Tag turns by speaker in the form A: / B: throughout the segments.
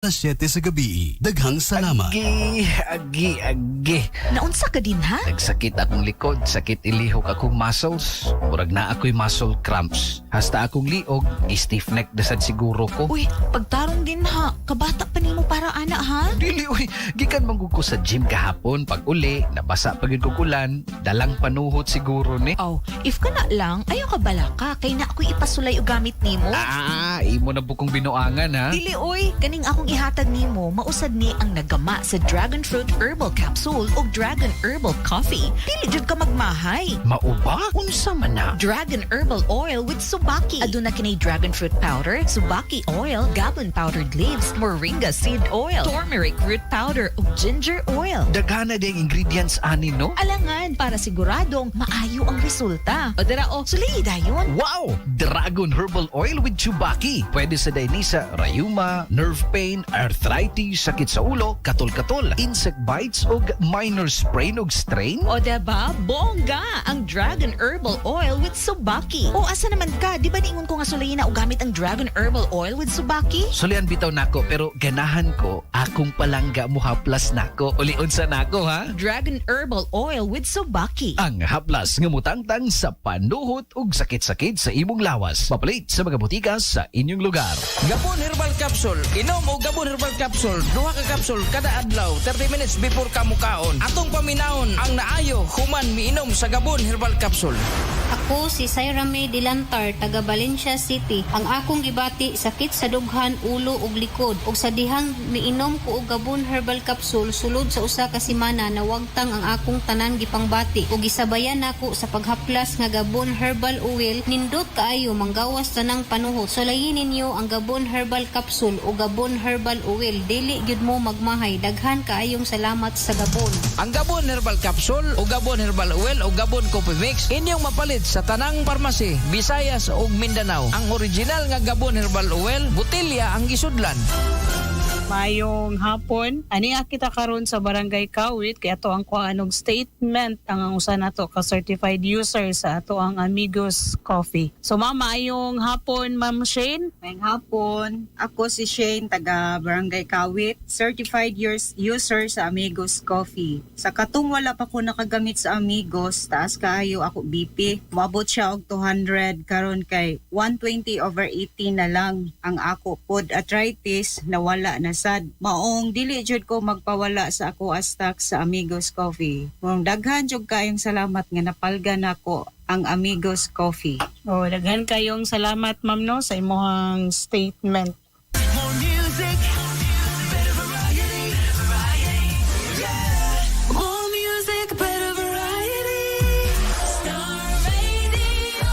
A: Alas 7 sa gabi, daghang salamat.
B: Agi.
C: Naunsa ka din ha?
B: Nagsakit akong likod, sakit ilihok akong muscles. Murag na ako'y muscle cramps. Hasta akong liog, stiff neck dasad siguro ko.
C: Uy, pagtarong din ha. Kabata pa nimo para ana ha?
B: Dili, uy, gikan manggug ko sa gym kahapon. Pag uli, nabasa pagid ko kulan. Dalang panuhot siguro ni.
C: Oh, if ka na lang, ayaw ka bala ka. Kay na ako'y ipasulay o gamit nimo.
B: Imo na bukong binuangan ha.
C: Dili oy, kaning akong ihatag nimo, mausad ni ang nagama sa Dragon Fruit Herbal Capsule o Dragon Herbal Coffee. Dili jud ka magmahay.
B: Mauba? Unsa man na?
C: Dragon Herbal Oil with Subaki. Aduna kinay Dragon Fruit Powder, Subaki Oil, Gabon Powdered Leaves, Moringa Seed Oil, Turmeric Root Powder ug Ginger Oil.
B: Daghana ding ingredients ani no?
C: Alangan para siguradong maayo ang resulta. O dara o, sulay dayon.
B: Wow! Dragon Herbal Oil with Chubaki. Pwede sa Dainisa, rayuma, nerve pain, arthritis, sakit sa ulo, katol-katol, insect bites o minor sprain o strain.
C: O diba, bongga ang Dragon Herbal Oil with Subaki. O asa naman ka, di ba niingon ko nga sulayin na o gamit ang Dragon Herbal Oil with Subaki?
B: Sulian bitaw nako pero ganahan ko akong palangga mo haplas nako. Ulion sa nako ha.
C: Dragon Herbal Oil with Subaki.
B: Ang haplas nga mutangtang sa panuhot ug sakit-sakit sa imong lawas. Mapalit sa mga butika sa inyong lugar.
D: Gabon Herbal Capsule. Inom o Gabon Herbal Capsule. Duha ka capsule kada adlaw 30 minutes before ka mukaon. Atong paminahon ang naayo human miinom sa Gabon Herbal Capsule.
E: Ako si Syra May Dilantar, taga Valencia City. Ang akong gibati sakit sa dughan, ulo ug likod. Ug sa dihang miinom ko og Gabon Herbal Capsule sulod sa usa ka semana nawagtang ang akong tanan gipangbati. Ug gisabayan nako sa paghaplas nga Gabon Herbal Oil, nindot kaayo manggawas tanang panuhot. Sulayin ninyo ang Gabon Herbal Capsule o Gabon Herbal Oil. Dili gyud mo magmahay. Daghan kaayong salamat sa Gabon.
D: Ang Gabon Herbal Capsule o Gabon Herbal Oil o Gabon Coffee Mix inyong mapalit sa tanang parmasi, Visayas ug Mindanao. Ang original nga Gabon Herbal Oil, botelya ang gisudlan.
F: Mayong hapon, ani kita karon sa Barangay Kawit kay ato ang kuanog statement ang usa nato ka certified user sa ato ang Amigos Coffee. So maayong hapon Ma'am Shane.
G: Ngayong hapon, ako si Shane, taga Barangay Kawit, certified user sa Amigos Coffee. Sa katong wala pa ko nakagamit sa Amigos, taas kaayo ako BP. Moabot siya og 200 karon kay 120/80 na lang ang ako pod arthritis na wala na sad. Maong dili jud ko magpawala sa ako astak sa Amigos Coffee. Mong daghan jud kayong salamat nga napalga nako ang Amigos Coffee.
F: Oh, daghan kayong salamat ma'am no sa imong statement.
H: More music, better variety, yeah. More music, better variety. Star Radio.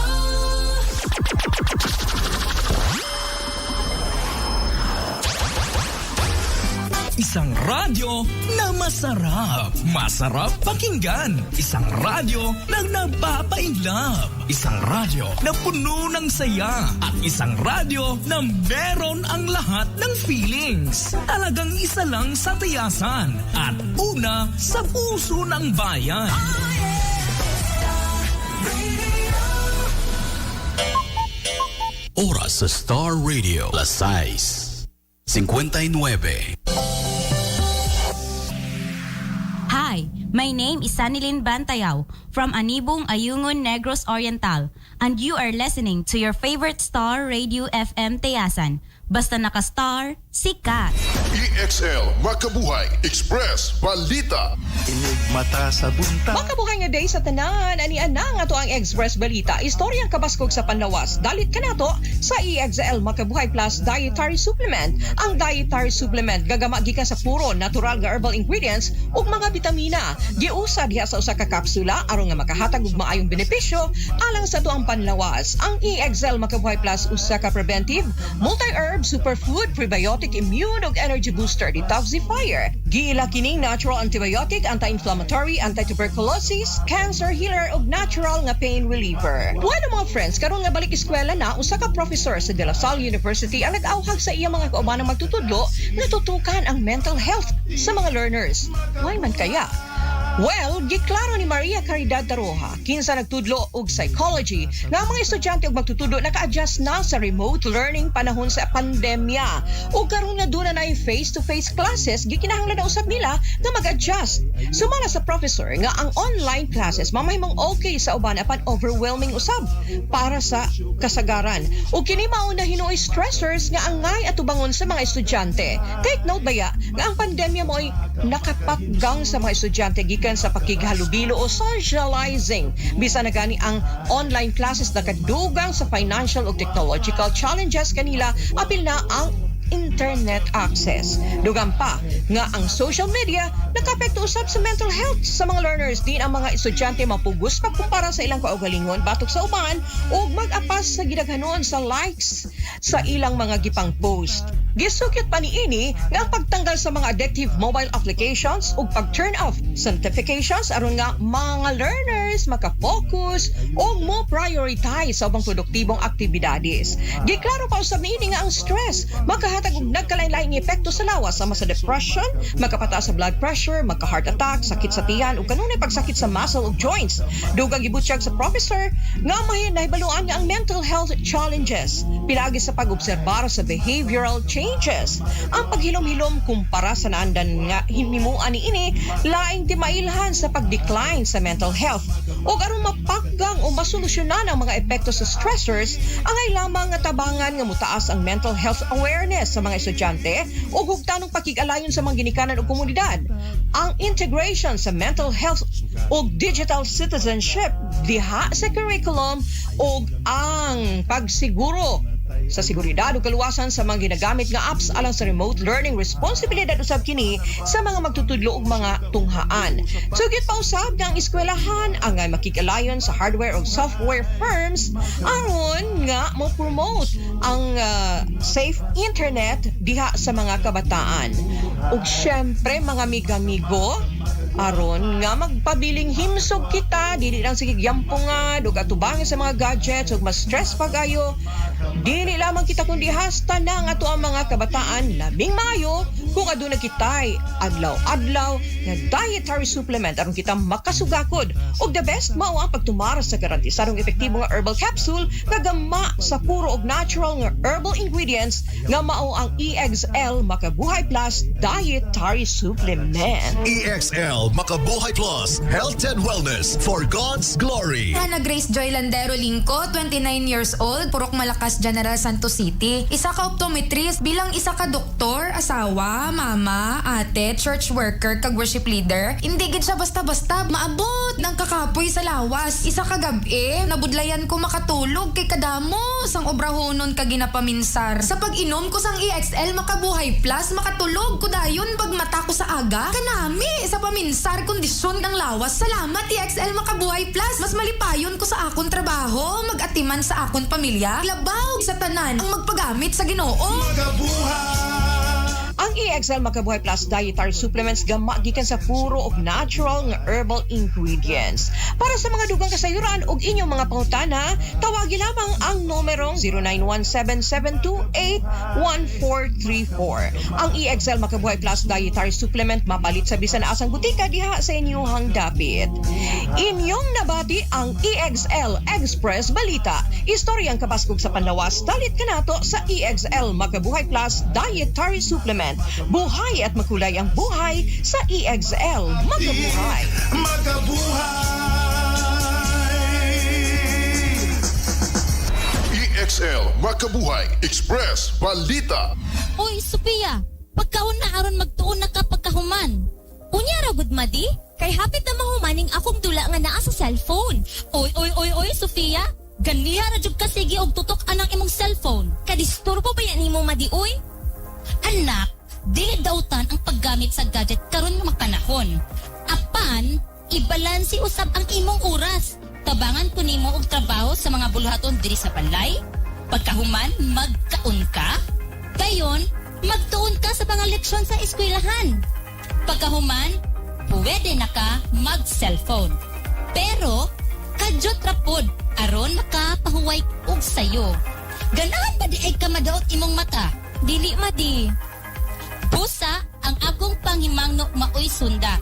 I: Isang radyo na masarap. Masarap pakinggan. Isang radyo na nagpapainlove. Isang radyo na puno ng saya. At isang radyo na meron ang lahat ng feelings. Talagang isa lang sa tiyasan. At una sa puso ng bayan.
A: Oras sa Star Radio, las 6:59.
J: Hi, my name is Sanilin Bantayaw from Anibong, Ayungon, Negros Oriental, and you are listening to your favorite Star Radio FM Tayasan. Basta naka-star, sikat.
K: EXL Makabuhay Express Balita.
L: Inig mata sa bunta.
M: Makabuhay nga day sa tanan, ani anang ato ang Express Balita. Istoryang kabaskog sa panlawas. Dalit ka nato sa EXL Makabuhay Plus Dietary Supplement. Ang dietary supplement gagama gikan sa puro natural nga herbal ingredients ug mga bitamina. Giusa diha sa usa ka kapsula aron nga makahatag og maayong benepisyo alang sa tuang panlawas. Ang EXL Makabuhay Plus usa ka preventive, multi-herb, superfood, prebiotic, immune ug energy booster detoxifier. Giila kining natural antibiotic, anti-inflammatory, anti-tuberculosis, cancer healer ug natural nga pain reliever. Bueno mga friends, karon nga balik eskwela na, usa ka professor sa De La Salle University ang nag-awhag sa iya mga kaubanang magtutudlo na tutukan ang mental health sa mga learners. Why man kaya? Well, giklaro ni Maria Caridad Daroha, kinsa nagtudlo og psychology, nga ang mga estudyante og magtutudlo naka-adjust na sa remote learning panahon sa pandemya. Ug karon nga doon na face-to-face classes, gikinahanglan na usab nila nga mag-adjust. Sumala sa professor nga ang online classes mamahimong okay sa uban apan overwhelming usab para sa kasagaran. Ug kini mao na hinuoy stressors nga angay atubangon sa mga estudyante. Take note baya nga ang pandemya mo ay nakapakgang sa mga estudyante gikan sa pakighalubilo o socializing. Bisa na gani ang online classes nakadugang sa financial o technological challenges kanila, apil na ang internet access. Dugang pa nga ang social media nakapekto usab sa mental health sa mga learners. Din ang mga estudyante mapugos pagkumpara sa ilang kaugalingon batok sa uban ug mag-apas sa gidaghanon sa likes sa ilang mga gipang post. Gisukyot pa niini nga ang pagtanggal sa mga addictive mobile applications ug pag-turn off sa notifications aron nga mga learners maka-focus ug mo prioritize sa ubang produktibong aktibidades. Giklaro pa usab niini nga ang stress makahatag og nagkalain-laing epekto sa lawas sama sa depression, makapataas sa blood pressure, maka-heart attack, sakit sa tiyan ug kanunay pagsakit sa muscle ug joints. Dugang gibutyag sa professor nga mahin nahibaluan nga ang mental health challenges pilagi sa pag-obserbar sa behavioral changes. Ang paghilom-hilom kumpara sa naandan nga hinimuan niini laing timailhan sa pag-decline sa mental health. Ug aron mapakgang o masolusyonan ang mga epekto sa stressors, angay lamang nga tabangan nga mutaas ang mental health awareness sa mga estudyante ug hugtanong pakig-alayon sa mga ginikanan ug komunidad. Ang integration sa mental health ug digital citizenship diha sa curriculum ug ang pagsiguro sa seguridad ug kaluwasan sa mga ginagamit nga apps alang sa remote learning, responsibilidad usab kini sa mga magtutudlo ug mga tunghaan. Sugit pa usab nga ang eskwelahan angay makikalayon sa hardware ug software firms aron nga mo promote ang safe internet diha sa mga kabataan. Ug syempre mga amigo aron nga magpabiling himsog kita dili lang sige gyampungan ug atubangin sa mga gadgets ug mas stress pagayo. Dili lamang kita kundi hasta na nga ato ang mga kabataan labing maayo kung aduna kitay adlaw-adlaw nga dietary supplement aron kita makasugakod. Ug the best mao ang pagtumara sa garantisarong epektibo nga herbal capsule nga gama sa puro ug natural nga herbal ingredients nga mao ang EXL Makabuhay Plus Dietary Supplement.
N: EXL Makabuhay Plus Health and Wellness for God's Glory.
O: Hana Grace Joy Landero Lingko, 29 years old, Purok Malakas, General Santos City. Isa ka optometrist bilang isa ka doktor, asawa, mama, ate, church worker, kag worship leader. Hindi gid siya basta-basta maabot ng kakapoy sa lawas. Isa ka gabi, nabudlayan ko makatulog kay kadamo sang obrahonon kag ginapaminsar. Sa pag-inom ko sang EXL Makabuhay Plus, makatulog ko dayon pag mata ko sa aga. Kanami sa paminsar kondisyon ng lawas. Salamat EXL Makabuhay Plus. Mas malipayon ko sa akon trabaho, mag-atiman sa akon pamilya, labaw sa tanan ang magpagamit sa Ginoo.
M: Ang EXL Makabuhay Plus Dietary Supplements gama gikan sa puro ug natural nga herbal ingredients. Para sa mga dugang kasayuran ug inyong mga pangutana, tawagi lamang ang numerong 0917-728-1434. Ang EXL Makabuhay Plus Dietary Supplement mapalit sa bisan asang butika diha sa inyong dapit. Inyong nabati ang EXL Express Balita. Istoryang kabaskog sa panlawas, dalit kanato sa EXL Makabuhay Plus Dietary Supplement. Buhay at makulay ang buhay sa EXL Makabuhay.
K: EXL Makabuhay Express Balita.
P: Oy, Sophia, pagkaon na aron magtuon na ka pagkahuman. Unya ra gud madi, kay hapit na mahumaning akong dula nga naa sa cellphone. Oy, Sophia, ganiha ra jud ka sige og tutok anang imong cellphone. Kadisturbo ba yan imong madi, oy? Anak, dili dautan ang paggamit sa gadget karon nga mapanahon. Apan, ibalansi usab ang imong oras. Tabangan ko nimo og trabaho sa mga buluhaton diri sa balay. Pagkahuman, magkaon ka. Dayon, magtuon ka sa mga leksyon sa eskwelahan. Pagkahuman, pwede na ka mag-cellphone. Pero, kadyot rapod aron makapahuway og sayo. Ganahan ba di ay ka madaot imong mata? Dili madi. Busa ang akong panghimangno maoy sunda.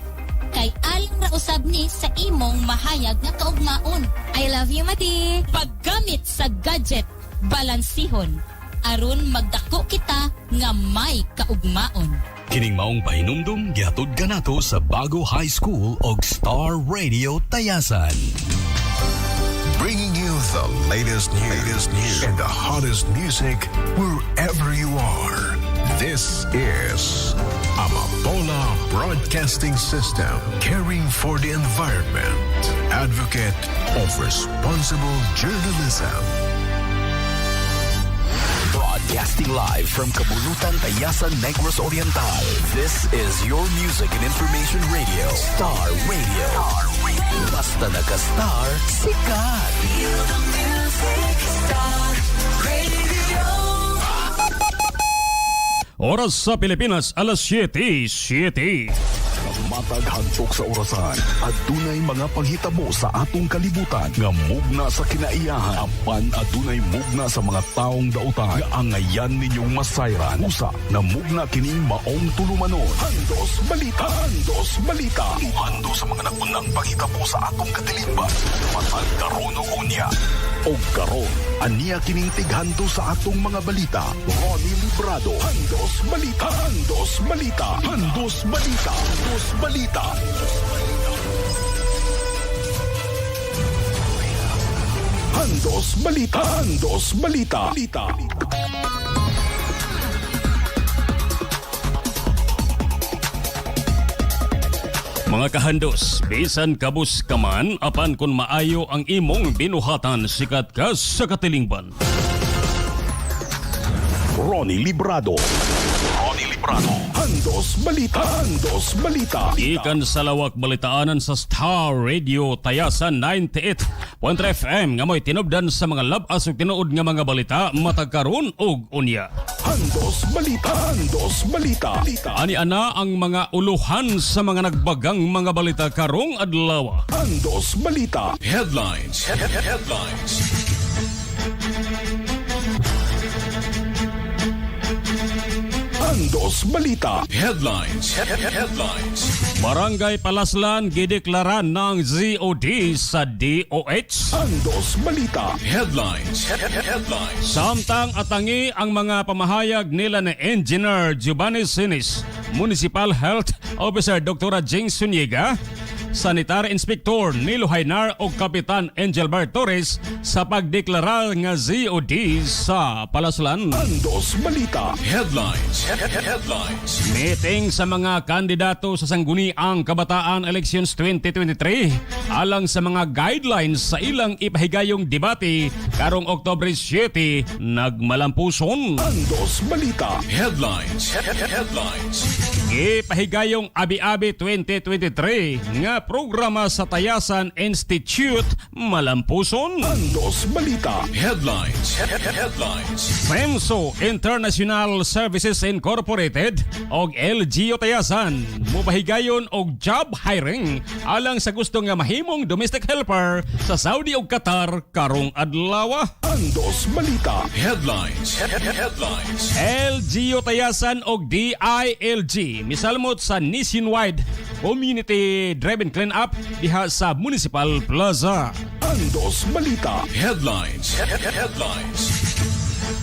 P: kay aling ra usab ni sa imong mahayag nga kaugmaon. I love you, Madi. Paggamit sa gadget, balansihon aron magdako kita nga may kaugmaon.
A: Kining maong pahinumdum gihatod kanato sa Bago High School og Star Radio Tayasan.
K: Bringing you the latest news and the hottest music wherever you are. This is Amapola Broadcasting System, caring for the environment, advocate of responsible journalism.
A: Broadcasting live from Kabulutan, Tayasan, Negros Oriental. This is your music and information radio. Star Radio. Basta naka-star, sikat.
H: Feel the music, Star Radio.
Q: Oras sa Pilipinas, alas 7:07.
K: Matag hantok sa orasan at dunay mga panghitabo sa atong kalibutan nga mugna sa kinaiyahan apan adunay mugna sa mga taong dautan nga angayan ninyong masayran usa na mugna kining maong tulumanon. Handos balita, handos balita. Hando sa mga nagunang panghitabo sa atong katilingban. Matag karon og unya. Og karon aniya kining tighando sa atong mga balita. Ronnie Librado, handos balita, handos balita, handos balita, handos balita. Handos balita, handos balita.
Q: Mga kahandos, bisan kabus ka man, apan kung maayo ang imong binuhatan, sikat ka sa katilingban.
K: Ronnie Librado. Handos balita, handos balita.
Q: Ikan sa lawak balitaanan sa Star Radio Tayasan 98.3 FM nga mo'y tinubdan sa mga labas ug tinuod nga mga balita matag karon og unya.
K: Handos balita, handos balita.
Q: Ani ana ang mga uluhan sa mga nagbagang mga balita karong adlaw.
K: Handos balita.
N: Headlines.
K: Handos balita.
N: Headlines.
Q: Barangay Palaslan gideklaran ng ZOD sa DOH.
K: Handos balita.
N: Headlines.
Q: Samtang atangi ang mga pamahayag nila ni Engineer Giovanni Sinis, Municipal Health Officer Dr. Jing Suniga, Sanitary Inspector Nilo Haynar o Kapitan Angelbert Torres sa pagdeklara nga ZOD sa Palaslan.
K: Handos balita.
N: Headlines.
Q: Meeting sa mga kandidato sa Sangguniang Kabataan Elections 2023 alang sa mga guidelines sa ilang ipahigayong debate karong Oktubre 7 nagmalampuson.
K: Handos balita.
N: Headlines.
Q: Ipahigayong Abi-Abi 2023 nga programa sa Tayasan Institute malampuson.
K: Handos balita.
N: Headlines.
Q: FEMSO International Services Incorporated og LGU Tayasan mupahigayon og job hiring alang sa gusto nga mahimong domestic helper sa Saudi ug Qatar karong adlaw.
K: Handos balita.
N: Headlines.
Q: LGU Tayasan og DILG misalmot sa nationwide community driven clean-up diha sa Municipal Plaza.
K: Handos balita.
N: Headlines.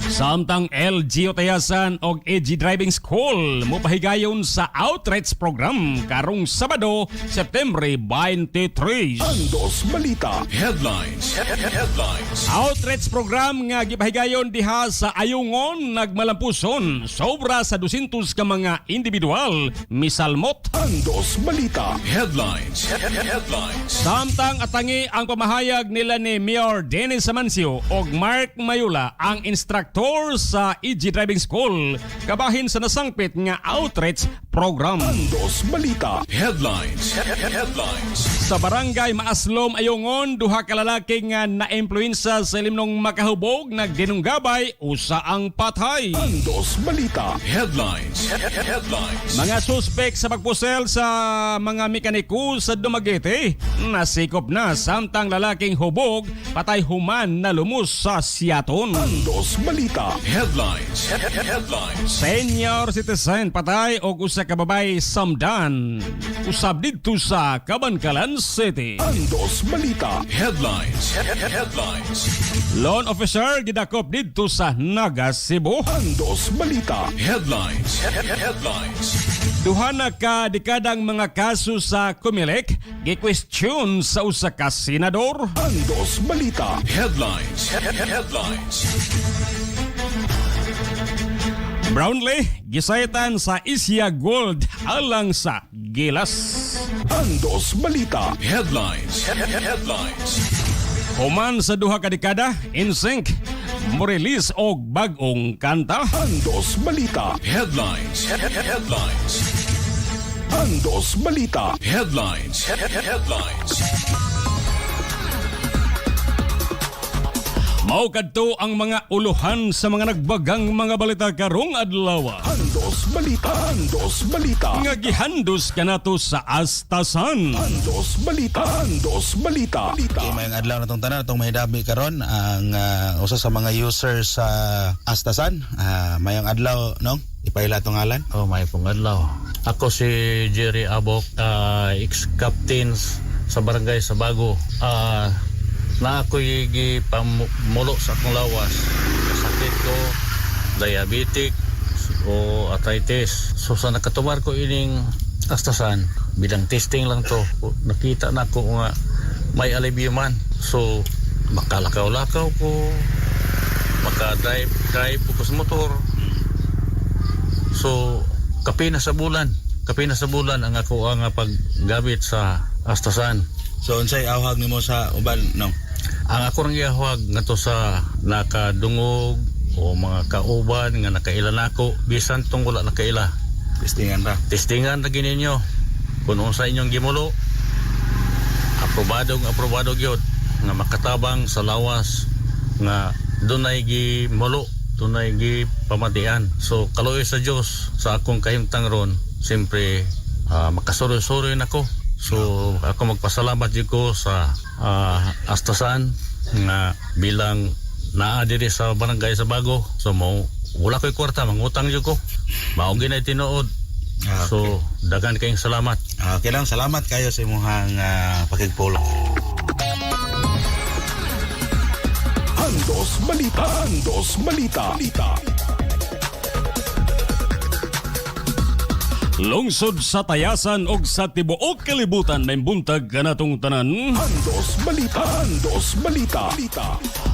Q: Samtang LGU Tayasan og EG Driving School mupahigayon sa outreach program karong Sabado, Septembre 23.
K: Handos balita.
N: Headlines.
Q: Outreach program nga gipahigayon diha sa Ayungon nagmalampuson sobra sa 200 ka mga individual misalmot.
K: Handos balita.
N: Headlines.
Q: Samtang atangi ang pamahayag nila ni Mayor Dennis Amancio og Mark Mayula ang instructor sa EG Driving School kabahin sa nasangpit nga outreach program.
K: Handos balita.
N: Headlines.
Q: Sa barangay Maaslom Ayungon, duha ka lalaki nga na-impluensa sa limnong makahubog nagdinunggabay usa ang patay.
K: Handos balita.
N: Headlines.
Q: Mga suspek sa pagpusel sa mga mekaniko sa Dumaguete nasikop na samtang lalaking hubog patay human na lumos sa Siaton.
K: Handos balita. balita.
N: Headlines. Headlines.
Q: Senior citizen patay og usa ka babay samdan. Usab didto sa Cabancalan City.
K: Andos balita.
N: Headlines. Headlines.
Q: Loan officer gidakop didto sa Naga, Cebu.
K: Andos balita.
N: Headlines. Headlines.
Q: Duha na ka dekadang mga kaso sa Comelec gi-question sa usa ka senador.
K: Andos balita.
N: Headlines. Headlines.
Q: Brownlee gisaytan sa Asia Gold alang sa Gilas.
K: Andos balita.
N: Headlines. Headlines.
Q: Human sa duha ka dekada, NSYNC mo-release og bag-ong kanta.
K: Andos balita.
N: Headlines. Headlines.
K: Andos balita.
N: Headlines. Headlines.
Q: Mao kadto ang mga uluhan sa mga nagbagang mga balita karong adlaw.
K: Andos balita. Andos balita.
Q: Nga gihandos kanato sa Astasan.
K: Andos balita. Andos balita.
R: Mayang adlaw na itong tanan, itong mahidabi karon ang usa sa mga users sa Astasan. Mayang adlaw, no? Ipaila itong ngalan?
S: Oh, may pong adlaw. Ako si Jerry Abok, ex-captain sa barangay Sabago. Na ako'y gipamulo sa akong lawas. Sakit ko, diabetic o arthritis. So sa nakatumar ko ining Astasan, bilang testing lang to, nakita na ko nga may alivio man. So makalakaw-lakaw ko, makadrive ko sa motor. So kapina sa bulan ang ako ang paggamit sa Astasan.
R: So unsay awhag nimo sa uban, no?
S: Ang ako ring ihawag ngadto sa nakadungog o mga kauban nga nakaila nako bisan tong wala nakaila. Testingan ra gininyo. Kung unsa inyong gimulo, aprobado gyud nga makatabang sa lawas nga dunay gimulo, dunay gi pamatian. So kaloy sa Dios sa akong kahimtang ron, siyempre makasuroy-suroy nako. So ako magpasalamat jud ko sa Astasan nga bilang naa diri sa barangay Sabago. So wala ko'y kwarta, mangutang jud ko. Mao ginay tinuod.
R: Okay.
S: So daghan kayong salamat.
R: Okay lang, salamat kayo sa imong pakigpulong.
K: Andos balita. Andos balita.
Q: Lungsod sa Tayasan og sa tibuok kalibutan may buntag kanatong tanan.
K: Andos balita. Andos balita.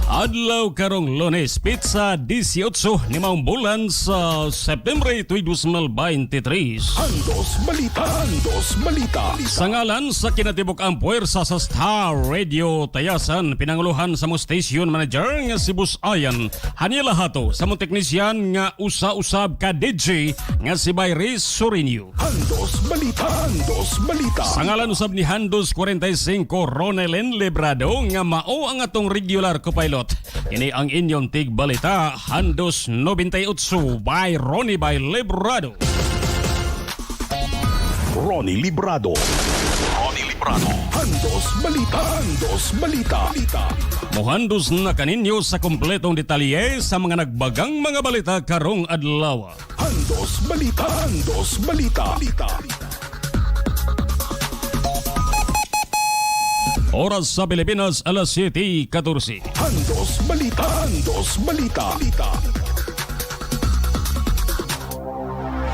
Q: Adlaw karong Lunes, pizza 18 ni maong bulan sa September 2023.
K: Andos balita. Andos balita.
Q: Sa ngalan sa kinatibok ang puwersa sa Star Radio Tayasan, pinanguluhan sa mo station manager nga si Bus Ayan, hanila hato sa mo teknisyan nga usa-usab ka DJ nga si Bayris Sorinio.
K: Andos balita. Andos balita.
Q: Sa ngalan usab ni Handos 45 Ronelen Lebrado nga mao ang atong regular co-pilot. Ini ang inyong tig balita, Handos 98 by Ronnie by Lebrado.
K: Ronnie Librado. Andos balita. Andos balita.
Q: Mohandos na kaninyo sa kompletong detalye sa mga nagbagang mga balita karong adlaw.
K: Andos balita. Andos balita.
Q: Oras sa Pilipinas, alas 7:14.
K: Andos balita. Andos balita.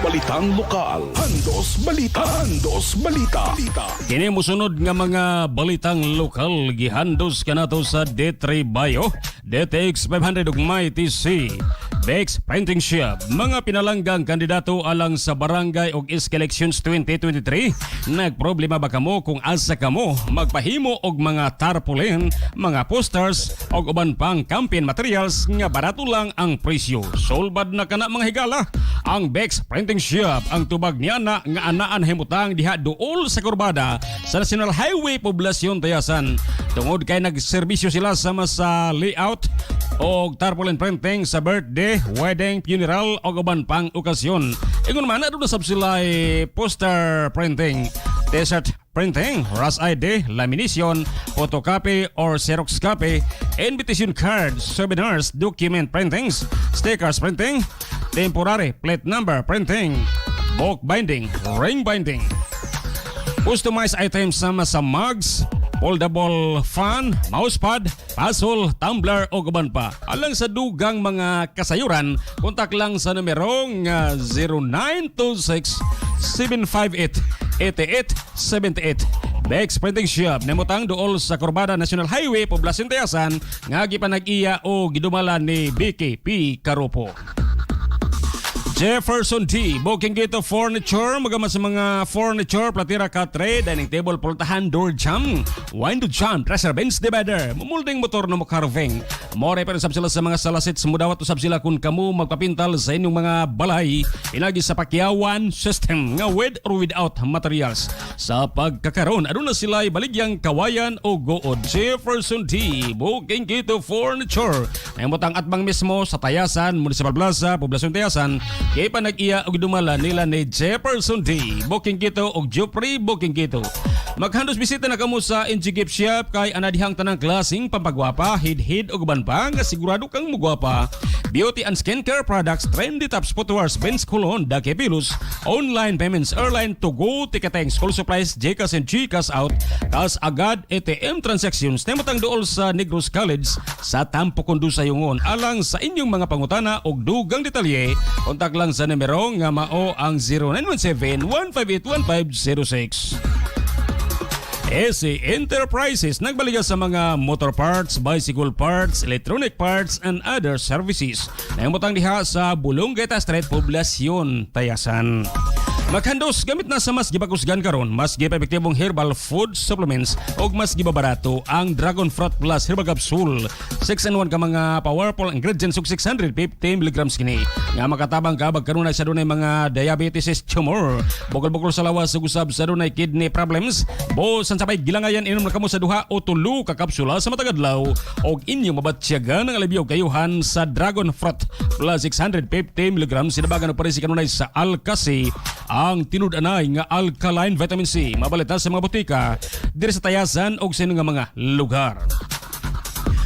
K: Balitang lokal. Andos balita. Andos balita.
Q: Kini mosunod nga mga balitang lokal gihandos kanato sa D3 Bio, DTX 500 ug MyTC. Bex Printing Shop, mga pinalanggang kandidato alang sa barangay og elections 2023. Nagproblema ba kamo kung asa kamo magpahimo og mga tarpaulin, mga posters og uban pang campaign materials nga barato lang ang presyo? Solbad na kana mga higala. Ang Bex Printing Shop ang tubag niya na nga anaan himutang diha duol sa kurbada sa National Highway Poblasyon Tayasan. Tungod kay nagserbisyo sila sama sa layout og tarpaulin printing sa birthday, wedding, funeral o uban pang okasyon. Ingon man aduna sab sila poster printing. T-shirt printing, RAS ID, lamination, photocopy or Xerox copy, invitation cards, souvenirs, document printings, stickers printing, temporary plate number printing, book binding, ring binding, customized items sama sa mugs, foldable fan, mousepad, puzzle, tumbler o gaban pa. Alang sa dugang mga kasayuran, kontak lang sa numerong 0926 758 8878. Bex Printing Shop namutang dool sa Corbada National Highway, Poblacion Tayasan, nga gipanag-iya o gidumala ni BKP Karupo. Jefferson D. Booking Gito Furniture. Magama sa mga furniture, platira, katre, dining table, pultahan, door jam, window jam, dresser, bench divider, mumulding motor na carving. More pa rin sab sila sa mga salasits. Mudawat usab sila kung kamu magpapintal sa inyong mga balay. Pinagi sa pakyawan system nga with or without materials. Sa pagkakaroon, aduna sila baligyang kawayan o good. Jefferson D. Booking Gito Furniture. Namutang atbang mismo sa Tayasan, Municipal Plaza, Poblacion Tayasan. Kaya pa nag-iya og dumala nila ni Jefferson D. Booking Kito og Jupri Booking Kito. Maghandos bisita na kamo sa NG Gift Shop kay anadihang tanang klaseng pampagwapa, hid-hid o guban pa nga sigurado kang mugwapa. Beauty and skincare products, trendy tops, footwears, Benz Cologne, Dakepilus, online payments, airline to go, ticketing, school supplies, Gcash and Gcash out, kas agad ATM transactions, nematang dool sa Negros College sa Tampo Kundo sa Yungon. Alang sa inyong mga pangutana og dugang detalye, kontak lang sa numero nga mao ang 0917-158-1506. SE Enterprises nagbaliga sa mga motor parts, bicycle parts, electronic parts, and other services. Naimutang diha sa Bulonggeta Street, Poblacion, Tayasan. Maghandos gamit na sa mas gibakusgan karon, mas gipaepektibong herbal food supplements o mas gibabarato ang Dragon Fruit Plus Herbal Capsule. 6-in-1 ka mga powerful ingredients ug 650 mg kini. Nga makatabang ka bagkanunay sa dunay mga diabetes, tumor, bukol-bukol sa lawas ug usab sa dunay kidney problems. Bosan sabay gilangayan inom na kamo sa duha o tulo ka kapsula sa matag adlaw og inyo mabatsyagan ang alibyo kayuhan sa Dragon Fruit Plus 650 mg sinabagan og pare si kanunay sa Alkasi. Ang tinud-anay nga alkaline vitamin C mabalita sa mga botika diri sa Tayasan o sa nga mga lugar.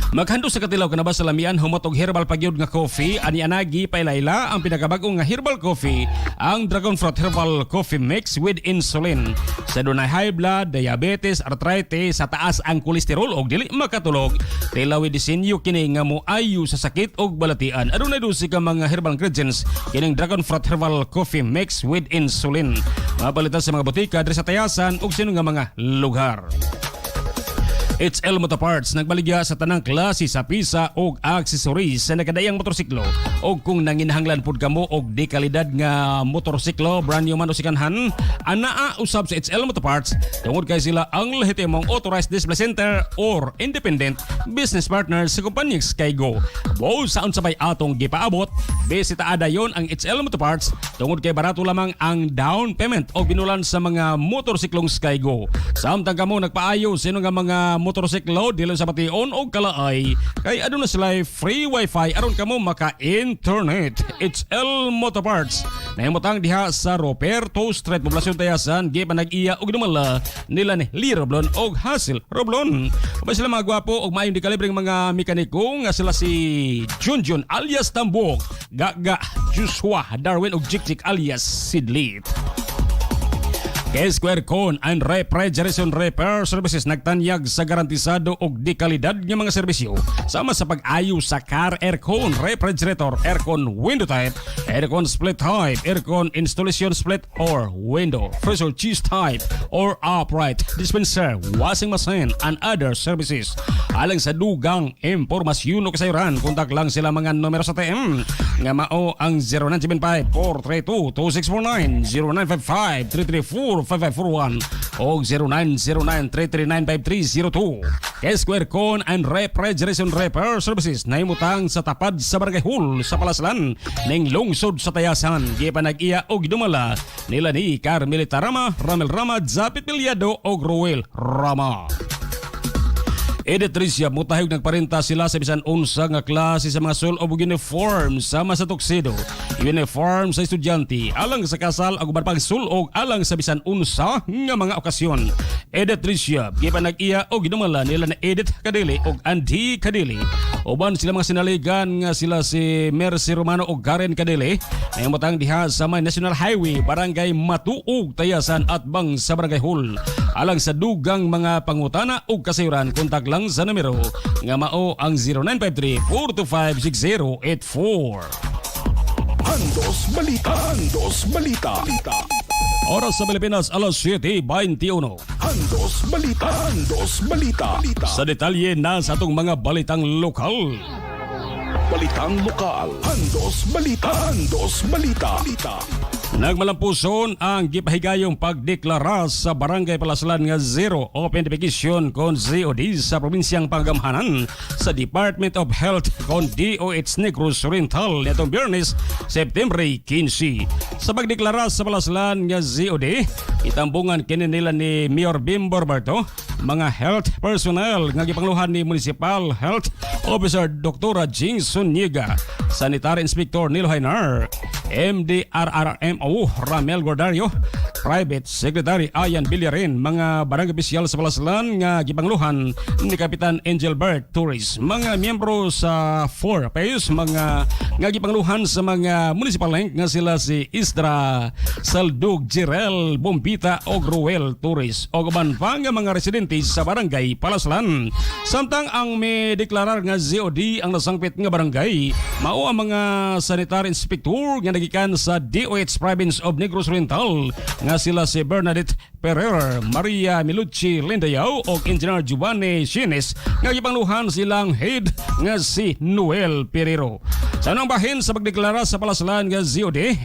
Q: Maghandos sa katilaw kanaba sa lamian humot og herbal pagyud nga coffee ani anagi pailayla ang pinakabag-o nga herbal coffee, ang Dragon Fruit Herbal Coffee Mix with insulin. Sa dunay high blood, diabetes, arthritis, sa taas ang kolesterol og dili makatulog, tilawi disenyo kini nga moayo sa sakit og balatian. Adunay dusi ka mga herbal ingredients kining Dragon Fruit Herbal Coffee Mix with insulin. Mabalita sa mga botika diri sa Tayasan ug sino nga mga lugar. It's El Motor Parts nagbaligya sa tanang klase sa pisa og accessories sa nakadayang motorsiklo. Og kung nanginahanglan pud kamo og di kalidad nga motorsiklo, brand new man o sikanhan, anaa usab sa It's El Motor Parts. Tungod kay sila ang lehitimong authorized display center or independent business partners sa kumpanyang Skygo. Bo saon sabay atong gipaabot, bisita adayon ang It's El Motor Parts. Tungod kay barato lamang ang down payment o binulan sa mga motorsiklong Skygo. Samtang kamo nagpaayo sino nga mga motorsiklo dili sa bation o kalaay kay aduna sila free wifi aron kamo maka-internet. It's El Motor Parts. Nahimutang diha sa Roberto Street, Poblacion Tayasan, gi panag-iya og dumala nila ni Lee Roblon og Hazel Roblon. Ba sila mga gwapo og maayong di kalibreng mga mekaniko nga sila si Junjun alias Tambok, Gaga, Joshua, Darwin og Jikjik alias Sidlit. K-Square Con and Refrigeration Repair Services nagtanyag sa garantisado og di kalidad nga mga serbisyo sama sa pag-ayo sa car aircon, refrigerator, aircon window type, aircon split type, aircon installation split or window, freezer cheese type or upright dispenser, washing machine and other services. Alang sa dugang impormasyon o kasayuran, kontak lang sila mga numero sa TM nga mao ang 0975-432-2649, 0955-334-5541 o 0909-339-5302. K-Square Con and Refrigeration Repair Services na imutang sa tapad sa Barangay Hall sa Palaslan ning lungsod sa Tayasan. Di pa nag-iya o gidumala nila ni Carmelita Rama, Ramel Rama, Zapit Pilyado o Ruel Rama. Edit Tricia, mutahig nagparinta sila sa bisan unsa nga klase sa mga sul o uniform sama sa tuxedo. Uniform sa estudyante, alang sa kasal ag uban pag sulog alang sa bisan unsa nga mga okasyon. Edit Tricia, gipa nag-iya o ginumala nila na Edit Kadili o Andy Kadili. Uban sila mga sinaligan nga sila si Mercy Romano o Karen Kadili na matang diha sa may National Highway, Barangay Matuog, Tayasan at Bang sa Barangay Hall. Alang sa dugang mga pangutana o kasayuran, kontak lang sa numero nga mao ang 0953-425-6084.
K: Andos Balita. Andos Balita.
Q: Oras sa Pilipinas, alas 7:21.
K: Andos Balita. Andos Balita.
Q: Sa detalye na sa atong mga balitang lokal.
K: Balitang lokal. Andos Balita. Andos Balita.
Q: Nagmalampuson ang gipahigayong pagdeklara sa Barangay Palaslan nga zero open defecation kon ZOD sa probinsyang Pangamhanan sa Department of Health kon DOH Negros Oriental nitong Biyernes, September 15. Sa pagdeklara sa Palaslan nga ZOD, itambungan kini nila ni Mayor Bimbo Roberto, mga health personnel nga gipangluhan ni Municipal Health Officer Dr. Jing Sunyiga, Sanitary Inspector Nilo Hainar, MDRRMO Ramel Gordario, Private Secretary Ayan Billarin, mga barangay opisyal sa Palaslan nga gipangluhan ni Kapitan Angelbert Torres, mga miyembro sa 4 PAYUS, mga nga gipangluhan sa mga municipal link nga sila si Isdra Saldug Jirel Bombita o Gruel Torres o uban pa nga mga residente sa barangay Palaslan. Samtang ang may deklarar nga ZOD ang nasangpit nga barangay, mao ang mga sanitary inspector nga nagikan sa DOH Province of Negros Oriental nga sila si Bernadette Pereira, Maria Milucci Lindayaw o Engineer Giovanni Chines nga gipangluhan silang head nga si Noel Perero. Sa anong bahin sa pagdeklara sa Palaslan nga ZOD,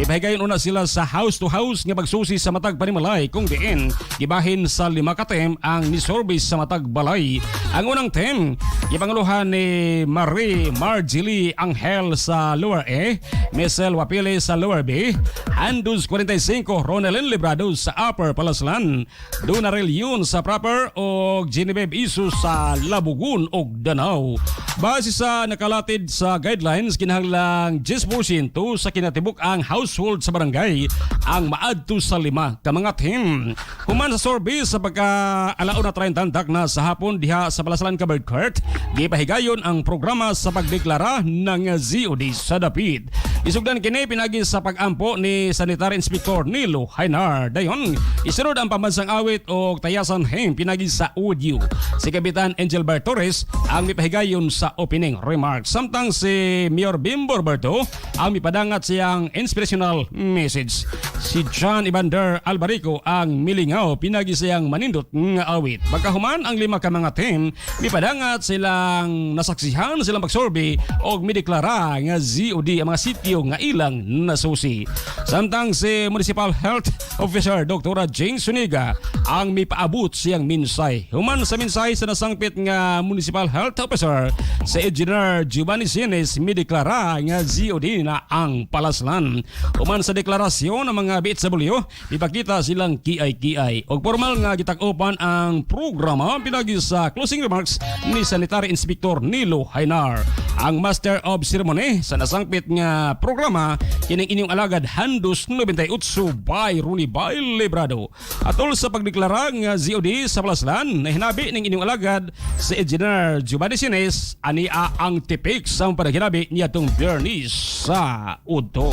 Q: ipahigayon una sila sa house to house nga pagsusi sa matag panimalay kung diin gibahin sa 5 ka tem ang nisorbis sa matag balay. Ang unang tem gipangluhan ni Marie Marjorie Angel sa Lower A, Michelle Wapile sa Lower B, Handus 45 Ronelyn Librado sa Upper Palaslan, Donarel Yun sa Proper o Genevieve Isu sa Labugun o Danau. Base sa nakalatid sa guidelines, kinahanglang 10% sa kinatibuk ang household sa barangay ang maadto sa 5 ka mga team. Human sa sorbis sa pagka-alauna 30 na sa hapon diha sa Palaslan Covered Court, gipahigayon ang programa sa pagdeklara ng ZOD sa dapit. Isugdan kini pinagi sa pag-ampo ni Sanitary Inspector Nilo Hainar. Dayon, isunod ang pambansang awit o Tayasan Hem pinagi sa audio. Si Kapitan Angelbert Torres ang mipahigayon sa opening remarks. Samtang si Mayor Bimbo Roberto ang mipadangat siyang inspirational message. Si John Evander Albarico ang milingaw pinagi siyang manindot nga awit. Pagkahuman ang 5 ka mga team, mipadangat silang nasaksihan silang pagsorbe o mideklara nga ZOD ang mga sityo nga ilang nasusi. Samtang si Municipal Health Officer Dr. Jing Suniga ang mipaabot siyang minsay. Human sa minsay sa nasangpit nga Municipal Health Officer sa Engineer Giovanni Sines, mideklara nga ZOD na ang Palaslan. Human sa deklarasyon ng mga BHW, ipakita silang kiay-kiay. O formal nga gitak-upan ang programa pinagi sa closing remarks ni Sanitary Inspector Nilo Hainar. Ang Master of Ceremony sa nasangpit nga programa kining inyong alagad Handus 98 by Rooney by Librado. Atol sa pagdeklara nga ZOD sa Palaslan, na hinabi ning inyong alagad sa Engineer Giovanni Sines ania ang tipik sa panaginabi niya itong Bernice sa Udto.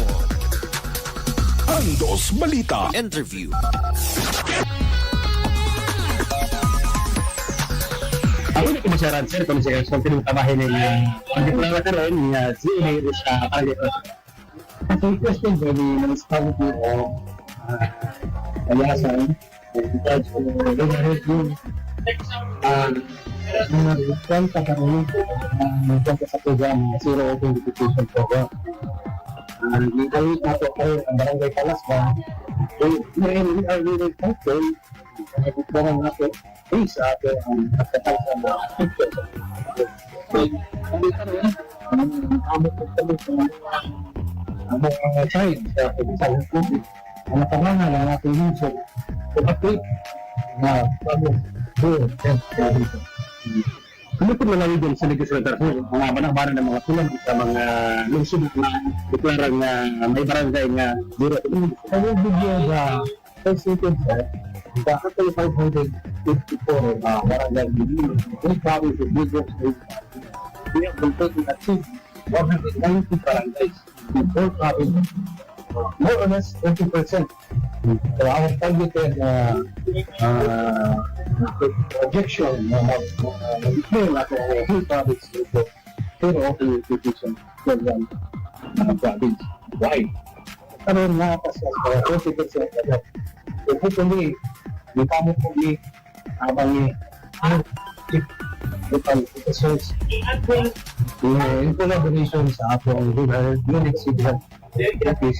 K: Andos Balita
A: Interview.
T: Ako na kumasaran sir kung siya sa pinagtabahin ng pagdeklara karon nga ZOD sa Palaslan. Ang question for the municipality of Tayasan, judge for kwenta karoon kwenta sa program Zero Open Defecation Program. Nagkawit na po kayo ang Barangay Palaslan. We are really thankful na nagkawang na po sa ato ang pagkatang sa mga picture. Hindi karoon ang amot ng tabi sa ang mga side sa pagkatang COVID. Ang napangalan ng ating lungsod, update na promise to Ano po nalawin din sa legislator po, mga banang-bana ng mga tulang sa mga lungsod na deklarang na may barangay nga zero. I will give you the percentage, the actually 554 barangay in three provinces, Negros, we have been taking achieved 190 barangays in 4 provinces, more or less 20%. So our targeted projection declare natin ang whole province ito pero open institution program province wide. Karoon nga pa sa 20% na so hopefully may kamo po ni abang local officers in collaboration sa atong rural unit civil office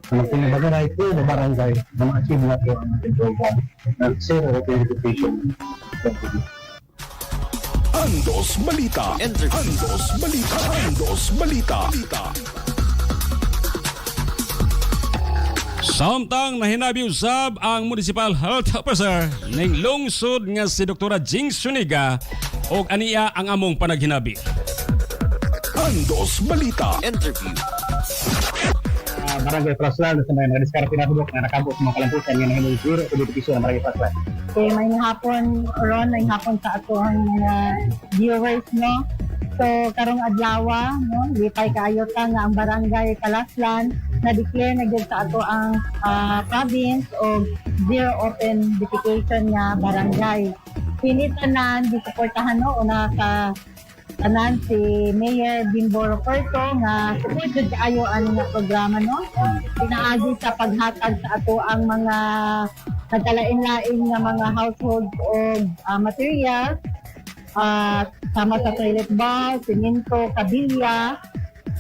T: ang pinabagaray po na barangay na ma-achieve natin ang ating program ng zero education.
K: Andos Balita. Andos Balita. Andos Balita.
Q: Samtang nahinabi usab ang Municipal Health Officer ning lungsod nga si Dr. Jing Suniga og aniya ang among panaghinabi.
K: Andos Balita.
T: Interview. Barangay Plaslan sa mga diskarte na tubok na nakabot sa mga kalampusan nga nahimong zero education ng Barangay Plaslan.
U: Okay, may hapon ron, may hapon sa ato ang mga viewers, no? So, karong adlaw, no? Lipay kaayo ta nga ang Barangay Plaslan na-declare na gyud sa ato ang province o zero open defecation nga barangay. Pinitanan, disuportahan, no? Una sa tanan si Mayor Bimbo Roberto nga supported kaayo ang programa, no? Pinaagi sa paghatag sa ato ang mga nagkalain-lain nga mga household o material sama sa toilet bowl, simento, kabilya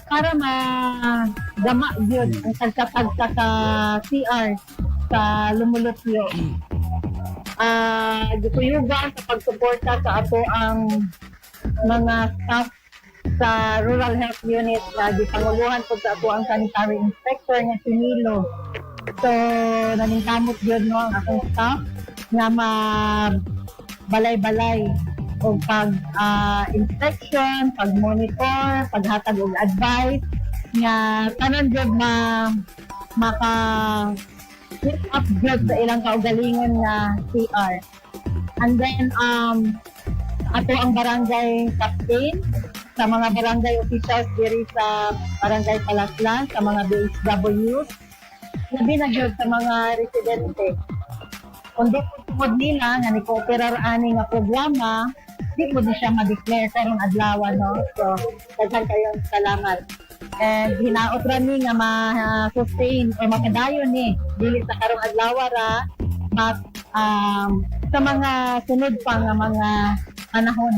U: para magama yun ang tagsa-tagsa sa CR sa lumulutyo. Gituyugan sa pagsuporta sa ato ang mga staff sa Rural Health Unit na gipanguluhan po sa ato ang sanitary inspector nga si Milo. So, naningkamot yun, no, ang akong staff nga balay-balay o pag-inspection, pag-monitor, paghatag og advice nga tanan jud maka-keep up jud sa ilang kaugalingon nga CR. And then, ato ang barangay captain sa mga barangay officials diri sa Barangay Plaslan, sa mga BHWs, labi na gyud sa mga residente. Kung di po nila nga ni-cooperar ani nga programa, di po di siya ma-declare karong adlaw, no? So, daghan kayong salamat. And hinaot ra ni nga ma-sustain o makadayon ni dili sa karong adlaw ra sa mga sunod pa nga mga panahon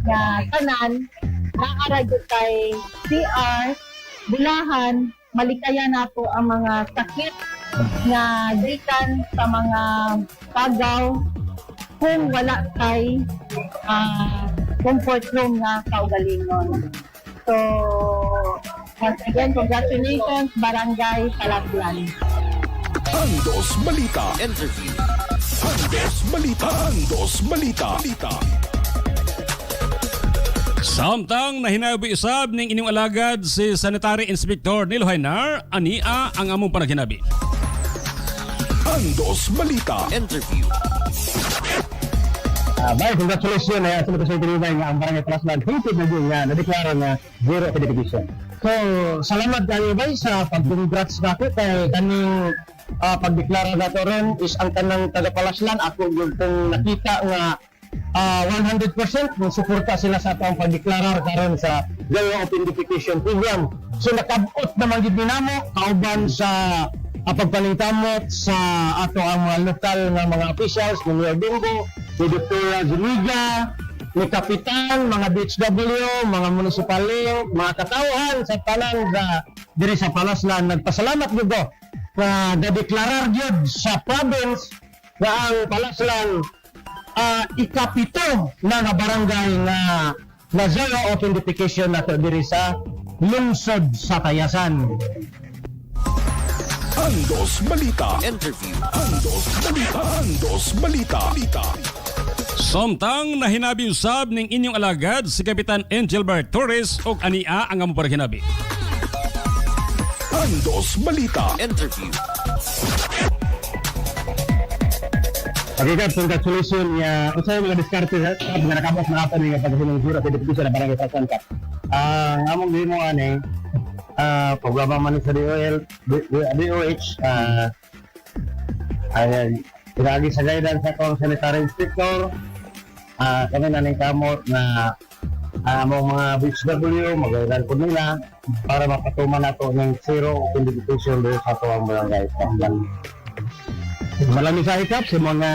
U: nga tanan naaragyo kay CR bulahan malikayan nato ang mga sakit nga gikan sa mga pagaw kung wala kay comfort room nga kaugalingon. So once again, congratulations Barangay Plaslan.
K: Andos Balita. Interview. Andos Balita. Andos Balita.
Q: Samtang nahinabi isab ning inyong alagad si Sanitary Inspector Nilo Hainar, ania ang among panaghinabi.
K: Andos Balita. Interview.
T: Congratulations sa mga presidente nga ang Barangay Plaslan hinted na yun nga na-declare nga zero education. So, salamat kayo bay sa pag-congrats na ako kay kaning pagdeklara nato ron is ang tanang taga-Plaslan. Ako yung nakita nga 100% ng suporta sila sa atong pagdeklarar karon sa Zero Open Defecation Program. So nakabot naman gid namo kauban sa pagpalingkamot sa ato ang mga lokal nga mga officials, ni Mayor Bimbo, ni Dr. Zuniga, ni Kapitan, mga BHW, mga munisipalyo, mga katauhan sa tanan sa diri sa Plaslan. Nagpasalamat gid ko na deklarar gyud sa province nga ang Plaslan ikapito na nga barangay na zero open defecation nato diri sa lungsod sa Tayasan.
K: Andos Balita. Interview. Andos Balita. Andos Balita.
Q: Samtang nahinabi usab ning inyong alagad si Kapitan Angelbert Torres og ania ang among parhinabi.
K: Andos Balita
A: Interview.
T: Pagkikat, congratulations niya. Kung sa'yo mga diskarte sa mga nakabas na apan nga pagkasinong sura sa deputisyon na barangay Pasangkat. Ang among din mo ani, programa man sa DOH, ayan, pinagi sa guidance sa akong sanitary inspector, kami na ning kamot na among mga BHW, mag-guidan po nila para mapatuman nato ng zero identification doon sa tuwang barangay Pasangkat. Maraming sa ikap sa mga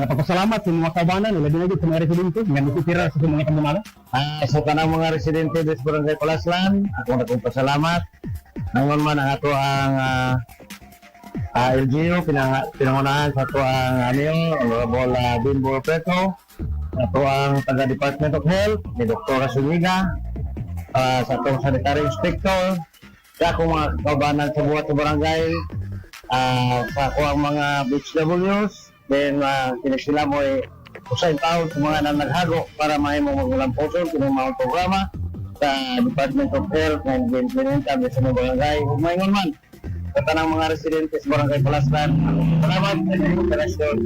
T: papasalamat sa mga kabanan nila dinagit sa mga residente nga nagtitira sa mga kamumala. So kanang mga residente des Barangay Palaslan, ako nagpasalamat. Nangon man ang ato ang LGU pinangunahan sa ato ang Honorable Bimbo Preto, ato ang taga Department of Health ni Dr. Suniga, sa atong sanitary inspector, sa akong mga kabanan sa buhat sa barangay. Sa ako ang mga BHWs, then sila mo usain taon sa mga naghago para mahimo magulang puso kung mga programa sa Department of Health and implementan sa mga barangay. Kung mayon man, sa tanang mga residente sa Barangay Palaslan, salamat sa inyong operasyon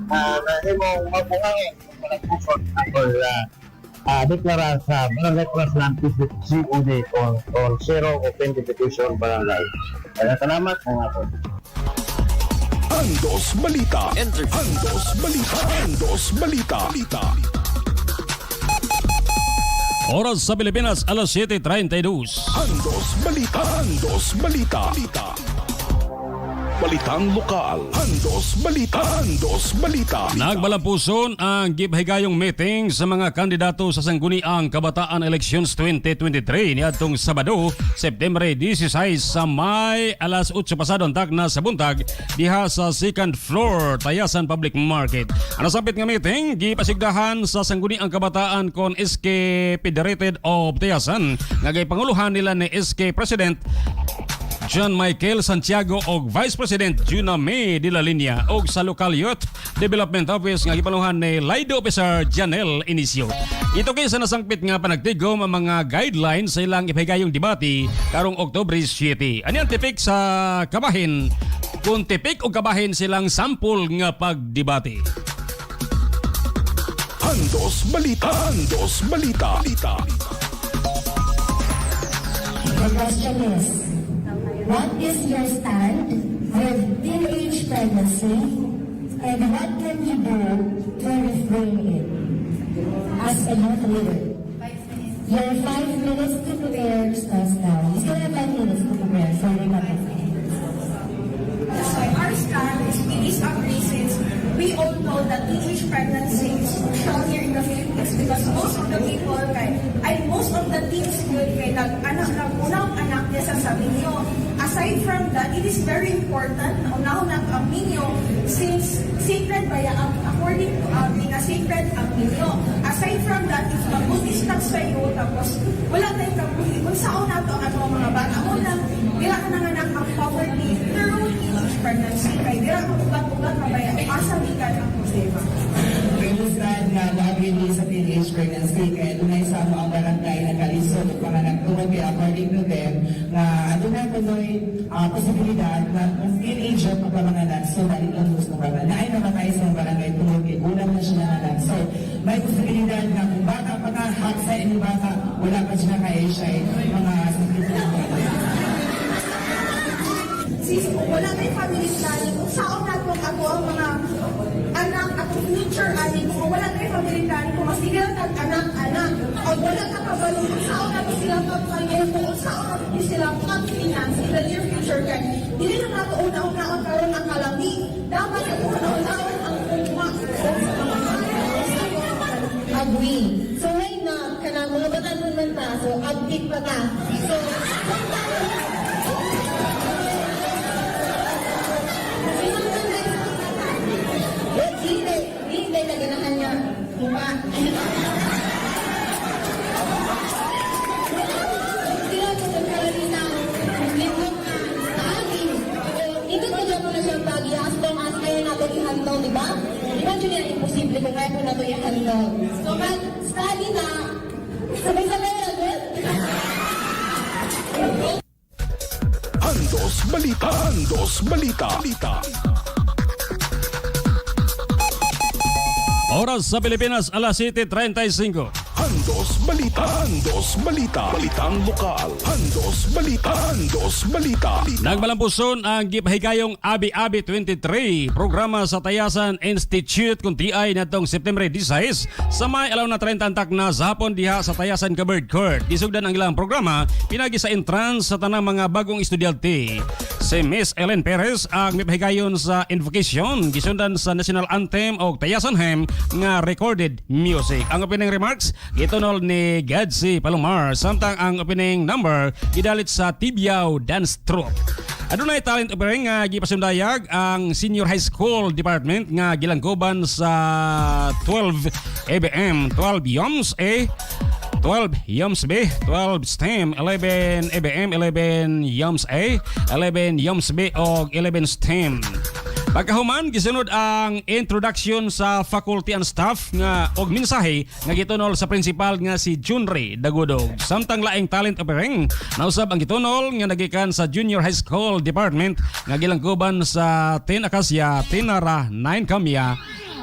T: na himo mabuhangi mga puso at deklara sa Barangay Palaslan COD on Zero Identification Barangay. Kaya salamat mga po.
K: Andos Balita. Andos Balita. Andos Balita.
Q: Oras sa Pilipinas, alas 7:32.
K: Andos Balita. Andos Balita. Balitang lokal. Andos Balita. Andos Balita.
Q: Nagbalampuson ang gibhigayong meeting sa mga kandidato sa Sangguniang Kabataan Elections 2023 niadtong Sabado, September 16 sa May alas 8 pasado tagna sa buntag diha sa second floor Tayasan Public Market. Ang nasabit nga meeting gipasigdahan sa Sangguniang Kabataan kon SK Federated of Tayasan nga gipanguluhan nila ni SK President John Michael Santiago og Vice President Juna May de la Línea og sa Local Youth Development Office nga gipanuhan ni Lido Officer Janel Inicio. Ito kay sa nasangpit nga panagtigom ang mga guidelines sa ilang ipahigayong debate karong Oktubre 7. Ani ang tipik sa kabahin kung tipik o kabahin silang sample nga pagdebate.
K: Andos Balita. Andos Balita.
C: The question is, what is your stand with teenage pregnancy and what can you do to refrain it? As a youth leader, you have 5 minutes to prepare starts now. You still have 5 minutes to prepare, so you're not
V: That's why our stand is we disagree since we all know that teenage pregnancy is crucial here in the Philippines because most of the people most of the teens yun kay nag-anak na unang anak niya sa ninyo. Aside from that, it is very important na unang ang ninyo since sacred ba according to na sacred ang ninyo. Aside from that, if mabutis ka sa iyo tapos wala tayong kabuhi, kung saan na ito ang mga bata mo lang, dila ka nanganak ang poverty through teenage pregnancy. Kaya dila ka ugat-ugat mabaya, asabigan ang problema.
W: Stand nga nabili sa teenage pregnancy kaya dunay sa mga barangay na kalisod ug mga nagtuon kaya according to them na adunay kunoy posibilidad na ang teenager pagpamanganak so dali lang gusto nga na ay namatay sa barangay tuod kay ulang na siya nanganak. So may posibilidad na kung bata pagkahak sa inyong bata wala pa siya kaya siya mga sakit na
V: Sis, wala tayong family planning. Kung saan natin ako ang mga anak at future anin, kung wala tayong family planning, kung masigal at anak-anak, o wala ka kabalong kung saan natin sila pag-career, kung saan natin sila pag-finance in the near future. Kaya hindi na nato una-una ang karoon ang kalami. Dapat ang una-unawan ang kumwa.
C: Agree. So right now, kanang mga batan naman ta, so update pa ta. So, hindi na ganahan niya. Diba? Sila ko sa karalina, lingkong na sa akin. Ito ko dyan mo na siyang bagi, as long as kayo natin ihantaw, diba? Diba actually ang imposible kung ngayon po na ito ihandog. So, study na, sabay-sabay na good.
K: Andos Balita. Andos Balita.
Q: Oras sa Pilipinas, alas 7:35.
K: Andos Balita. Andos Balita. Balitang lokal. Andos Balita. Andos Balita.
Q: Nagmalampuson ang gipahigayong Abi-Abi 23 programa sa Tayasan Institute kung TI natong September 16 sa may alaw na 30 antak na sa hapon diha sa Tayasan Covered Court. Disugdan ang ilang programa pinagi sa entrance sa tanang mga bagong estudyante. Si Miss Ellen Perez ang mipahigayon sa invocation gisundan sa national anthem o Tayasan Hymn nga recorded music. Ang opening remarks gitunol ni Gadsi Palomar samtang ang opening number gidalit sa Tibiao Dance Troupe. Adunay talent offering nga gipasundayag ang Senior High School Department nga gilangguban sa 12 ABM, 12 YOMS A, 12 YOMS B, 12 STEM, 11 ABM, 11 YOMS A, 11 YOMS B o 11 STEM. Pagkahuman, gisunod ang introduction sa faculty and staff nga og mensahe nga gitunol sa principal nga si Junri Dagudog. Samtang laing talent offering, nausab ang gitunol nga nagikan sa Junior High School Department nga gilangguban sa 10 Acacia, 10 Nara, 9 Kamya,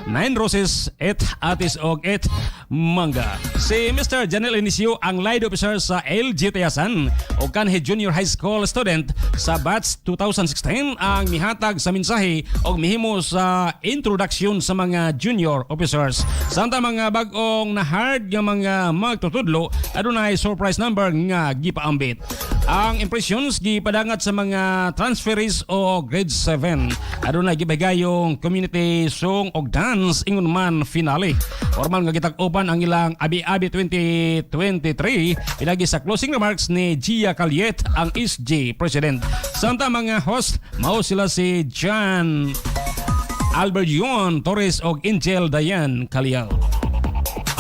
Q: 9 Roses, 8 Atis og 8 Mangga. Si Mr. Janel Inicio ang lead officer sa LG Tayasan o kanhi junior high school student sa batch 2016 ang mihatag sa mensahe o mihimo sa introduction sa mga junior officers. Samtang mga bag-ong na hard nga mga magtutudlo adunay surprise number nga gipaambit. Ang impressions gipadangat sa mga transferees o grade 7. Adunay gibagayong community song og dance ingon man finale. Formal nga gitag-upan ang ilang Abi-Abi 2023 ilagi sa closing remarks ni Gia Caliet ang SG President. Samtang mga host mao sila si John Albertion Torres og Angel Dayan Caliao.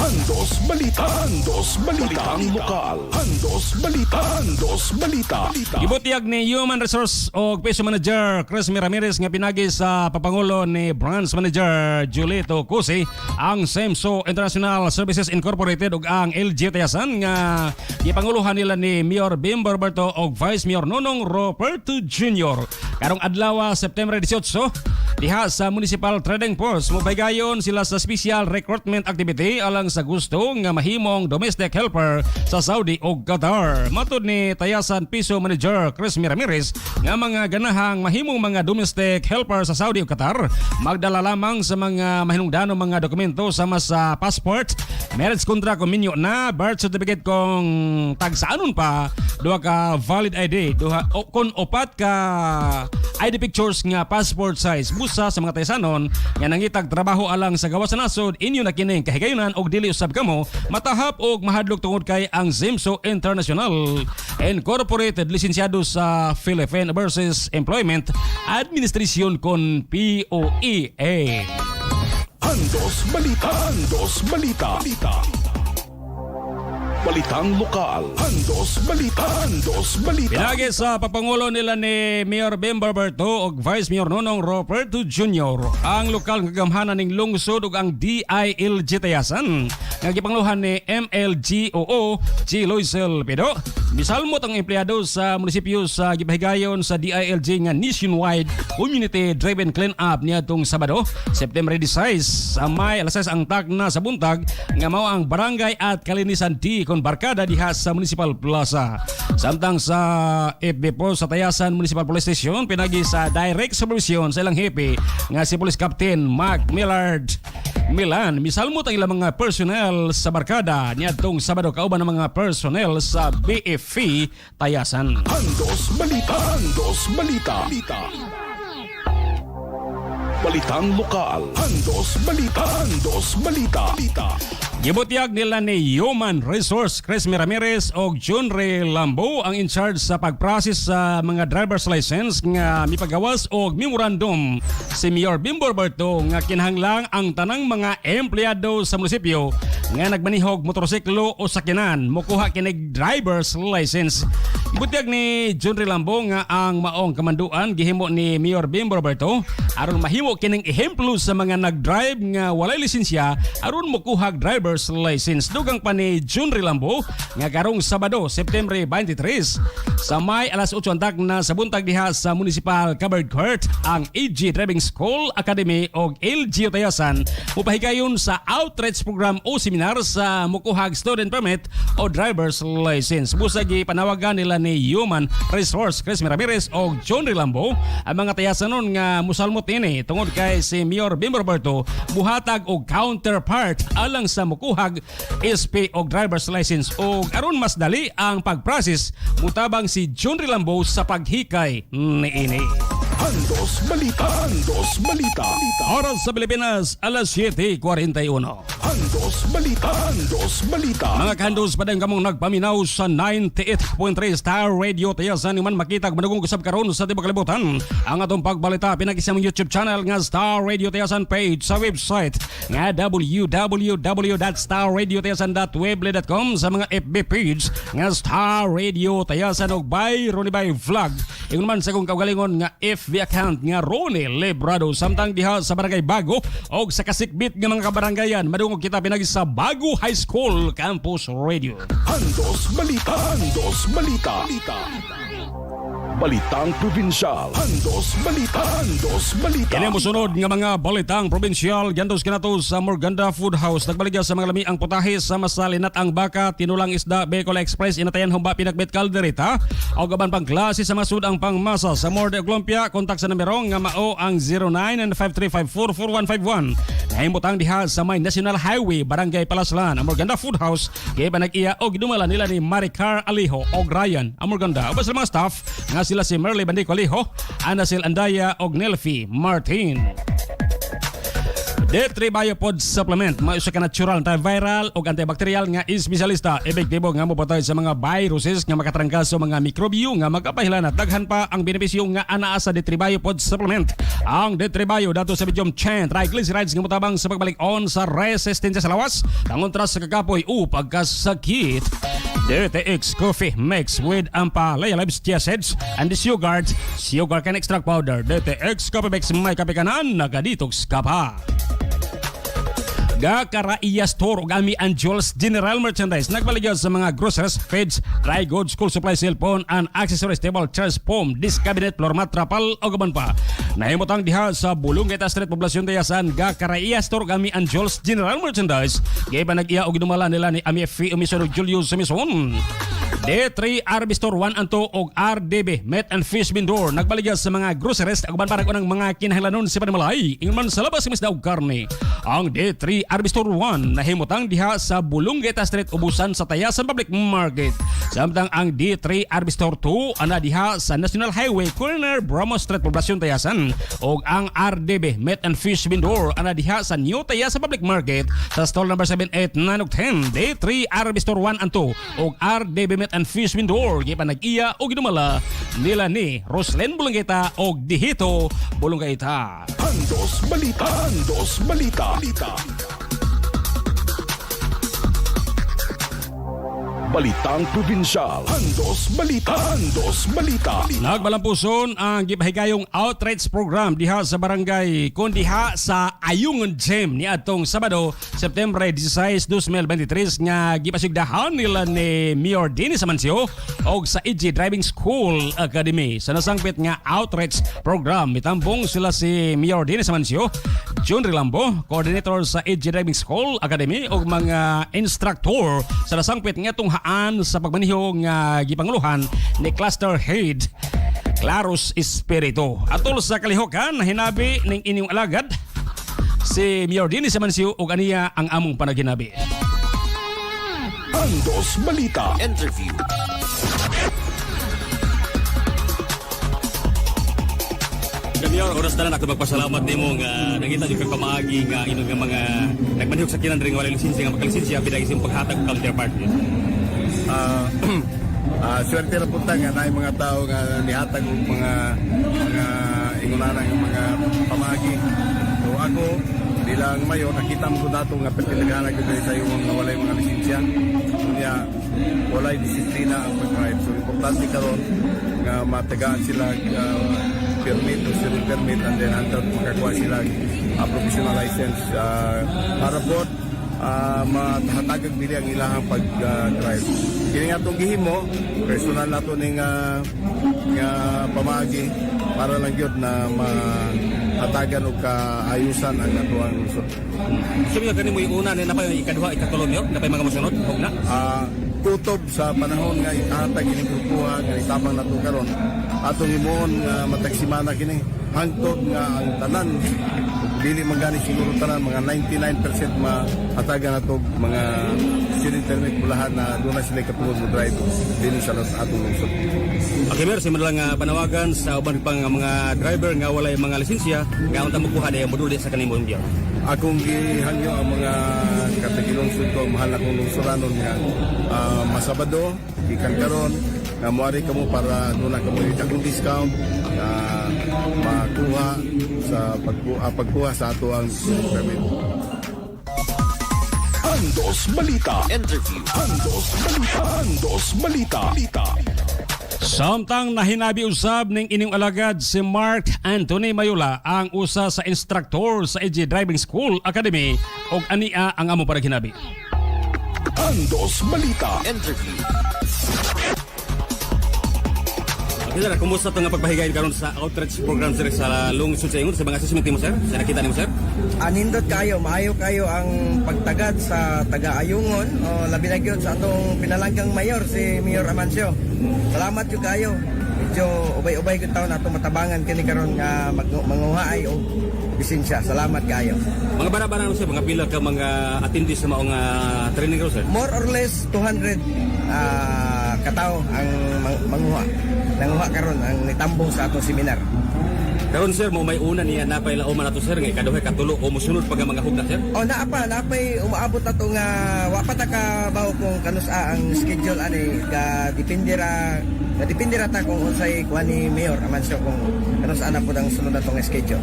K: Andos Balita. Andos Balita. Balitang lokal. Andos Balita. Andos Balita.
Q: Gibutiyag ni Human Resource o Peso Manager Chris Ramirez nga pinagi sa papangulo ni Branch Manager Julito Cusi ang SEMSO International Services Incorporated ug ang LG Tayasan nga gipanguluhan nila ni Mayor Bimbo Roberto ug Vice Mayor Nonong Roberto Jr. Karong adlaw September 18 diha sa Municipal Trading Post mobaygayon sila sa special recruitment activity alang sa gusto nga mahimong domestic helper sa Saudi o Qatar. Matud ni Tayasan Piso Manager Chris Ramirez nga mga ganahang mahimong mga domestic helper sa Saudi o Qatar magdala lamang sa mga mahinungdanong mga dokumento sama sa passport, marriage contract kung minyo na, birth certificate kung tagsaanon pa, duha ka valid ID, duha kung upat ka ID pictures nga passport size. Busa sa mga Tayasanon nga nangitag trabaho alang sa gawas sa nasod inyo na kining kahigayunan og dili usab kamo matahap og mahadlok tungod kay ang SEMSO International Incorporated lisensyado sa Philippine Overseas Employment Administration kon POEA.
K: Andos Balita. Andos Balita. Balitang lokal. Andos Balita. Andos Balita.
Q: Pinagi sa papangulo nila ni Mayor Bimbo Roberto ug Vice Mayor Nonong Roberto Jr. ang lokal nga gamhanan ning lungsod ug ang DILG Tayasan nga gipangluhan ni MLGOO G. Loisel Pedo. Misalmot ang empleyado sa munisipyo sa gipahigayon sa DILG nga nationwide community driven clean up niadtong Sabado, September 16 sa may alas 6 ang tagna sa buntag nga mao ang barangay at kalinisan D kon barkada diha sa Municipal Plaza. Samtang sa FB po sa Tayasan Municipal Police Station pinagi sa direct supervision sa ilang hepe nga si Police Captain Mac Millard Milan. Misalmot ang ilang mga personnel sa barkada niadtong Sabado kauban ng mga personnel sa BFP Tayasan.
K: Andos Balita. Andos Balita. Balitang lokal. Andos Balita. Andos Balita.
Q: Gibutyag nila ni Human Resource Chris Ramirez o Junre Lambo ang in charge sa pagprocess sa mga driver's license nga mipagawas og memorandum si Mayor Bimbo Roberto nga kinahanglang ang tanang mga empleyado sa munisipyo nga nagmanihog motorsiklo o sakyanan mokuha kinig driver's license. Butyag ni John Rilambo nga ang maong kamanduan gihimo ni Mayor Bim Roberto aron mahimo kining ehemplo sa mga nag-drive nga walay lisensya aron mokuhag driver's license. Dugang pa ni John Rilambo nga karong Sabado, September 23 sa may alas 8 antak na sa buntag diha sa Municipal Covered Court ang AG Driving School Academy og LGU Tayasan mupahigayon sa outreach program o seminar sa mokuhag student permit o driver's license. Busagi panawagan nila ni Human Resource Chris Ramirez o John Rilambo ang mga tayasanon nga musalmot ini tungod kay si Mayor Bim Roberto buhatag og counterpart alang sa mukuhag SP o driver's license o aron mas dali ang pagprocess mutabang si John Rilambo sa paghikay ni ini.
K: Andos Balita. Andos Balita.
Q: Oras sa Pilipinas, alas 7:41.
K: Andos Balita. Andos Balita.
Q: Mga kandos pa din kamong nagpaminaw sa 98.3 Star Radio Tayasan man makita kung manugong kusab karon sa tibok kalibutan. Ang atong pagbalita pinakisang YouTube channel nga Star Radio Tayasan page sa website nga www.starradiotayasan.webley.com sa mga FB page nga Star Radio Tayasan og by Ronnie Bay Vlog. Ingon man sa kong kaugalingon nga FB account nga Ronnie Lebrado samtang diha sa Barangay Bago og sa kasikbit nga mga kabarangayan madungog kita pinagi sa Bago High School Campus Radio.
K: Andos Balita. Andos Balita. Balitang Probinsyal. Andos Balita. Andos Balita.
Q: Kini mosunod nga mga balitang probinsyal gantos kanato sa Morganda Food House. Nagbaligya sa mga lami ang putahe sa masalinat ang baka tinulang isda Bicol Express inatayan humba pinakbit kaldereta. O gaban pang klase sa masud ang pangmasa sa Morde Olympia. Kontak sa numero nga mao ang 0993544151. Nahimutang diha sa may National Highway Barangay Palaslan ang Morganda Food House. Kaya banag-iya o gidumala nila ni Maricar Aliho o Ryan ang Morganda. Ubas sa mga staff nga sila si Merly Bandico Aliho, Anasil Andaya o Nelfi Martin. D3 Biopod Supplement, mausa ka natural, antiviral o antibacterial nga espesyalista. Epektibo nga mopatay sa mga viruses nga makatrangkas sa mga mikrobyo nga magapahilan at daghan pa ang benepisyo nga anaa sa D3 Biopod Supplement. Ang D3 Bio dato sa medium chain triglycerides nga motabang sa pagbalik on sa resistensya sa lawas, tangontras sa kakapoy o pagkasakit. DTX Coffee mixed with Ampalaya Lives Chia Seeds and the Sugar Cane Extract Powder. DTX Coffee mix may kape kanan, nagadetox ka pa. Gakaraiya Store o Gami and Jules General Merchandise nagbaligya sa mga groceries, feeds, dry goods, school supply, cellphone and accessories, table, chairs, foam, disc cabinet, floor mat, trapal o gaban pa. Nahimutang diha sa Bulungaita Street, Poblasyon Tayasan, Gakaraiya Store Gami and Jules General Merchandise. Gaya pa nag-iya o ginumala nila ni Ami F. Umison o Julius Umison. D3 RB Store 1 and 2 og RDB Meat and Fish Vendor nagbaligya sa mga groceries aguban para ko ng mga kinahanglanon sa panimalay ingon man sa labas sa misda og karne. Ang D3 RB Store 1 nahimutang diha sa Bulungaita Street, ubusan sa Tayasan Public Market. Samtang ang D3 RB Store 2 ana diha sa National Highway corner Bromo Street, Poblasyon Tayasan. Og ang RDB Meat and Fish Vendor ana diha sa New Tayasan Public Market sa stall number 7, 8, 9 ug 10. D3 RB Store 1 and 2 og RDB Meat and Fish Vendor gay pa nag-iya o ginumala nila ni Roslen Bulungaita o Dihito Bulungaita.
K: Andos Balita. Andos Balita. Balitang Probinsyal. Andos Balita. Andos Balita.
Q: Nagbalampuson ang gipahigayong outreach program diha sa barangay kun diha sa Ayungon Gym ni atong Sabado, September 16, 2023 nga gipasigdahan nila ni Mayor Dennis Amancio og sa EG Driving School Academy. Sa nasangpit nga outreach program mitambong sila si Mayor Dennis Amancio, John Rilambo, coordinator sa EG Driving School Academy og mga instructor sa nasangpit nga tong sa pagmaniho nga gipanguluhan ni Cluster Head Claros Espiritu. Atol sa kalihokan hinabi ning inyong alagad si Mayor Dennis Amancio ug aniya ang among panaginabi.
K: Andos Balita
A: Interview.
B: Mayor, oras na lang ako magpasalamat nimo nga nakita niyo kang pamaagi nga inyong nga mga nagmanihog sa kinan ring wala lisensya nga makalisensya pinagi sa paghatag ng counterpart.
D: Swerte na punta nga na mga tao nga nihatag og mga ingunanan ng mga pamagi. So ako bilang mayor nakita mo nato nga pertinagana gyud sa imong nga walay mga lisensya unya walay disiplina ang pag-drive. So importante karon nga matagaan sila permit o civil permit and then hantod makakuha sila professional license para po mahatagag bili ang ilahang pag-drive. Kini nga itong gihimo, personal na ito ng pamagi para lang yun na mahatagan o kaayusan ang natuang lusot.
B: Sabi nga ganun mo yung una, napay ikaduha, ikatulong yun, napay mga masunod, huwag na?
D: Kutob sa panahon nga ikahatag ining grupuha nga itabang nato karon atong imon nga matagsimana kini hangtod nga ang tanan dili man gani siguro tanan mga 99% mahatagan nato mga student permit bulahan na doon na sila katulog mo drive dinhi sa atong lungsod.
B: Okay, Mayor, simula nga panawagan sa uban pang mga driver nga walay mga lisensya nga unta makuha na yung moduli sa kanimong biya.
D: Akong gihangyo ang mga katigilungsod ko, mahal na kong lungsuranon nga masabado, ikan karon nga muari kamo para doon na kamo yung akong discount na makuha sa pagkuha sa ato ang permit.
K: Andos Balita. Interview. Andos Balita. Andos Balita.
Q: Samtang nahinabi usab ning ining alagad si Mark Anthony Mayula ang usa sa instructor sa EJ Driving School Academy og ania ang amo para hinabi.
K: Andos Balita. Interview.
B: Okay, sir, kumusta ito nga pagpahigayin karon sa outreach program sir sa lungsod sa ingon sa mga assessment mo sir? Sa nakita nimo sir?
E: Anindot kayo, maayo kayo ang pagtagad sa taga-ayungon o labi na gyud sa atong pinalanggang mayor si Mayor Amancio. Salamat jud kayo. Medyo ubay-ubay gyud taon atong matabangan kini karon nga manguhaay og lisensya. Salamat kayo.
B: Mga bara-bara sir, mga pila ka mga attendees sa maong training ro sir?
E: More or less 200 katao ang manguha. Nanguha karon ang nitambong sa atong seminar.
B: Karon sir, mo may una niya napay lauman nato sir nga ikaduha katulo o mosunod pa nga mga hugna sir?
E: O napay umaabot ato nga wa pa ta ka bawo kung kanusa ang schedule ani ka depende ra ta kung unsay kuha ni Mayor Amancio kung kanusa na pud ang sunod atong schedule.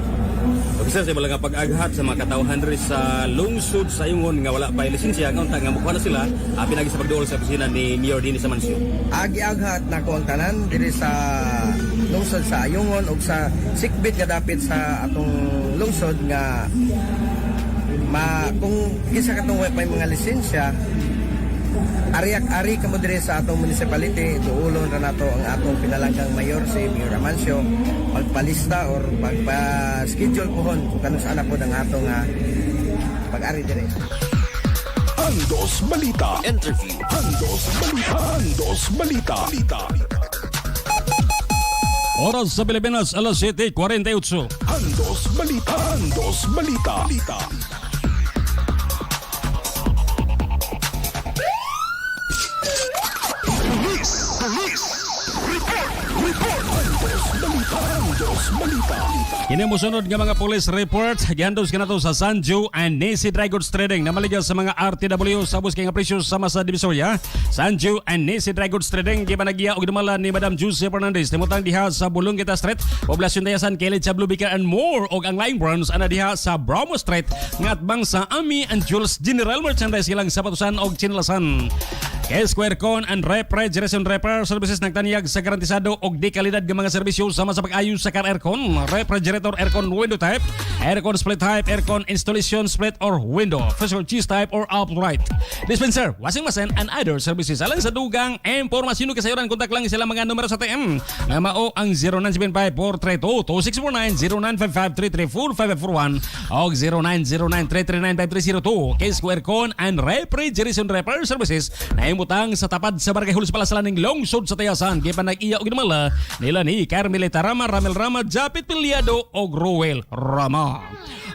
B: Okay sir, sa mga pag-aghat sa mga katawhan rin sa lungsod sa ingon nga wala pa lisensya nga unta nga mukha na sila pinagi sa pagduol sa opisina ni Mayor Dini sa Mansio.
E: Agi-aghat na ko ang tanan diri sa lungsod sa Ayungon ug sa sikbit nga dapit sa atong lungsod nga kung kinsa katong may mga lisensya ari kamo diri sa atong municipality duulon ra nato ang atong pinalanggang mayor si Mayor Amancio magpalista or magpa-schedule pohon kung kanus ana po ang atong pag-ari diri.
K: Andos Balita. Interview. Andos Balita. Andos Balita.
Q: Oras sa Pilipinas, alas 7:48.
K: Andos Balita. Andos Balita.
Q: Kini mosunod nga mga police report gihandos kanato sa Sanjo and Nesi Dry Goods Trading na maligaw sa mga RTW sa bus kay nga presyo sama sa Divisoria. Sanjo and Nesi Dry Goods Trading gibanagya og dumala ni Madam Jose Fernandez timutang diha sa Bulongita Street, Poblasyon Tayasan, Kelid sa Blubica and more og ang line branch ana diha sa Bromo Street ngatbang sa Ami and Jules General Merchandise ilang sapatusan og chinlasan. Square Con and Refrigeration Repair Services nagtaniyag sa garantisado og di kalidad nga mga serbisyo sama sa pag-ayos sa car aircon, refrigerator aircon window type, aircon split type, aircon installation split or window, freezer cheese type or upright, dispenser, washing machine and other services. Alang sa dugang impormasyon kasayuran, kontak lang sila mga numero sa TM nga mao ang 0975-432-2649, 0955-334-5541 o 0909-339-5302. Square Con and Refrigeration Repair Services na imutang sa tapad sa Barangay Hulos Palasalan ng Lungsod sa Tayasan. Gipanag-iya og ginamala nila ni Carmelita Rama, Ramel Rama, Japit Piliado og Ruel Rama.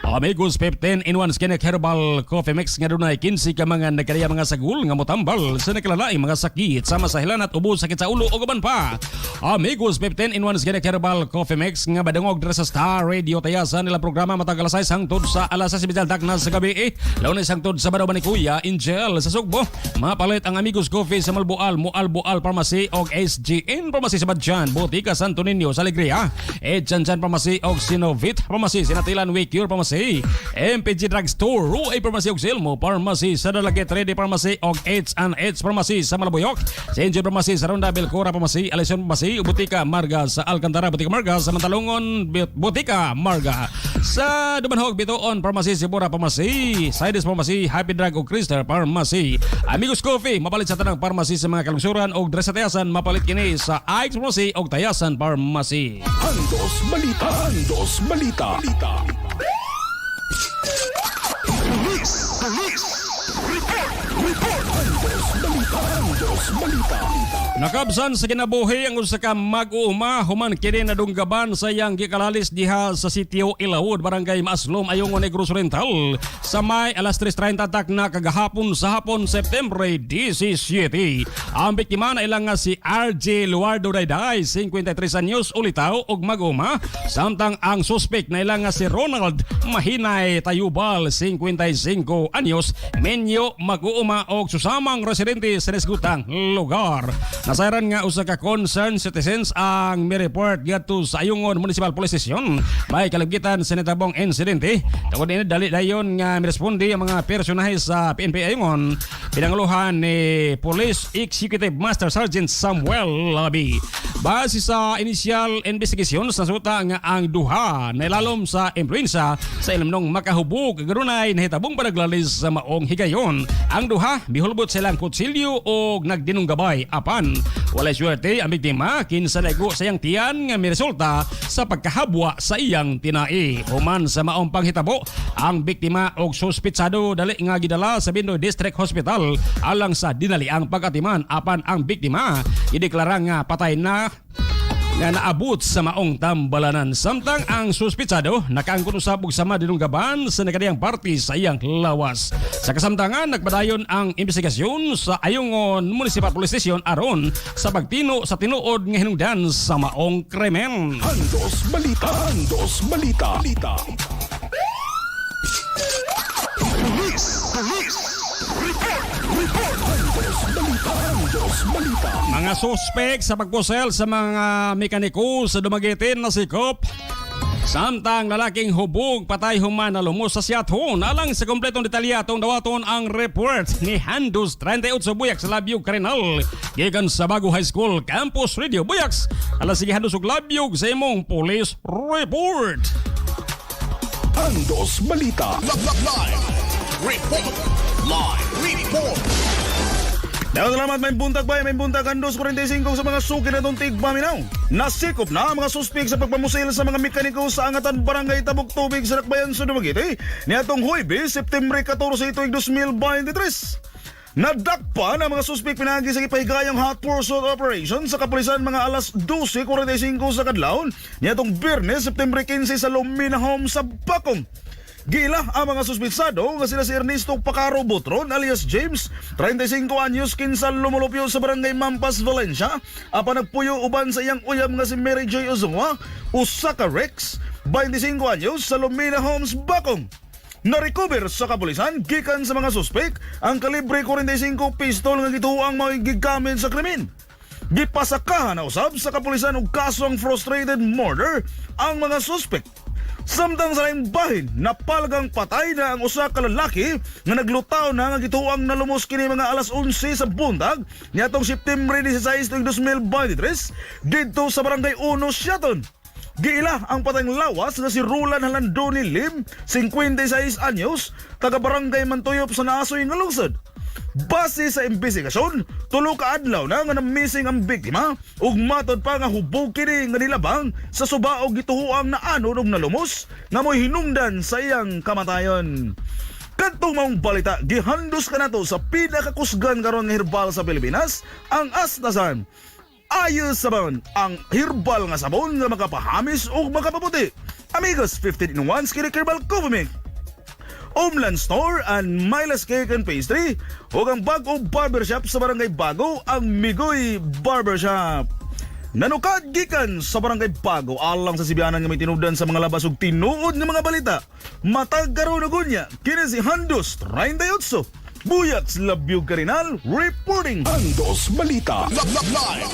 Q: Amigos 15 in 1 Skinek Herbal Coffee Mix nga dunay 15 ka mga nagkadaya mga sagul nga motambal sa nakilalaing mga sakit sama sa hilan at ubo, sakit sa ulo o uban pa. Amigos 15 in 1 Skinek Herbal Coffee Mix nga badungog dira sa Star Radio Tayasan nila programa matag alas 6 hangtod sa alas 6 daknas sa gabi. Lunes hangtod sa badaw ni Kuya Angel sa Sugbo. Mapalit ang amigo Amigos Coffee sa Malboal, Mualboal Pharmacy og SGN Pharmacy sa Badjan, Botica Santo Niño sa Alegria, Edchanjan Pharmacy og Sinovit Pharmacy, Sinatilan Way Cure Pharmacy, MPG Drugstore, Ruay Pharmacy og Silmo Pharmacy sa Dalaget, Ready Pharmacy og H&H Pharmacy sa Malabuyok, St. John Pharmacy sa Ronda, Belcora Pharmacy, Alison Pharmacy, Botica Marga sa Alcantara, Botica Marga sa Mantalongon, Botica Marga sa Dumanhog, Bitoon Pharmacy, Sibura Pharmacy, Sidis Pharmacy, Happy Drug og Crystal Pharmacy. Amigos Coffee, mapalit sa tanang pharmacy sa mga kalungsuran og dres sa Tayasan, mapalit kini sa Ike's Pharmacy og Tayasan Pharmacy.
K: Andos Balita. Andos Balita. Police. Report. Andos Balita. Andos Balita.
Q: Nakabsan sa kinabuhi ang usa ka mag-uuma human kini nadunggaban sa iyang gikalalis diha sa sitio Ilawod, Barangay Maaslom, Ayungon, Negros Oriental sa may alas 3:30 tak na kagahapon sa hapon September 17. Ang biktima na ilang nga si RJ Luardo Dayday, 53 anyos, ulitaw og mag-uuma, samtang ang suspect na ilang nga si Ronald Mahinay Tayubal, 55 anyos, menyo mag-uuma og susamang residente sa nasgutang lugar. Nasayran nga usa ka concerned citizens ang mi-report gadto sa Ayungon Municipal Police Station may kalabgitan sa natabong insidente. Tungod ini dali dayon nga miresponde ang mga personahe sa PNP Ayungon, pinanguluhan ni Police Executive Master Sergeant Samuel Labi. Base sa initial investigation, nasuta nga ang duha na ilalom sa impluensa sa ilamnong makahubog garunay nahitabong panaglalis sa maong higayon. Ang duha mihulbot silang kutsilyo o nagdinunggabay apan walay swerte ang biktima kinsa lago sa iyang tiyan nga miresulta sa pagkahabwa sa iyang tinai. Human sa maong panghitabo, ang biktima og suspitsado dali nga gidala sa Bindoy District Hospital alang sa dinali ang pag-atiman apan ang biktima ideklara nga patay na nga naabot sa maong tambalanan. Samtang ang suspitsado nakaangkon usab og sama dinunggaban sa nakadiyang party sa iyang lawas. Sa kasamtangan nagpadayon ang investigasyon sa Ayungon Municipal Police Station aron sa pagtino sa tinuod nga hinungdan sa maong krimen.
K: Andos Balita. Andos Balita. Police. Report. Andos Balita. Andos Balita.
Q: Mga suspek sa pagpusel sa mga mekaniko sa Dumaguete na sikop. Samtang lalaking hubog patay human na lumos sa siyathon. Alang sa kompletong detalyatong dawaton ang report ni Handus 38 Buyak sa Labyog Carinal. Gikan sa Bago High School Campus Radio Buyaks. Alas sige Handus og Labyog sa imong police report.
K: Andos Balita.
N: Live report.
F: Daw salamat, may buntag ba? May buntag ang 245 sa mga suki na itong tigpaminaw. Nasikop na ang mga suspek sa pagpamusil sa mga mekaniko sa Angatan Barangay Tabok Tubig sa Lakbayan sa Dumaguete ni atong Huwebes, September 14 ito 2023. Nadakpan ang mga suspek pinagi sa ipahigayang hot pursuit operation sa kapulisan mga alas 12:45 sa kadlawon ni atong Biyernes, September 15 sa Lumina Home sa Bacong. Gila ang mga suspitsado nga sila si Ernesto Pacaro Botron alias James, 35 anyos, kinsan lumulupyo sa Barangay Mampas, Valencia. Apan nagpuyo uban sa iyang uyab nga si Mary Joy Ozungwa, Usaka Rex, 25 anyos, sa Lumina Homes, Bacong. Na-recover sa kapulisan gikan sa mga suspek ang kalibre 45 pistol nga gituang mga gigamit sa krimen. Gipasakahan na usab sa kapulisan og kasong frustrated murder ang mga suspek. Samtang sa laing bahin, napalgang patay na ang usa ka lalaki nga naglutaw na nga gituang nalumos kini mga alas 11 sa buntag niadtong September 16, 2023 didto sa Barangay 1, Siaton. Giila ang patayng lawas nga si Rulan Halandoni Lim, 56 anyos, taga Barangay Mantuyop sa Naasoy nga lungsod. Base sa investigasyon, tulo ka adlaw na nga na-missing ang biktima ug matod pa nga hubog kini nga nilabang sa suba og gituhuang na anod og nalumos nga mo'y hinungdan sa iyang kamatayon. Kadtong maong balita, gihandos ka nato sa pinakakusgan karon nga herbal sa Pilipinas, ang Astasan. Ayos sabon ang herbal nga sabon nga makapahamis ug makapaputi. Amigos, 15 in 1 Skill Herbal Coffee Mix, Homeland Store and Milas Cake and Pastry o ang Bago Barbershop sa Barangay Bago, ang Migoy Barbershop. Nanukad gikan sa Barangay Bago alang sa sibianan nga may tinubdan sa mga labas ug tinuod nga mga balita. Matag karon og unya kini si Handus 38 Buyaks Labyog Karinal reporting.
K: Andos Balita.
N: Live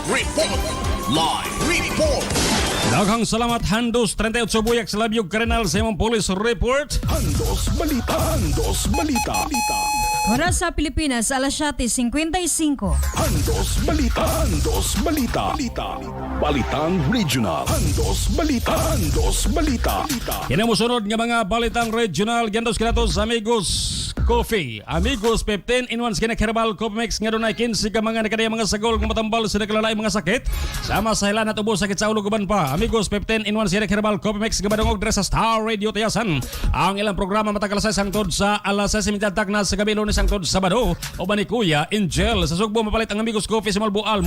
N: report. Live report.
Q: Daghang salamat Handos 38 Buyak sa Labyog Karinal sa imong police report.
K: Andos Balita. Andos Balita.
G: Oras sa Pilipinas, alas 7:55.
K: Andos Balita. Andos Balita. Balitang Regional. Andos Balita. Andos Balita.
Q: Kinamusunod nga mga balitang regional gandos kinato sa Amigos Coffee. Amigos 15 in 1 skin herbal coffee mix nga dunay 15 ka mga nakadaya mga sagol nga matambal sa naglalay mga sakit. Sama sa hilan at ubo sakit sa ulo guban pa. Amigos 15 in 1 skin herbal coffee mix nga madungog diri sa Star Radio Tayasan. Ang ilang programa matagal sa sangtod sa alas 6:30 na sa gabi Lunes sangtod Sabado. O ba ni Kuya Angel sa Sugbo mapalit ang Amigos Coffee sa Malbual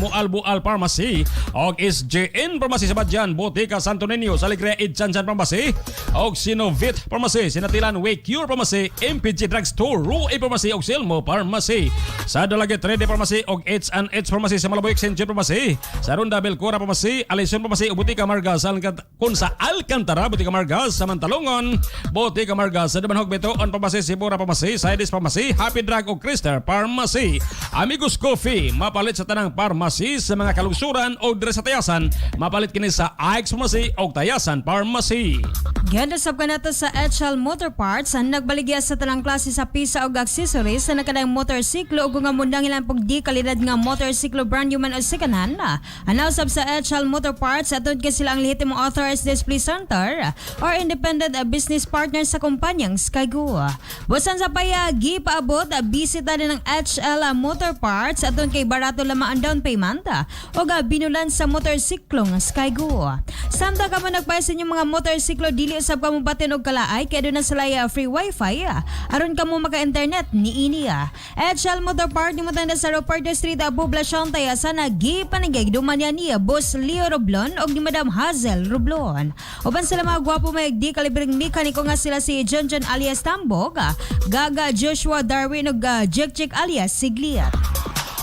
Q: Pharmacy og SJN Pharmacy sa Badyan, Botica Santo Niño sa Alegria Idchansan Pharmacy og Sinovit Pharmacy, Sinatilan Way Cure Pharmacy, MPG Drugstore, Rue Pharmacy og Silmo Pharmacy sa Dalaget 3D Pharmacy og H&H Pharmacy sa Malaboy Extension Pharmacy sa Ronda Belcora Pharmacy, Alison Pharmacy og Botica Margas sa Alcantara, Botica Margas sa Mantalongon, Botica Margas sa Dabanhog Betoon Pharmacy, Sibura Pharmacy, Sidis Pharmacy, Happy Drug og Krister Pharmacy. Amigos Coffee mapalit sa tanang pharmacy sa mga kalugsuran o dire sa Tayasan, mapalit kini sa Ike's Pharmacy o Tayasan Pharmacy.
G: Ganda sab kanata sa HL Motor Parts ang nagbaligya sa tanang klase sa pisa og accessories sa nakadayang motorsiklo ug nga mundang ilang pugdi kalidad nga motorsiklo brand new man o second hand. Anaw sab sa HL Motor Parts atod kay sila ang lehitimong authorized display center or independent business partner sa kumpanyang Skygo. Busan sa payagi paabot bisita din ng HL Motor Parts atod kay barato lamang ang down payment o binulan sa motorsiklo ng Skygo. Samtang ka mo nagpaya sa inyong mga motorsiklo dili usab ka mo batin og kalaay kay doon na sila free wifi aron ka mo maka-internet ni ini. HL Motor Parts ni mo tanda sa Ropardo Street Poblacion Tayasan gipanigay duman niya Boss Leo Roblon og ni Madam Hazel Roblon. Uban sila mga gwapo may di kalibreng mekaniko nga sila si John alias Tambog, Gaga Joshua Darwin ug Jek alias Siglia.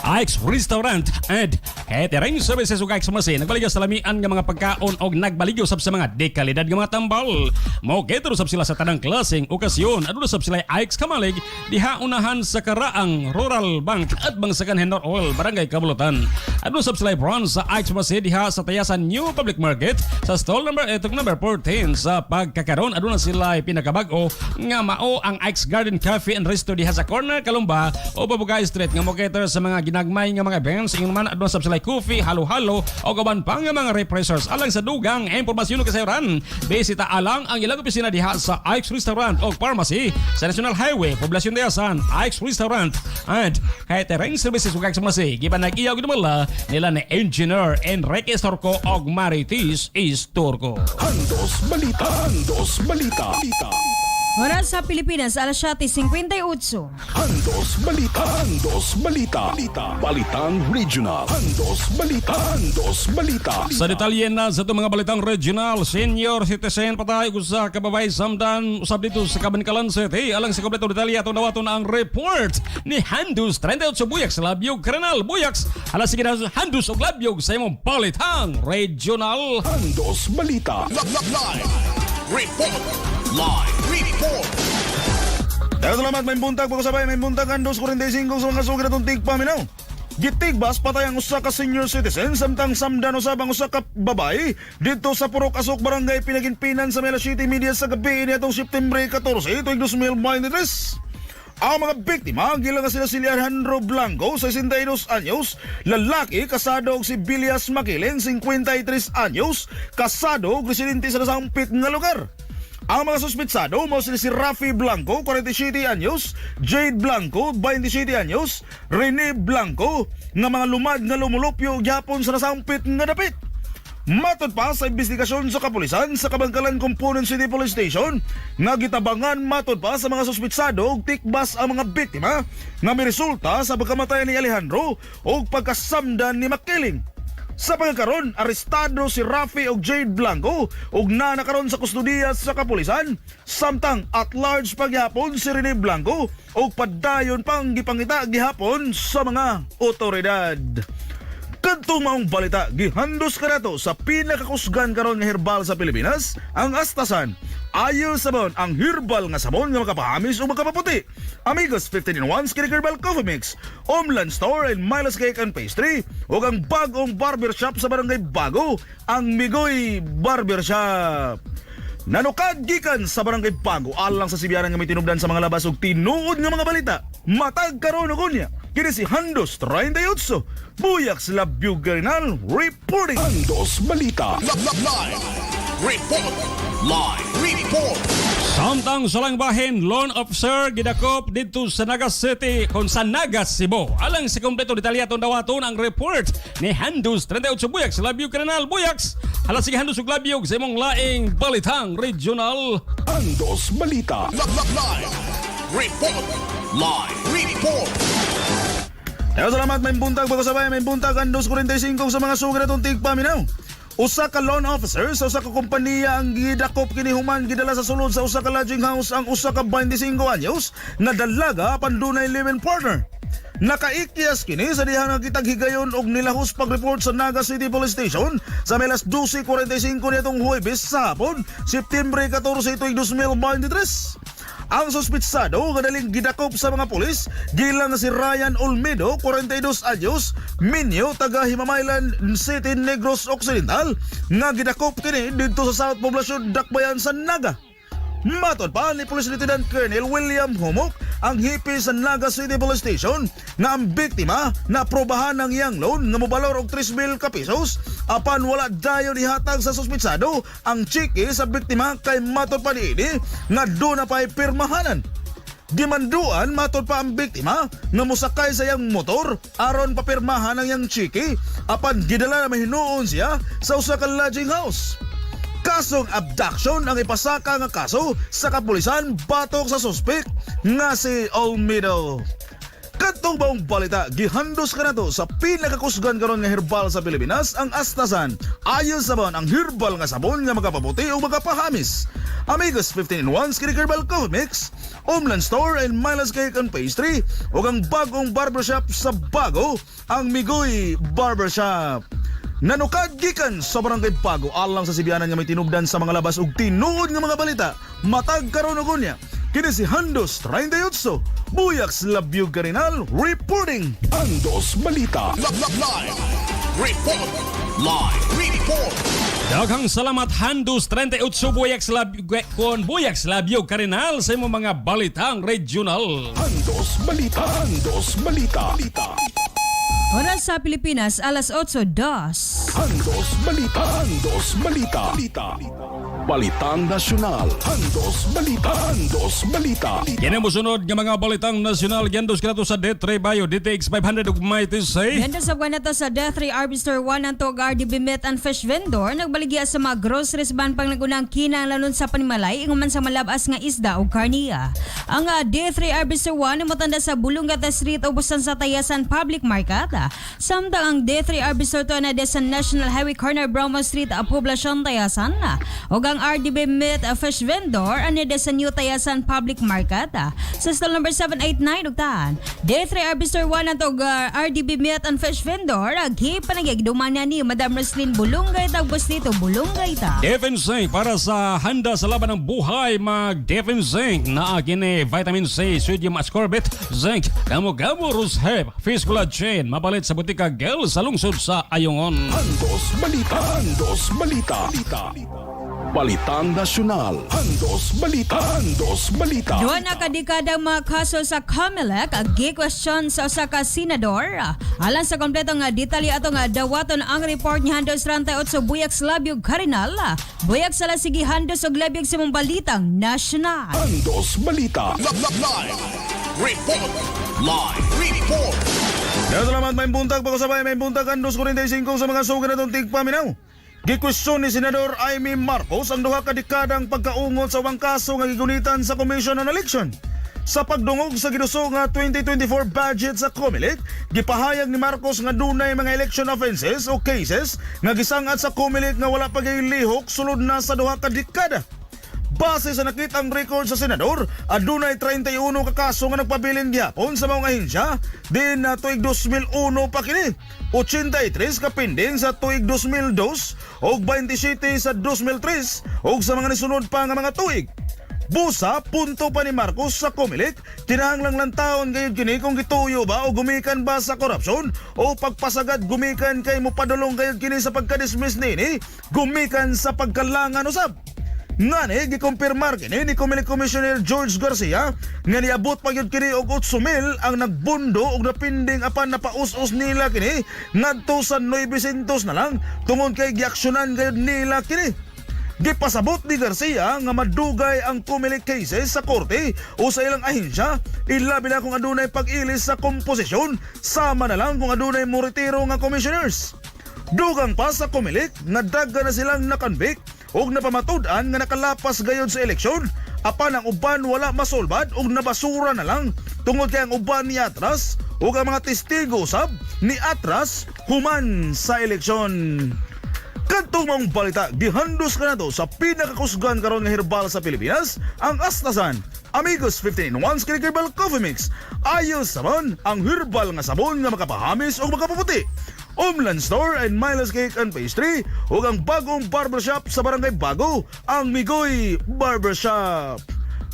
Q: Ike's Restaurant and Catering Services ug Ike's Pharmacy nagbaligya sa lamian nga mga pagkaon og nagbaligyo sab sa mga dekalidad nga mga tambal. Mao ketro sab sila sa tanang klaseng okasyon. Aduna sab sila Ike's Kamalig diha unahan sa Karaang Rural Bank at Bangsakan Henor Oil Barangay Kabulutan. Aduna sab sila branch sa Ike's Pharmacy diha sa Tayasan New Public Market sa stall number 14 sa pagkakaron. Aduna sila pinakabag-o nga mao ang Ike's Garden Cafe and Resto diha sa corner Kalumba o Babugay Street nga mo ketro sa mga ginagmay nga mga events ingon man aduna sab sila coffee, halo-halo o gaban pa nga mga refreshers alang sa dugang impormasyon ug kasayuran. Bisita alang ang ilang opisina diha sa Ike's Restaurant o Pharmacy sa National Highway, Poblacion Tayasan, Ike's Restaurant and Catering Services ug Ike's Pharmacy. Giban nag-iyaw gidumala nila ni Engineer Enrique Estorco og Maritis Estorco.
K: Andos Balita. Andos Balita.
G: Oras sa Pilipinas, alas 7:58.
K: Andos Balita. Andos Balita. Balitang Regional. Andos Balita. Andos Balita.
Q: Sa detalye na sa itong mga balitang regional, senior citizen patay usa ka babay samdan usab dito sa Cabancalan City. Alang sa kompleto detalye atong dawaton ang report ni Handus 38 Buyak sa Labyog Karinal. Buyaks, alas sige na Handus og Labyog sa imong balitang regional.
K: Andos Balita.
N: Live report. Live report.
F: Dahil salamat may buntag pagkasabay may buntag ang 2:45 sa mga sugi na itong tigpaminaw. Gitigbas patay ang usa ka senior citizen samtang samdan usab ang usa ka babay dito sa Purok Asok Barangay Pinaginpinan sa Mela City Media sa gabi ni atong September 14 tuig 2023. Ang mga biktima gilang sila si Alejandro Blanco, 62 anyos, lalaki, kasado og si Bilias Makiling, 53 anyos, kasado og residente sa nasampit nga lugar. Ang mga suspitsado mao sila si Rafi Blanco, 47 anyos, Jade Blanco, 27 anyos, Rene Blanco, nga mga lumad nga lumulupyo gyapon sa nasampit nga dapit. Matod pa sa investigasyon sa kapulisan sa Cabancalan Component City Police Station nga gitabangan matod pa sa mga suspitsado og tikbas ang mga biktima nga miresulta sa pagkamatay ni Alejandro o pagkasamdan ni Makiling. Sa pagkakaroon, arestado si Rafi og Jade Blanco ug nakaroon sa kustudiya sa kapulisan, samtang at large paghapon si Rene Blanco ug padayon pang gipangita gihapon sa mga otoridad. Kadtong maong balita, gihandos ka nato sa pinakakusgan karon nga herbal sa Pilipinas, ang Astasan Ayo sabon ang herbal nga sabon nga makapahamis o makapaputi. Amigos 15-in-1 Skinny Herbal Coffee Mix, Homeland Store and Milo's Cake and Pastry, o ang bagong barbershop sa Barangay Bago, ang Migoy Barbershop. Nanukad gikan sa Barangay Bago alang sa Sibianan nga may tinubdan sa mga labas ug tinuod nga mga balita. Matag karon og unya. Kini si Handos 38, Buyak sa Labyugarinal reporting.
K: Handos Balita.
N: Live report. Live report.
Q: Samtang salang bahin, loan officer gidakop dito sa Naga City kung sa Naga, Cebu. Alang sa kompleto detalyaton dawaton ang report ni Handos 38 Buyak sa Labyugarinal. Buyaks, halas sige Handos ug Labyug sa imong laing balitang regional.
K: Handos Balita.
N: Live report. Live report.
F: Kaya salamat may buntag pagkasabay, may buntag ang 245 sa mga sugat atong tigpaminaw. Usa ka loan officer sa usa ka kompanya ang gidakop kini human gidala sa sulod sa usa ka lodging house ang usa ka 25 anyos na dalaga apan dunay live-in partner. Nakaikyas kini sa dihang nakitag higayon og nilahos pag-report sa Naga City Police Station sa melas 12:45 nitong Huwebes sa hapon, September 14, 2023. Ang suspitsado nga daling gidakop sa mga pulis gilang si Ryan Olmedo, 42 anyos, Minyo, taga Himamaylan City, Negros Occidental, nga gidakop kini dito sa South Poblacion, Dakbayan sa Naga. Matod pa ni Police Lieutenant Colonel William Humok, ang hipi sa Naga City Police Station, nga ang biktima na aprobahan ng iyang loan nga mobalor og 3,000 ka pesos apan wala dayon ihatag sa suspitsado ang chiki sa biktima kay matod pa niini nga do na pay pirmahanan. Gimanduan matod pa ang biktima nga mosakay sa iyang motor aron papirmahan ang iyang chiki apan gidala na mahinuon siya sa usa ka lodging house. Kasong abduction ang ipasaka nga kaso sa kapulisan batok sa suspek nga si Olmedo. Katong baong balita, gihandos ka na to sa pinakakusgan karon nga herbal sa Pilipinas, ang Astasan. Ayon sabon ang herbal nga sabon nga magapaputi o magapahamis. Amigos 15-in-1 Skinny Herbal Coffee Mix, Homeland Store and Milo's Cake and Pastry, o ang bagong barbershop sa Bago, ang Migoy Barbershop. Nanukad gikan sa Barangay Bago alang sa Sibianan nga may tinubdan sa mga labas ug tinuod nga mga balita. Matag karon og unya. Kini si Handos 38, Buyak sa Labyugarinal reporting.
K: Handos Balita.
N: Live report. Live report.
Q: Daghang salamat Handos 38 Buyak sa Labyugarinal sa imong mga balitang regional.
K: Handos Balita. Handos Balita.
G: Oras sa Pilipinas, alas 8:02.
K: Handos Balita. Handos Balita. Balitang Nasyonal. Handos Balita. Handos Balita.
Q: Yan ang musunod ng mga balitang nasyonal. Gandos ka na to sa D3 Bio, DTX 500 ug may tisay.
G: Gandos sa buwan na to sa D3 Arbiter 1 ang Togar RDB Meat and Fish Vendor. Nagbaligya sa mga groceries ban pang nagunang kinahanglan sa panimalay inguman sa malabas nga isda o karniya. Ang D3 Arbiter 1 motanda sa Bulungata Street ubusan sa Tayasan Public Market. Samtang ang D3 Arbiter 2 na sa National Highway Corner Bromo Street Poblacion Tayasan. O ang RDB Meat Fish Vendor ani sa New Tayasan Public Market sa stall number 789 ugtaan. D3 Arbiter 1 ang RDB Meat and Fish Vendor agi panagigduman ni Madam Roslyn Bulungay tagbos dito Bulungay ta.
Q: Defense Zinc para sa handa sa laban ng buhay, mag Defense Zinc na agine vitamin C, sodium ascorbate, zinc, gamo-gamo rusheb, fish collagen, mabalit sa butika gel sa lungsod sa Ayungon.
K: Handos Balita. Handos Balita. Balitang Nasyonal. Handos Balita. Handos Balita.
G: Duwa na kadikadang mga kaso sa COMELEC agi-question sa usa ka senador. Alang sa kompleto nga detalye ato nga dawaton ang report ni Handos 38 Buyak sa Labyugarinal. Buyak sa lasigi Handos og Labyug sa mong balitang nasyonal.
K: Handos Balita.
N: Live report. Live report.
F: Kaya salamat may buntag pagkasabay, may buntag ang 245 sa mga sugat atong tigpaminaw. Gikwestiyon ni Senador Amy Marcos ang duha ka dekadang pagkaungot sa ubang kaso nga gigunitan sa Commission on Election. Sa pagdungog sa ginuso nga 2024 budget sa COMELEC, gipahayag ni Marcos nga dunay mga election offenses o cases nga gisangat sa COMELEC nga wala pa lihok sulod na sa duha ka dekada. Base sa nakitang record sa senador, adunay 31 ka kaso nga nagpabilin gyapon sa mga ahensya din na tuig 2001 pa kini. 83 ka pending sa tuig 2002 ug 27 sa 2003 ug sa mga nisunod pa nga mga tuig. Busa, punto pa ni Marcos sa Comelec, kinahanglang lang taon gayud kini kung gituyo ba o gumikan ba sa korupsyon o pagpasagad gumikan kay mopadulong gayud kini sa pagka-dismiss nini, gumikan sa pagkalangan usab. Ngani gikumpirmar kini ni Comelec Commissioner George Garcia nga niabot pa gyud kini og 8,000 ang nagbundo og napinding apan napaus-us nila kini ngadto sa 900 na lang tungod kay giaksyonan gayud nila kini. Gipasabot ni Garcia nga madugay ang Comelec cases sa korte o sa ilang ahensya, ilabi na kung adunay pag-ilis sa komposisyon, sama na lang kung adunay mo retiro nga commissioners. Dugang pa sa Comelec, nadaga na silang nakanbik og napamatud-an nga nakalapas gayod sa eleksyon, apan ang uban wala masolbad og nabasura na lang tungod kay ang uban ni Atras ug ang mga testigo sab ni Atras human sa eleksyon. Kantong mong balita, gihandos ka na to sa pinakakusgan karon nga herbal sa Pilipinas, ang Astasan Amigos 15 in 1 Herbal Coffee Mix. Ayos sabon ang herbal nga sabon nga makapahamis o makapaputi. Umlan Store and Milas Cake and Pastry ug ang bagong barbershop sa Barangay Bago, ang Migoy Barbershop.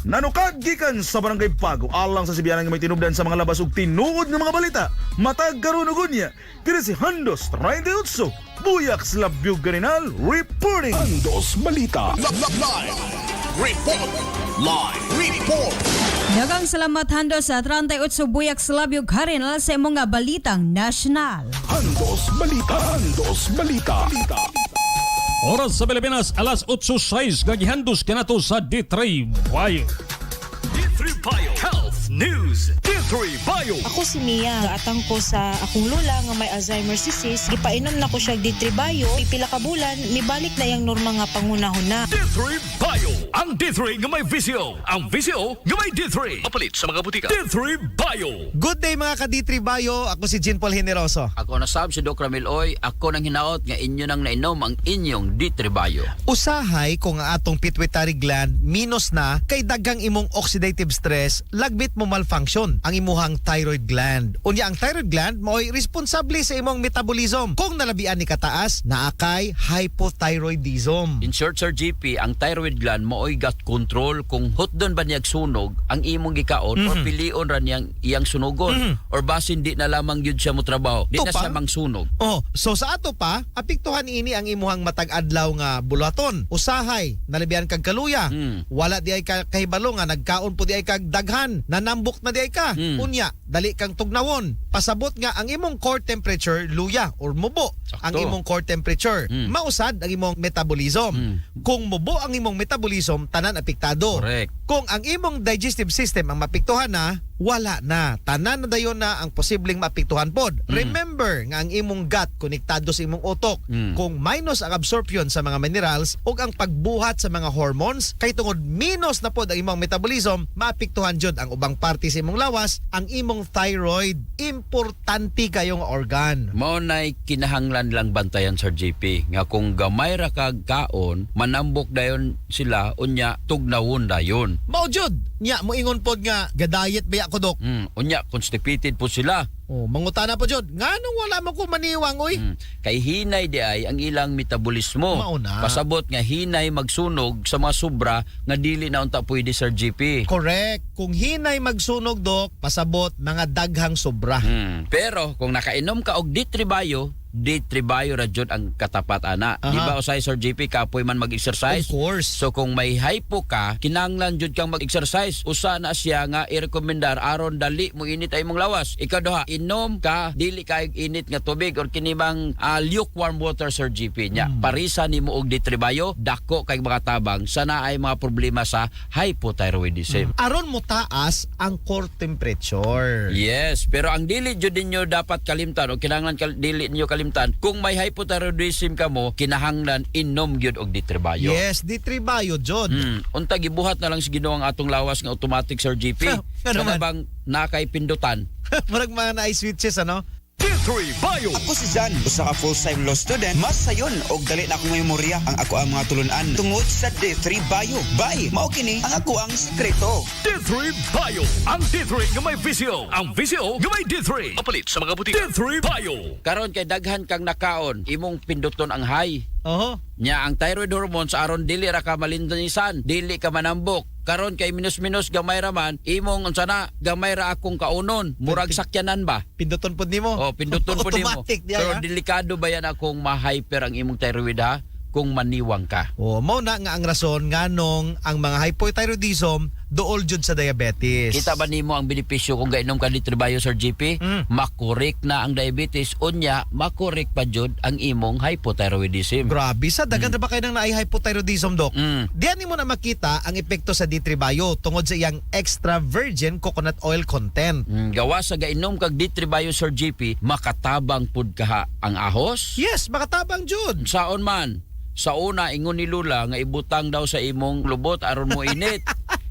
F: Nanukad gikan sa Barangay Bago alang sa Sibiyanan nga may tinubdan sa mga labas ug tinuod nga mga balita. Matag karon ug unya, kini si Handos 38 Buyak Slabyug Garinal reporting.
K: Handos Balita.
N: Live report. Live report.
G: Dagang salamat Handos sa 38 Buyak Slabyug Garinal sa imong nga balitang nasyonal.
K: Handos Balita. Handos Balita.
Q: Oras sa Pilipinas, alas 8:06, gagihandos ka na to sa D3 Bio.
A: D3 Bio Health News. D3 Bio.
I: Ako si Mia, gaatang ko sa akong lola nga may Alzheimer's disease. Gipainom na ko siya D3 Bio. Pipila ka bulan, mibalik na yung norma nga pangunahon na.
A: D3 Bio. Ang D3 nga may visio. Ang visio nga may D3. Mapalit sa mga butika. D3 Bio.
J: Good day mga ka-D3 Bio. Ako si Jean Paul Generoso.
L: Ako na sab si Doc Ramil Oy. Ako nang hinaot nga inyo nang nainom ang inyong D3 Bio.
J: Usahay kung ang atong pituitary gland minus na kay dagang imong oxidative stress, lagbit mo malfunction ang imuhang thyroid gland. Unya ang thyroid gland mao'y responsable sa imong metabolism. Kung nalabian ni kataas, naakay hypothyroidism.
L: In short, Sir GP, ang thyroid gland mao'y gut control kung hotdon ba niyag sunog ang imong gikaon or pilion ra niyang iyang sunogon or basin di na lamang yun siya mo trabaho. Di na siya mang sunog.
J: Oh, so sa ato pa, apektuhan ini ang imuhang matag adlaw nga bulaton. Usahay, nalabian kag kaluya. Wala di ay kahibalo nga nagkaon po di ay kag daghan, nanambok na di ay ka. Unya, dali kang tugnawon. Pasabot nga ang imong core temperature luya or mubo. Ang imong core temperature. Mausad ang imong metabolism. Kung mubo ang imong metabolism, tanan apektado.
L: Correct.
J: Kung ang imong digestive system ang mapektuhan na, wala na. Tanan na dayon na ang posibleng maapektuhan pod. Remember nga ang imong gut konektado sa imong utok. Kung minus ang absorption sa mga minerals ug ang pagbuhat sa mga hormones, kay tungod minus na pod ang imong metabolism, maapektuhan jud ang ubang parte sa imong lawas, ang imong thyroid. Importante kayong organ.
L: Mao nay kinahanglan lang bantayan, Sir JP, nga kung gamay ra kag kaon, manambok dayon sila, unya tugnawon dayon.
J: Mao jud nya moingon pod nga gadayet baya ko Dok.
L: Unya constipated po sila.
J: Oh, mangutana po jud. Nganong wala man ko maniwang oy?
L: Kay hinay di ay ang ilang metabolismo.
J: Mauna.
L: Pasabot nga hinay magsunog sa mga sobra nga dili na unta pwede, Sir GP.
J: Correct. Kung hinay magsunog Dok, pasabot mga daghang sobra.
L: Pero kung nakainom ka og D3 Bio, D3 Bio ra jud ang katapat ana. Di ba usay, Sir JP, kapoy man mag-exercise?
J: Of course.
L: So kung may hypo ka, kinahanglan jud kang mag-exercise. Usa na siya nga i-rekomendar aron dali mo init ay mong lawas. Ikaduha, inom ka dili kay init nga tubig or kinibang lukewarm water, Sir GP nya. Parisa nimo og D3 Bio, dako kay mga tabang sana ay mga problema sa hypothyroidism.
J: Aron mo taas ang core temperature.
L: Yes, pero ang dili jud ninyo dapat kalimtan o kinahanglan dili ninyo kalimtan, kung may hypothyroidism ka mo, kinahanglan inom gyud og D3 Bio.
J: Yes, D3 Bio jud.
L: Unta gibuhat na lang si Ginoo ang atong lawas nga automatic, Sir GP. Kana bang nakay pindutan?
J: Murag mga na switches ano?
A: D3 Bio.
M: Ako si Jan, usa ka full-time law student. Mas sayon og dali na akong memorya ang ako ang mga tulunan tungod sa D3 Bio. Bay, mao kini ang ako ang sekreto.
A: D3 Bio. Ang D3 nga may visyo. Ang visyo nga may D3. Mapalit sa mga butika. D3 Bio.
L: Karon kay daghan kang nakaon, imong pinduton ang high.
J: Oho.
L: Nya ang thyroid hormones aron dili ra ka malindonisan, dili ka manambok. Karon kay minus-minus gamay ra man, imong unsa na gamay ra akong kaunon, murag sakyanan ba?
J: Pinduton pud nimo.
L: Oh, pinduton pud nimo.
J: Automatic diya,
L: Pero
J: ha?
L: delikado ba yan akong ma-hyper ang imong thyroid ha? Kung maniwang ka.
J: Oh, mao na nga ang rason nganong ang mga hypothyroidism dool jud sa diabetes.
L: Kita ba nimo ang benepisyo kung gainom ka D3 Bio Sir GP? Makorek na ang diabetes unya, makorek pa jud ang imong hypothyroidism.
J: Grabe, sa dagan ra ba kay nang naay hypothyroidism, Dok? Diyan nimo na makita ang epekto sa D3 Bio tungod sa iyang extra virgin coconut oil content.
L: Gawa sa gainom kag D3 Bio Sir GP, makatabang pud kaha ang ahos?
J: Yes, makatabang jud.
L: Saon man? Sa una, ingon ni Lula nga ibutang daw sa imong lubot aron mo init.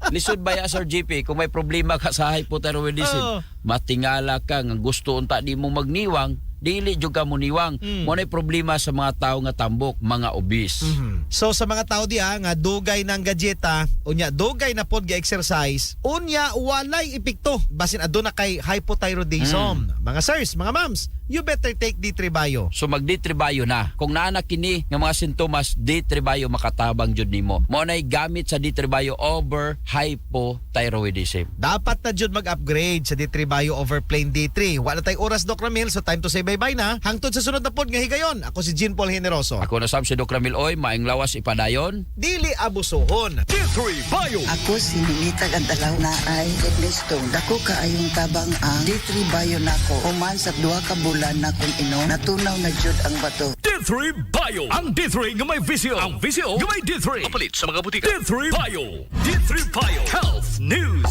L: Lisod ba ya, Sir GP, kung may problema ka sa hypothyroidism, matingala ka nga gusto unta di mo magniwang, dili jud ka mo niwang. Mo nay problema sa mga tao nga tambok, mga obese.
J: So sa mga tao diha nga dugay ng gadyeta, unya dugay na pod ga-exercise, unya walay epekto basin aduna kay hypothyroidism. Mga sirs, mga mams, you better take D3 Bio.
L: So mag D3 Bio na. Kung naana kini nga mga sintomas, D3 Bio makatabang jud nimo. Mo nay gamit sa D3 Bio over hypothyroidism.
J: Dapat na jud mag-upgrade sa D3 Bio over plain D3. Wala tay oras, Doc Ramil, so time to say bye-bye na. Hangtod sa sunod na pod nga higayon. Ako si Jean Paul Generoso.
L: Ako na Sam si Doc Ramil Oy, maing lawas ipadayon.
J: Dili abusohon.
A: D3 Bio.
O: Ako si Ninita Gandalaw na ay kidney stone. Dako kaayong tabang ang D3 Bio nako. Human sa 2 ka bulan na kung ino, natunaw na jud ang bato.
A: D3 Bio. Ang D3 nga may visyo. Ang visyo nga may D3. Mapalit sa mga butika. D3 Bio. D3 Bio. Health News.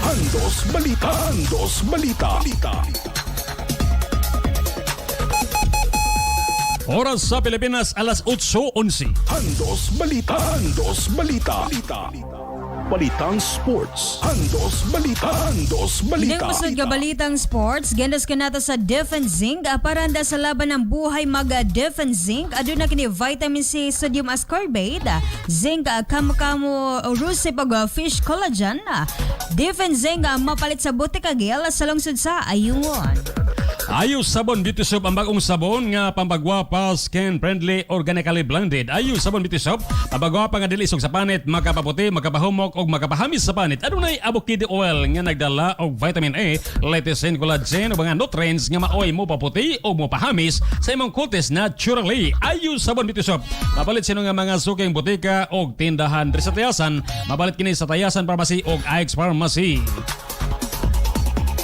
K: Andos Balita. Andos Balita.
Q: Oras sa Pilipinas, alas 8:11.
K: Andos Balita. Andos Balita. Balitang Sports. Andos Balita. Andos
G: Ining
K: Balita.
G: kusod nga balitang sports, gendas ka nato sa Defense Zinc, paranda sa laban ng buhay Defense Zinc, aduna kini vitamin C, sodium ascorbate, zinc, kamu rusip ug fish collagen. Defense Zinc mapalit sa butikagel sa lungsod sa Ayungon.
Q: Ayos Sabon Beauty Soap ang bagong sabon nga pampagwapa, skin-friendly, organically blended. Ayos Sabon Beauty Soap, pampagwapa nga dili isog sa panit, makapaputi, makapahumok og makapahamis sa panit. Adunay avocado oil nga nagdala og vitamin A, lecithin, collagen ug mga nutrients nga maoy mo paputi o mo pahamis sa imong kutis naturally. Ayos Sabon Beauty Soap, mapalit sino nga mga suking butika og tindahan diri sa Tayasan, mapalit kini sa Tayasan Pharmacy og Ike's Pharmacy.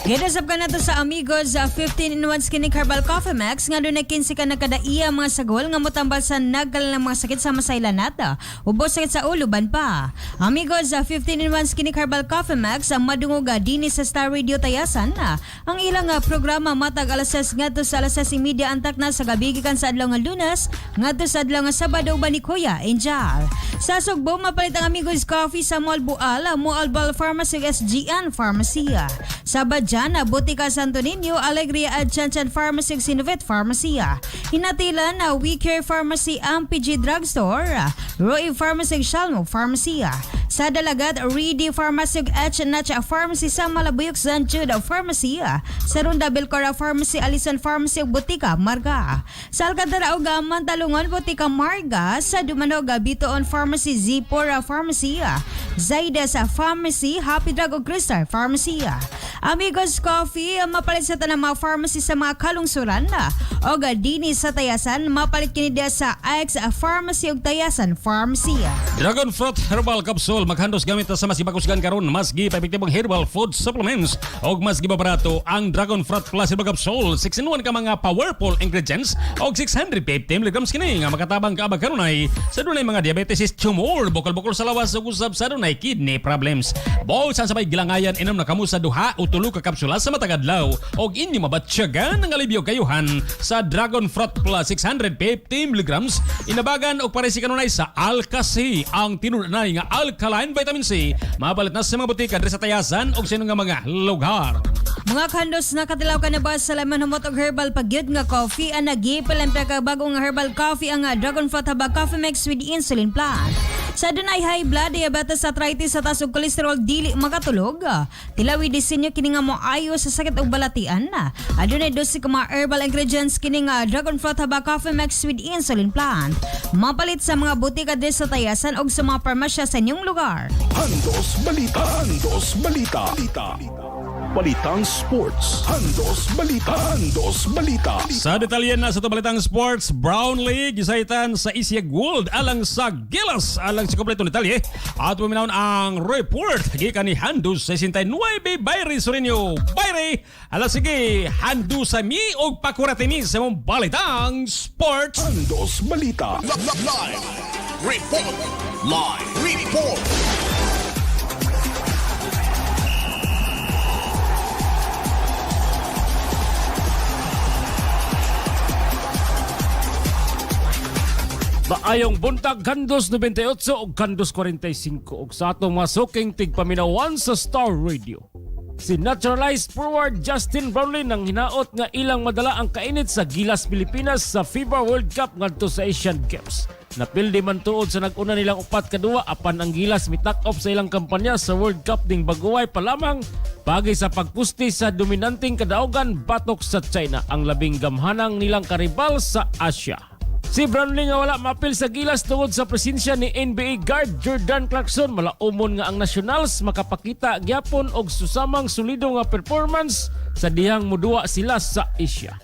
G: Gidasap ka na to sa Amigos 15-in-1 Skinny Herbal Coffee Max nga doon na 15 ka nakadaiya mga sagol nga mutambal sa nagkalang mga sakit sa masayla nata. Ubos sakit sa uluban pa. Amigos 15-in-1 Skinny Herbal Coffee Max ang madungog dini sa Star Radio Tayasan na. Ang ilang programa matag alas 6 ngadto sa alas 6:30 antak na sa gabi gikan sa adlaw nga Lunes ngadto sa adlaw nga Sabado uban ni Kuya Angel. Sa Sugbo mapalit ang Amigos Coffee sa Mall Bual, Moalbal Pharmacy SGN Pharmacy. Sa Badyan, Butika Santo Niño, Alegria at Chanchan Pharmacy, Sinovet Pharmacy. Hinatilan, We Care Pharmacy, MPG Drugstore, Roy Pharmacy, Shalmo Pharmacy. Sa Dalagat, Reedy Pharmacy, Nacha Pharmacy, sa Malabuyok, San Jude Pharmacy. Sa Ronda Belcora Pharmacy, Alison Pharmacy, Butika Marga. Sa Alcantara Uga, Mantalungan, Butika Marga. Sa Dumanog, Bitoon Pharmacy, Zipora Pharmacy. Zaidas Pharmacy, Happy Drug o Crystal Pharmacy. Amigos Coffee, mapalit sa tanang mga pharmacy sa mga kalungsuran o dini sa Tayasan, mapalit kini dia sa Ike's Pharmacy o Tayasan Pharmacy.
Q: Dragon Fruit Herbal Capsule, maghandos gamit sa mas ibakusgan karon, mas gipaepektibong herbal food supplements o mas gibabarato ang Dragon Fruit Plus Herbal Capsule. 6-in-1 ka mga powerful ingredients o 650 mg kini nga makatabang kaabag kanunay sa dunay mga diabetes, tumor, bukol-bukol sa lawas ug usab sa dunay kidney problems. Both sa sabay gilangayan inom na kamo sa duha o tulo ka kapsula sa matag adlaw og inyo mabatsyagan ng alibyo kayuhan sa Dragon Fruit Plus 650 mg inabagan og pare si kanunay sa Alka-C ang tinunay nga alkaline vitamin C. Mabalit na sa mga butika diri sa Tayasan og sino nga mga lugar.
G: Mga kandos na katilaw ka na ba sa laman humot og herbal pagyud nga coffee ang nagipalempra ka bagong herbal coffee ang Dragon Fruit Habang Coffee Mix with Insulin Plant. Sa dunay high blood, diabetes, arthritis sa taas og kolesterol dili makatulog. Tilawi disenyo kini nga moayo sa sakit og balatian. Adunay 12 ka mga herbal ingredients kini nga Dragon Fruit Habang Coffee Mix with Insulin Plant. Mapalit sa mga butika diri sa Tayasan og sa mga parmasya sa inyong lugar.
K: Handos Balita. Handos Balita. Balitang Sports. Handos Balita. Handos Balita.
Q: Sa detalye na sa Balitang Sports, Brownlee gisaitan sa Asia Gold alang sa Gilas alang sa kompletong detalye. At puminaon ang report gikan ni Handos 69 Bayri Sorinio. Bayri, ala sige, Handos sa mi og pakuratini sa mong Balitang Sports.
K: Handos Balita.
N: Live report. Live report.
Q: Maayong buntag Kandos 98 o Kandos 45 og sa atong masuking tigpaminawan sa Star Radio. Si naturalized forward Justin Brownlee nang hinaot nga ilang madala ang kainit sa Gilas Pilipinas sa FIBA World Cup ngadto sa Asian Games. Napildi man tuod sa nag-una nilang 4-2 apan ang Gilas mitak-off sa ilang kampanya sa World Cup ding baguway pa lamang bagay sa pagpusti sa dominanteng kadaugan batok sa China ang labing gamhanang nilang karibal sa Asia. Si Brownlee nga wala mapil sa Gilas tungod sa presensya ni NBA guard Jordan Clarkson. Malaumon nga ang Nationals makapakita gyapon og susamang solido nga performance sa dihang mudua sila sa Asia.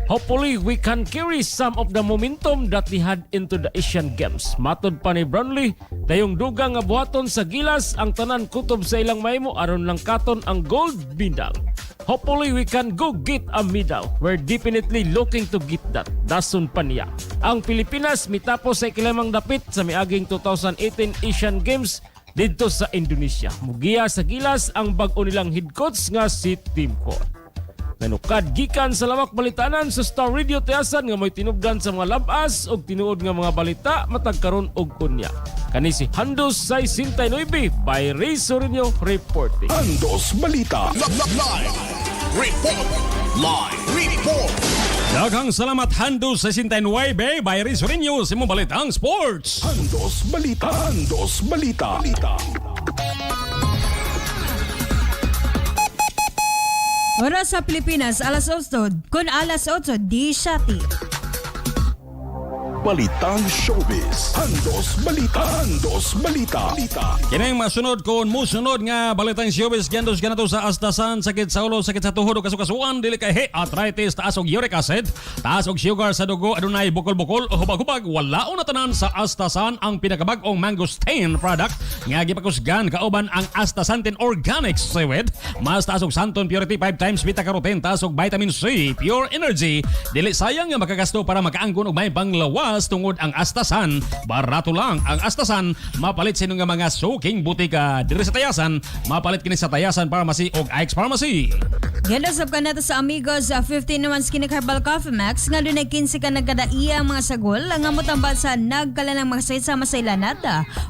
Q: Hopefully, we can carry some of the momentum that we had into the Asian Games. Matod pa ni Brownlee, dayong dugang nga buhaton sa Gilas ang tanan kutob sa ilang mahimo aron lang katon ang gold medal. Hopefully, we can go get a medal. We're definitely looking to get that. Dason pa niya. Ang Pilipinas mitapos sa ikilamang dapit sa miaging 2018 Asian Games dito sa Indonesia. Mugiya sa Gilas ang bag-o nilang head coach nga si Tim Court. Nanukad gikan sa lawak balitanan sa Star Radio Tayasan nga may tinubdan sa mga labas o tinuod nga mga balita matag karon og unya. Kani si Handos 69 by Ray Sorinio reporting.
K: Handos Balita.
N: Live report. Live report.
Q: Daghang salamat Handos 69 by Ray Sorinio sa imong Balitang Sports.
K: Handos Balita. Handos Balita.
G: Oras sa Pilipinas, alas 8. Kung alas 8, di siyati.
K: Balitang Showbiz. Handos Balita. Handos Balita.
Q: Kinang masunod kon musunod nga Balitang Showbiz gandos ganato sa astasan, sakit sa ulo, sakit sa tuhod o kasukasuan, dili kay arthritis, taas og uric acid, taas og sugar sa dugo, adunay bukol-bukol o hubag-hubag, wala na tanan sa astasan ang pinakabag-ong mangosteen product nga gipakusgan kauban ang astasantin organic seaweed, mas taas og santon purity 5 times beta carotene, taas og vitamin C, pure energy, dili sayang nga makagasto para makaanggon og may panglawas tungod ang astasan. Barato lang ang astasan, mapalit sino nga mga suking butika diri sa Tayasan, mapalit kini sa Tayasan Pharmacy og Ike's Pharmacy.
G: Gandasap ka nato sa amigos 15 naman skin herbal coffee max nga dunay 15 ka nagkadaiya mga sagol nga motambal sa nagkalanang mga sakit sa masailanad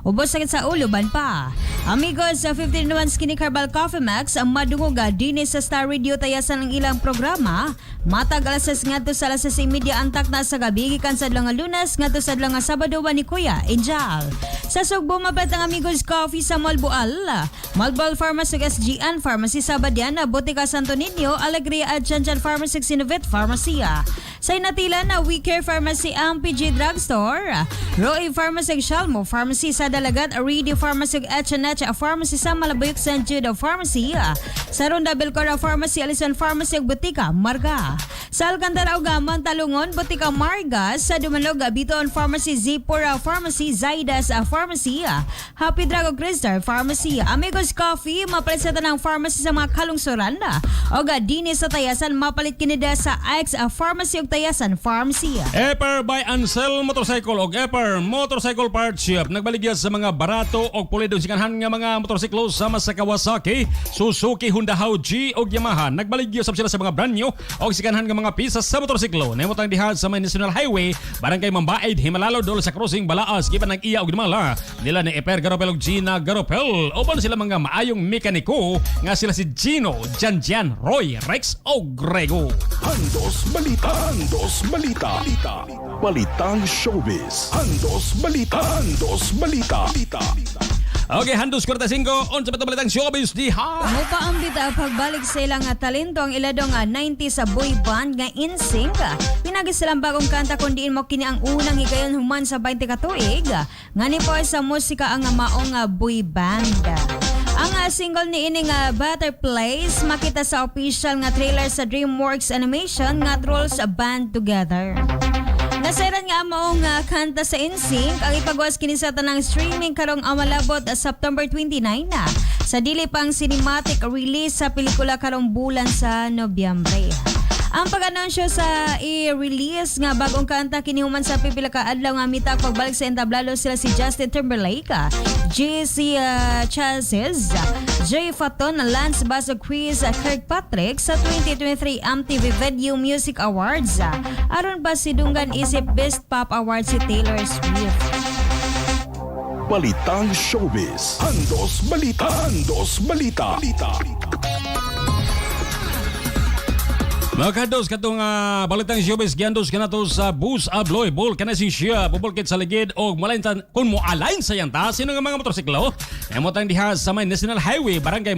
G: ubos sakit sa ulo ban pa. Amigos 15 naman skin herbal coffee max ang madungog dinhi sa Star Radio Tayasan ang ilang programa matag alas 6 ngadto sa alas 6:30 antak na sa gabi gikan sa adlaw nga Lunes ngadto sa adlaw nga Sabado ni Kuya Angel. Sa Sugbo mabat ang amigos coffee sa Malboal, Malboal Pharmacy SGN Pharmacy sa Badian, Botica Santo Niño, Alegria at Chanchan Pharmacy Sinovet Pharmacy. Sa Inatila na We Care Pharmacy ang PG Drugstore, Roy Pharmacy Shalmo Pharmacy sa Dalagat, Aridi Pharmacy H&H Pharmacy sa Malabuyok St. Jude Pharmacy, sa Ronda Belcora Pharmacy, Alison Pharmacy ug Botica Marga. Sa Alcantara ug Talungon, Botica Marga, sa Dumanog, Biton Pharmacy, Zipora Pharmacy, Zaidas Pharmacy, Happy Drug ug Crystal Pharmacy. Amigos Coffee, mapalit sa tanang pharmacy sa mga kalungsuran. O dinhi sa Tayasan, mapalit kinida sa Ike's Pharmacy ug Tayasan Pharmacy.
Q: Epper by Ansel Motorcycle o Epper Motorcycle Parts Shop nagbaligya sa mga barato o pulidong sikanhan nga mga motorsiklo sama sa Kawasaki, Suzuki, Honda, G o Yamaha. Nagbaligya sila sa mga brand new o sikanhan nga mga pisas sa motorsiklo. Nemotang diha sa may National Highway, Barangay Mambaid, Himalalo, dol sa crossing Balaas, giban ng iya o Gimala. Nila ni Epper Garopel o Gina Garopel. Oban sila mga maayong mekaniko nga sila si Gino, Janjan, Roy, Rex o Grego.
K: Andos Balita. Andos Balita. Balitang Showbiz. Andos Balita. Andos Balita.
Q: Okay, Handos 45, on sa balitang showbiz diha.
G: Mo pa ang bita pagbalik sa ilang talento ang iladong 90 sa boy band nga InSync. Pinagis silang bagong kanta kundiin mo kini ang unang higayon human sa 20 ka tuig. Nga ni po sa musika ang maong boy band. Ang single ni ining Butterflies makita sa official nga trailer sa DreamWorks Animation nga Trolls Band Together. Nasairan nga maong kanta sa InSync ang ipagwas kini sa tanang streaming karong amalabot September 29 na sa dili pang cinematic release sa pelikula karong bulan sa Nobyembre. Ang pag-anunsyo sa i-release nga bagong kanta kinihuman sa pipila ka adlaw nga mitag pagbalik sa entablado sila si Justin Timberlake, JC Chazes, Jay Faton, Lance Basso, Chris Kirkpatrick sa 2023 MTV Video Music Awards. Aron ba sidunggan isip Best Pop Awards si Taylor Swift.
K: Balitang Showbiz. Andos Balita. Andos Balita.
Q: Mga kados, katong balitang showbiz, giandos ka na to sa Bus Abloy Ball. Kanasing siya, bubulkit sa ligid o malaintan kung mo align sa yanta. Sino nga mga motorsiklo? Emotang diha sa may National Highway, Barangay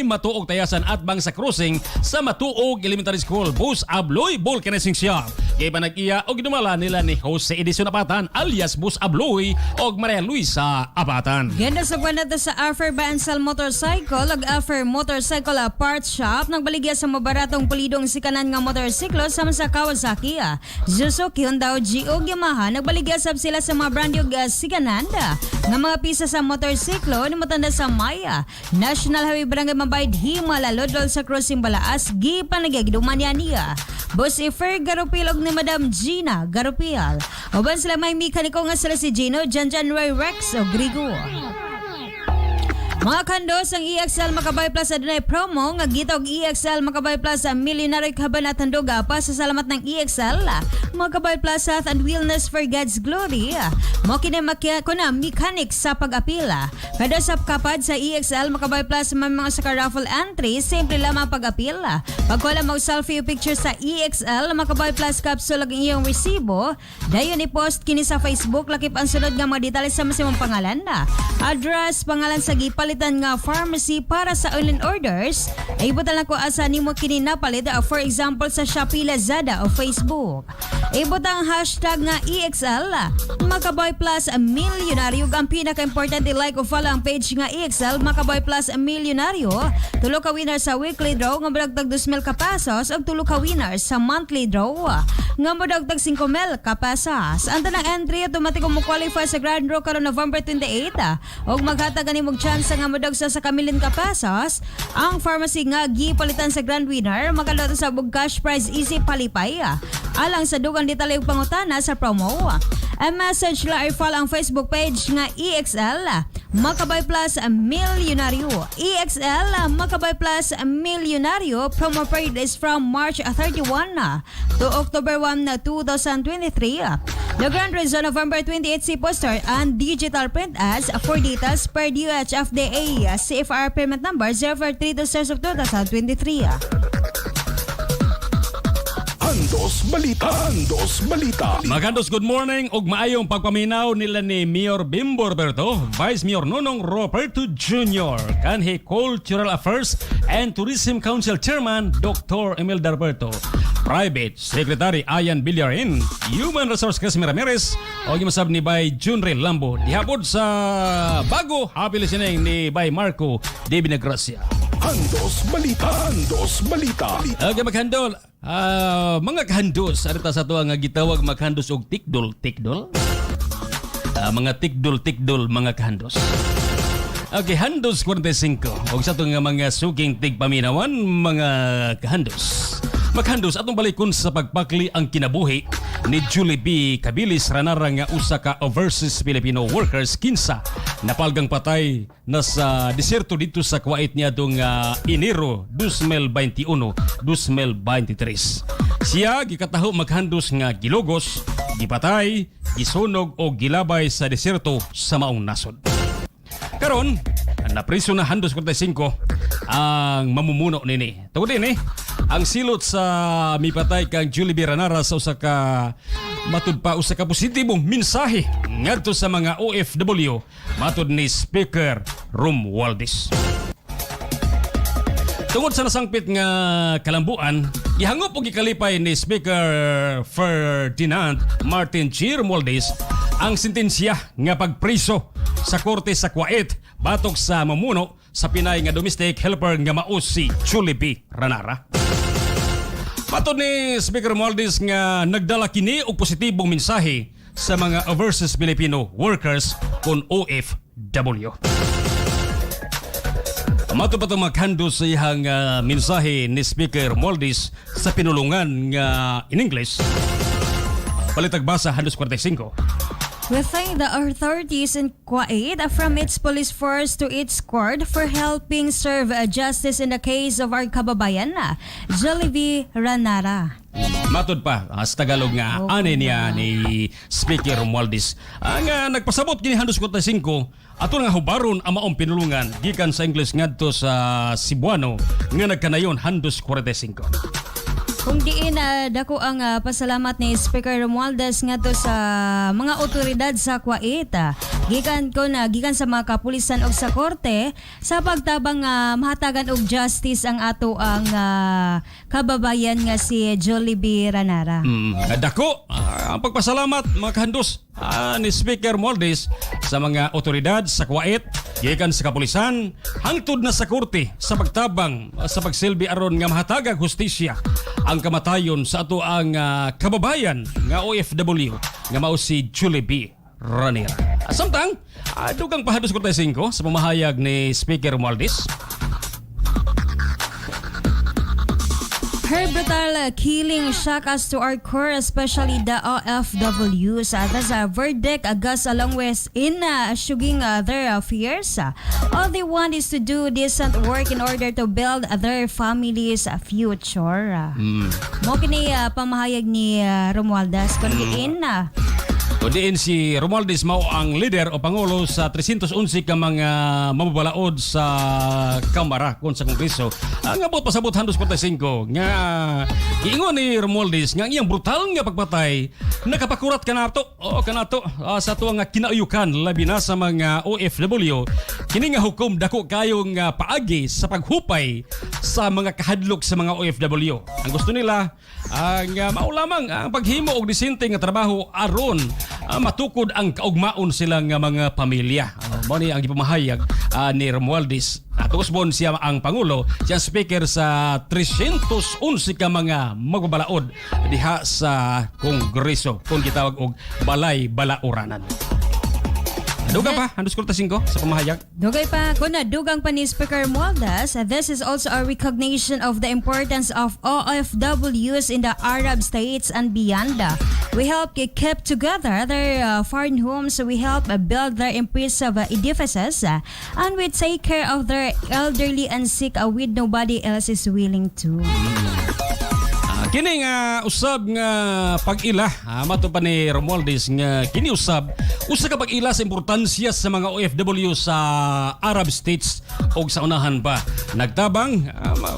Q: Matuog Tayasan at Bangsa Crossing sa Matuog Elementary School. Bus Abloy Ball. Kanasing siya. Kaya pa nag-iya o ginumala nila ni Jose Edison Apatan alias Bus Abloy o Maria Luisa Apatan.
G: Ganda sa buwan nato sa Affer by Ansel Motorcycle ag Affer Motorcycle Parts Shop nagbaligya sa mabaratong pulidong sikanan nga motorsiklo sama sa Kawasaki, Suzuki, Honda, G o Yamaha. Nagbaligya sab sila sa mga brand new sikanan nga mga pisa sa motorsiklo ni matanda sa Maya National Highway Barangay Mambayd, Himalalo, dol sa crossing Balaas, gipan nagyagiduman niya. Boss Ifer Garopil og ni Madam Gina Garopil. Uban sila may mekaniko nga sila si Gino, Janjan, Roy, Rex o Grigo. Mga kandos, ang EXL Makabay Plus adunay promo nga gitog EXL Makabay Plus Millionaire Kabanatan Duga pa sa salamat ng EXL Makabay Plus Health and Wellness for God's Glory. Mo kini makina mechanic sa pag-apila. Kada sa kapad sa EXL Makabay Plus may mga sa raffle entry, simple lamang pag-apila. Pagkuha mo selfie picture sa EXL Makabay Plus capsule ang iyong resibo, dayon i-post kini sa Facebook lakip ang sunod nga mga detalye sa masimong pangalan na address, pangalan sa gipalitan nga pharmacy para sa online orders. Ay ibutan lang ko asa nimo kini napalit, for example sa Shopee, Lazada o Facebook. Ibutang hashtag nga EXL Makabay Plus Milyonaryo. Ang pinaka-importante like o follow ang page nga EXL Makabay Plus Milyonaryo. Tulo ka winner sa weekly draw nga madagdag 2,000 ka pesos ug tulo ka winner sa monthly draw nga madagdag 5,000 ka pesos. Ang tanang entry automatic mo qualify sa grand draw karon November 28 ug maghatag ani mog chance nga madagsa sa kamilin ka pesos. Ang pharmacy nga gipalitan sa grand winner makalot sa bug cash prize easy palipay. Alang sa dugang detalye ug pangutana sa promo, message la i-follow ang Facebook page nga EXL Makabay Plus Milyonaryo. EXL Makabay Plus Milyonaryo. Promo period is from March 31 to October 1 2023. The grand reason November 28 si poster and digital print ads. For details per DOH-FDA CFR payment number 04326 of 2023.
K: Andos Balita. Andos Balita.
Q: Magandos, good morning ug maayong pagpaminaw nila ni Mayor Bimbo Roberto, Vice Mayor Nonong Roberto Jr., kanhi Cultural Affairs and Tourism Council Chairman Dr. Imelda Roberto, Private Secretary Ayan Villarin, Human Resource Casimir Ramirez o gimasab ni Bay Junrel Lambo. Dihapod sa bago happy listening ni Bay Marco de Binagracia.
K: Andos Balita. Andos Balita.
Q: Okay, maghandol. Mga kahandos, arita sa ito ang gitawag maghandos og tikdol. Mga tikdol, mga kahandos. Okay, handos 45. Og sa ito nga mga suking tigpaminawan, mga kahandos. Maghandos atong balikon sa pagpakli ang kinabuhi ni Julie B. Cabilis Ranara nga usa ka overseas Filipino workers kinsa napalgang patay na sa diserto dito sa Kuwait niya dong Enero 2021-2023. Siya gikataho maghandos nga gilogos, gipatay, gisunog o gilabay sa diserto sa maong nasod. Karon, napriso na 145 ang mamumuno nini. Tungod din ang silot sa mipatay kang Julie B. Ranara sa usa ka matud pa usa ka positibong mensahe ngadto sa mga OFW matud ni Speaker Romualdez. Tungod sa nasangpit nga kalambuan, ihangop og gikalipay ni Speaker Ferdinand Martin G. Romualdez ang sentensya nga pagpriso sa korte sa Kuwait batok sa mamuno sa Pinay nga domestic helper nga mao si Julie B. Ranara. Matod ni Speaker Romualdez nga nagdala kini og positibong mensahe sa mga overseas Filipino workers kon OFW. Matod pa itong maghandos sa ihang mensahe ni Speaker Romualdez sa pinulungan nga in English. Palitag basa 145.
G: We thank the authorities in Kuwait, from its police force to its court, for helping serve justice in the case of our kababayan, Julie B. Ranara.
Q: Matod pa sa Tagalog nga ani niya ni Speaker Romualdez ang nagpasabot kini 145 ato nga hubaron ang maong pinulungan gikan sa English ngadto sa Cebuano nga nagkanayon 145.
G: Kung diin dako ang pasalamat ni Speaker Romualdez ngadto sa mga otoridad sa Kuwait. Gikan sa mga kapulisan og sa korte sa pagtabang mahatagan og justice ang ato ang kababayan nga si Julie B. Ranara.
Q: Dako ang pagpasalamat mga kahandos ni Speaker Romualdez sa mga otoridad sa Kuwait, gikan sa kapulisan hangtod na sa korte sa pagtabang sa pagsilbi aron nga mahatagag hustisya ang kamatayon sa ato ang kababayan nga OFW nga mao si Julie B. Ranera. Samtang, dugang pa 145 sa pamahayag ni Speaker Romualdez.
G: Her brutal killing shock us to our core, especially the OFWs. That's a verdict goes along with in shuging their fears. All they want is to do decent work in order to build their family's future. Mo kini pamahayag ni Romualdez kundiin
Q: Kudiin si Romualdez mao ang leader o pangulo sa 311 ka mga mamabalaod sa Kamara kon sa Kongreso. Ang abot pasabot 145 nga giingon ni Romualdez nga iyang brutal nga pagpatay nakapakurat kanato sa tuwa nga kinauyukan labi na sa mga OFW kini nga hukom dako kayo nga paagi sa paghupay sa mga kahadlok sa mga OFW. Ang gusto nila ang mao lamang ang paghimo og disente nga trabaho aron matukod ang kaugmaon silang mga pamilya. Mao ni ang gipamahayag ni Romualdez. Tukusbon siya ang pangulo, siya speaker sa 311 ka mga magbabalaod diha sa Kongreso kung gitawag og balay balauranan. Dugang pa, 145 sa pamahayag.
G: Dugay pa, kuna dugang pa ni Speaker Romualdez, this is also a recognition of the importance of OFWs in the Arab states and beyond. We help keep together their foreign homes, we help build their impressive edifices, and we take care of their elderly and sick with nobody else is willing to.
Q: Kini nga usab nga pag-ila mato pa ni Romualdez nga kini usab usa ka pag-ila sa importansya sa mga OFW sa Arab states og sa unahan pa nagtabang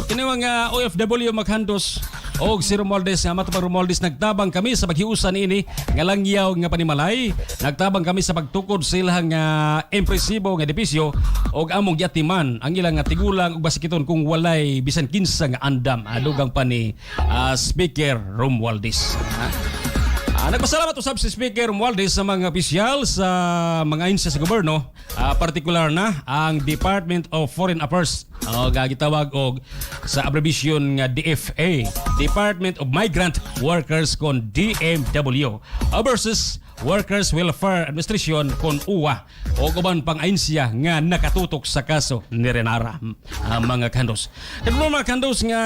Q: kini nga OFW maghandos og si Romualdez nga mato pa Romualdez nagtabang kami sa paghiusan ini nga langyaw nga panimalay nagtabang kami sa pagtukod sa ilang impresibo nga edipisyo og among giatiman ang ilang tigulang ug basikiton kung walay bisan kinsa nga andam dugang pa ni Speaker Romualdez. Nagpasalamat usab si Speaker Romualdez sa mga opisyal sa mga ahensya sa gobyerno, partikular na ang Department of Foreign Affairs, gagitawag og sa abbreviation nga DFA, Department of Migrant Workers kon DMW, versus Workers Welfare Administration kon UWA o uban pang ainsya nga nakatutok sa kaso ni Renara, mga kahandos. Kaya mga kahandos nga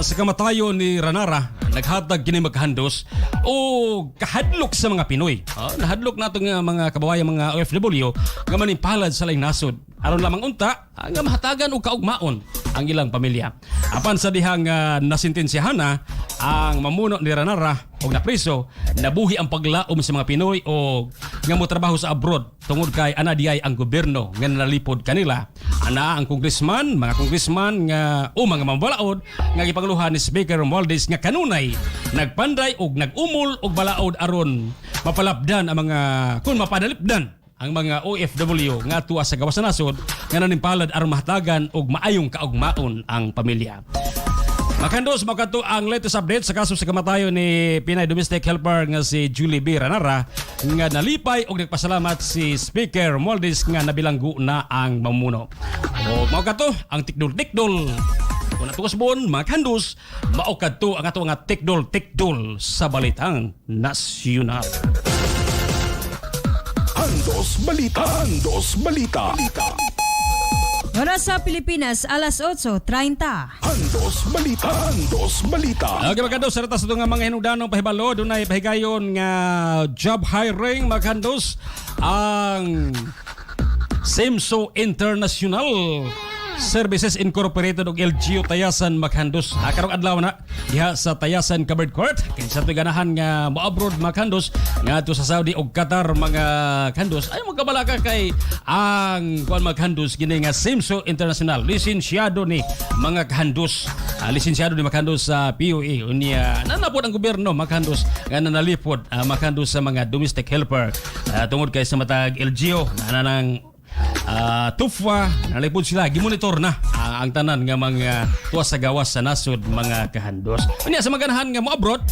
Q: sa kamatayon ni Renara naghatag kini magkahandos o kahadlok sa mga Pinoy. Nahadlok nato nga mga kababayan mga OFW nga manimpalad sa laing nasod aron lamang unta nga mahatagan og kaugmaon ang ilang pamilya. Apan sa dihang nasintensyahan na ang mamuno ni Renara og napriso, nabuhi ang paglaom sa mga Pinoy o nga motrabaho sa abroad tungod kay ana diay ang gobyerno nga nalipod kanila. Ana ang mga congressman nga o mga mambalaod nga gipangluhan ni Speaker Romualdez nga kanunay nagpanday og nagumol og balaod aron mapalapdan ang mga mapadalipdan ang mga OFW nga tuwa sa gawas sa nasod nga nanimpalad aron mahatagan og maayong kaugmaon ang pamilya. Makandos, makato ang latest update sa kaso sa kamatayon ni Pinay domestic helper nga si Julie B. Renara nga nalipay og nagpasalamat si Speaker Romualdez nga nabilanggo na ang mamuno. O makato ang tikdol-tikdol kung natukasbon, makandos, maukato ang ato nga tikdol-tikdol sa balitang nasyonal.
K: Andos Balita.
G: Oras sa Pilipinas, alas 8:30.
K: Andos Balita.
Q: Okay, magkandos, sa ratas ito nga mga hinugdanong pahibalo, doon ay pahigayon nga job hiring, magkandos, ang SEMSO International Services Incorporated og LGU Tayasan maghandos. Karong adlaw na diha sa Tayasan Covered Court kay sa ganahan nga mo-abroad maghandos nga to sa Saudi og Qatar mga kandos ay magkabalaka kay ang kuan maghandos gini nga SEMSO International lisensyado ni mga kahandos. Lisensyado ni maghandos sa POA unya nanapod ang gobyerno maghandos nga nanalipod maghandos sa mga domestic helper tungod kay sa matag LGU na nang TUFWA, nalipod sila, gimonitor na ang tanan nga mga tuwas sa gawas sa nasod mga kahandos. Unya sa maganahan nga mo abroad,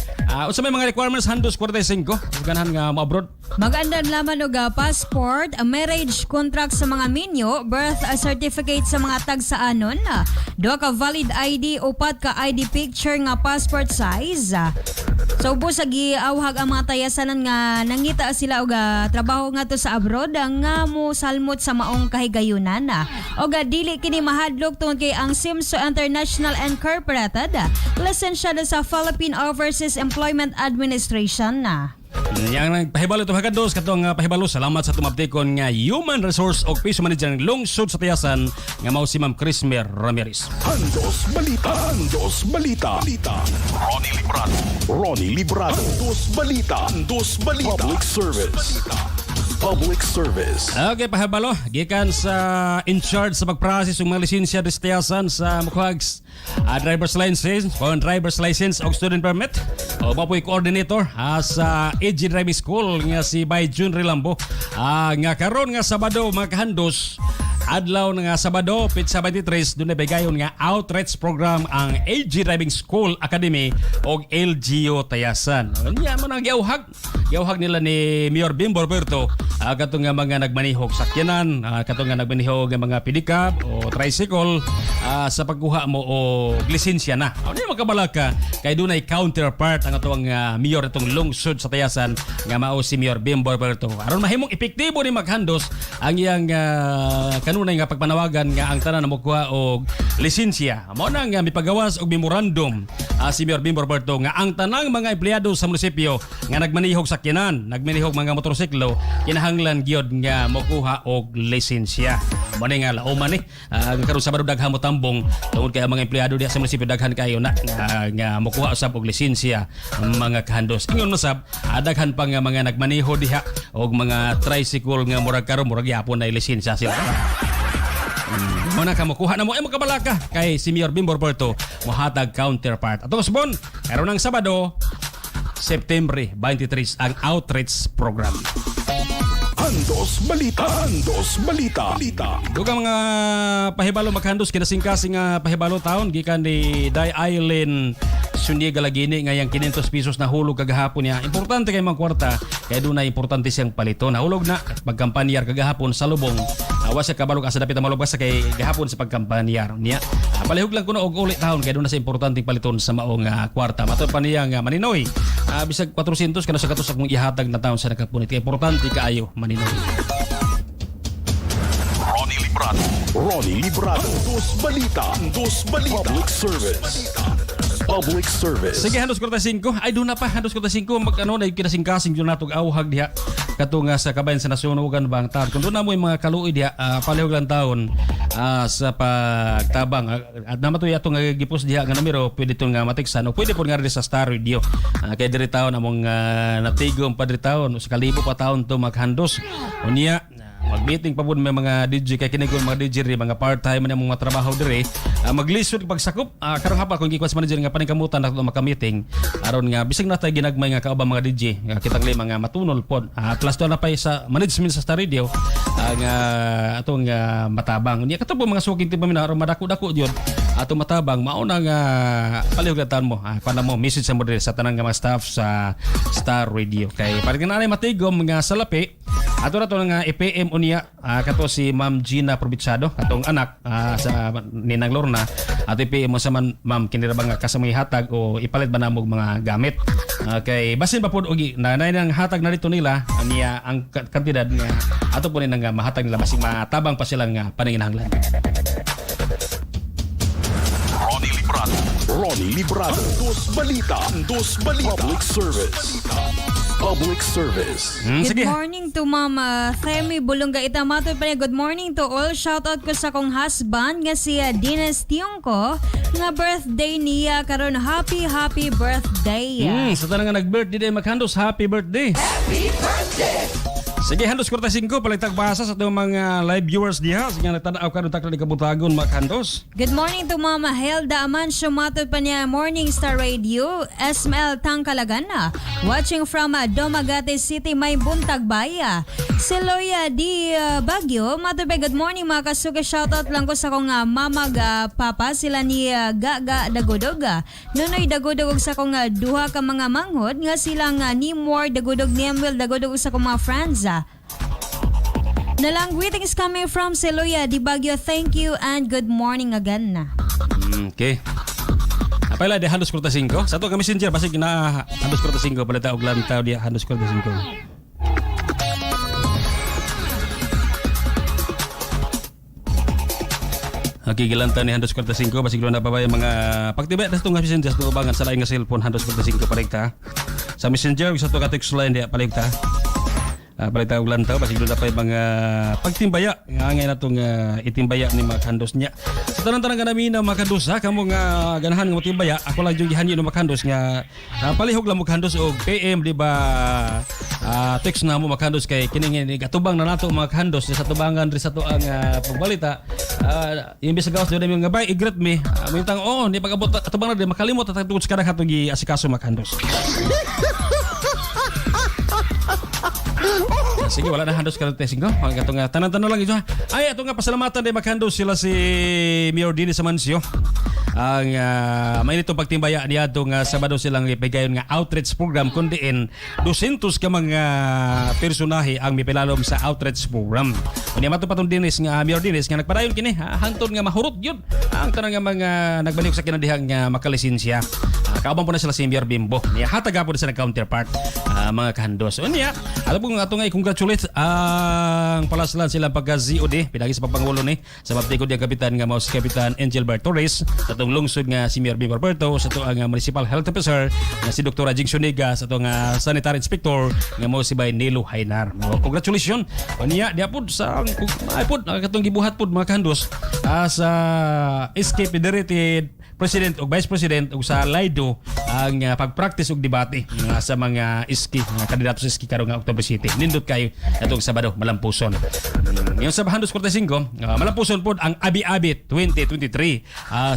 Q: unsa may mga requirements handos 45 ganahan nga mo abroad.
G: Mag-andan laman og passport, a marriage contract sa mga minyo, birth certificate sa mga tagsaanon, duha ka valid ID, upat ka ID picture nga passport size. So ubos sa giawhag ang mga tayasanan nga nangita sila og trabaho nga to sa abroad nga mo salmot sa maong kahigayunan og dili kini mahadlok tungod kay ang SEMSO International Incorporated lisensyado sa Philippine Overseas Employment Administration na.
Q: Yang pahibalo ito hagados katong pahibalo salamat sa tumabtikon nga Human Resource o Piso Manager ng Lungsod sa Tayasan nga mao si Ma'am Crismer Ramirez.
K: Andos Balita. Ronnie Librado. Andos Balita. Public Service.
Q: Okay, pahabalo. Gikan sa in charge sa pag-process ng mga lisensya sa Tayasan sa Mukhags driver's license o student permit. O mapoy coordinator sa AG Driving School nga si Bay Jun Rilambo. Nga karon nga Sabado mga kahandos, adlaw nga Sabado, Pitsa 23, doon na bigayon nga outreach program ang AG Driving School Academy o LGU Tayasan. Yan mo nang giawhag nila ni Mayor Bimbo Roberto katong nga mga nagmanihog sakyanan, katong nga nagmanihog nga mga pedicab o tricycle sa pagkuha mo o lisensya na. Ano yung makabalaka kay doon ay counterpart ang atong mayor itong lungsod sa Tayasan nga mao si Mayor Bimbo Roberto. Aron mahimong epektibo ni maghandos ang iyang kanunay nga pagpanawagan nga ang tanan na mokuha og lisensya. Mao na nga mipagawas og memorandum si Mayor Bimbo Roberto nga ang tanang mga empleyado sa munisipyo nga nagmanihog sakyanan, nagmanihog mga motorsiklo kinahanglan gyud nga mokuha og lisensya. Mao nga lauman ni karon Sabado daghang mo tambong tungod kay mga empleyado diha sa munisipyo daghan kayo na nga mokuha usab og lisensya mga kahandos. Ingon masab daghan pa nga mga nagmaniho diha og mga tricycle nga murag karon murag yapon na lisensya sila. Muna ka makuha na mo ay makabalaka kay si Mayor Bimbo Roberto mohatag counterpart. At usbon karon ang Sabado September 23 ang outreach program.
K: Andos Balita.
Q: Dugang mga pahibalo maghandos kinasingkasing nga pahibalo taon gikan ni Day Island Sunyega Lagini nga yang 500 pesos na hulog kagahapon niya. Importante kay mga kwarta kay doon na importante siyang palito. Nahulog na magkampanyar kagahapon sa lubong Awas sa kabalog asa dapit ang malubas sa kay gahapon sa pagkampanyar niya. Palihog lang kuno og ulit taon kay doon na sa importanteng paliton sa maong kwarta. Matud pa niya nga Maninoy. Bisag 400 kana sa katos akong ihatag na taon sa nakapunit. Kay importante kaayo Maninoy.
K: Ronnie Librado. Dos Balita. Public service.
Q: Sige, handos ko ta 5. Ay, doon na pa. Handos ko ta 5. Mag-ano na yung kinasing-kasing doon natong awhag diha. Katong sa kabayan sa nasunugan bang taon. Kung doon na mo yung mga kaluoy diha, palihog lang taon sa pagtabang. At naman ito itong gipos diha nga numero, pwede itong matiksan. O pwede po nga rin sa Star Radio. Kaya diri taon among natigom pa diri taon. Sa kalibo pa taon to maghandos. O niya, mag-meeting pa po may mga DJ kay kinig mga DJ ri mga part-time na mga trabaho dire maglisod pagsakop karong hapon kung gikwas manager nga paningkamutan na maka-meeting aron nga bisig na tay ginagmay nga kaubang mga DJ nga kitang lima nga matunol pod plus na pa sa management sa Star Radio nga atong matabang niya kato po mga suking tipa mina aron madako-dako jud atong matabang mauna nga palihugatan mo kana mo message sa mo dire sa tanang nga mga staff sa Star Radio kay para kanay matigom nga salapi ato na to nga EPM unya kato si Ma'am Gina Provinciado atong anak sa Ninang Lorna at EPM mo sa Ma'am kinirabang nga kasamay hatag o ipalit ba namog mga gamit kay basin pa pod ugi na nang hatag na dito nila niya ang kantidad nga ato po nang mahatag nila basig matabang pa sila nga paninginahanglan.
K: Ronnie Librado. Dos Balita. Public service.
G: Good morning to Mama Themi Bulunga Itamato pa niya. Good morning to all. Shoutout ko sa kong husband nga si Dines Tiongko nga birthday niya karon. Happy birthday.
Q: Sa tanang nga nag-birthday din maghandos, happy birthday. Happy birthday. Sige, handos ko ta 5 palitag basa sa itong mga live viewers diha. Sige, nagtanaw ka takla ni kabutagon maghandos.
G: Good morning to Mama Helda Amancio matod pa niya Morning Star Radio SML Tangkalagana. Watching from Domagate City may buntag baya. Siloya di Baguio matod pa good morning mga kasuga. Shoutout lang ko sa kong mamag papa sila ni Gaga Dagodoga. Nunoy Dagodog sa kong duha ka mga manghod nga silang Nimor Dagodog Niemwil Dagodog sa kong mga friends. Nalang greetings coming from Siloya di Baguio. Thank you and good morning again na.
Q: Okay. Apela di handos kurta 5. Sa to ka messenger basig na handos kurta 5 balita og lantaw di handos kurta 5. Okay, gilanta ni handos kurta 5 basig na pa ba yung mga pagtibay sa tong messenger sa ubangan sa lain nga cellphone handos kurta 5 paligta. Sa messenger sa to ka text line di paligta. Balita og lantaw basig doon na pa yung mga pagtimbaya nga ngay na itong itimbaya ni Makhandos niya sa tanang-tanang ka namin na Makhandos kamo nga ganahan nga matimbaya ako lang yung gihanyo ng Makhandos nga palihog lang Makhandos og PM di ba text na mo Makhandos kay kining katubang na nato Makhandos sa tubangan ri sa to ang pagbalita yung bisa gawas doon yung nga bay i-greet me mintang ni pag-abot katubang na di makalimot at tugod sa kadang hatong gi-asikaso Makhandos. Sige, wala na handos ka ng testing ko. Ito nga, tanan-tanan lang ito ha. Ay, ito nga, pasalamatan din maghandos sila si Mayor Dini Samancio. Ang may nitong pagtimbaya niya itong Sabado silang ipigayon nga outreach program kundiin 200 ka mga personahe ang mipilalom sa outreach program. Kanya mato patong Dinis nga Mayor Dinis nga nagpadayon kini hangtod nga mahurot yun ang tanang nga mga nagbalik sa kinadihang nga makalisensya. Kaubang po na sila si Mayor Bimbo. Niya hataga po na sa counterpart mga kahandos. O niya, alam po nga ito nga i-congratulate ang palaslan silang pagka-ZOD pinagi sa pagpangulo ni sa maptikod yung kapitan nga si Kapitan Angelbert Torres sa itong lungsod nga si Mayor Bimbo Roberto sa ito ang Municipal Health Officer nga si Dr. Jing Suniga sa itong Sanitary Inspector nga mo si Bay Nilo Hainar. Congratulations. O niya, diya po sa katong gibuhat po mga kahandos sa SK Federated President o Vice President o sa Laido ang pag-practice og debate sa mga iski, mga kandidato sa iski karong October City. Nindot kayo atong Sabado malampuson. Yung sa Handos 45, malampuson po ang Abi-Abi 2023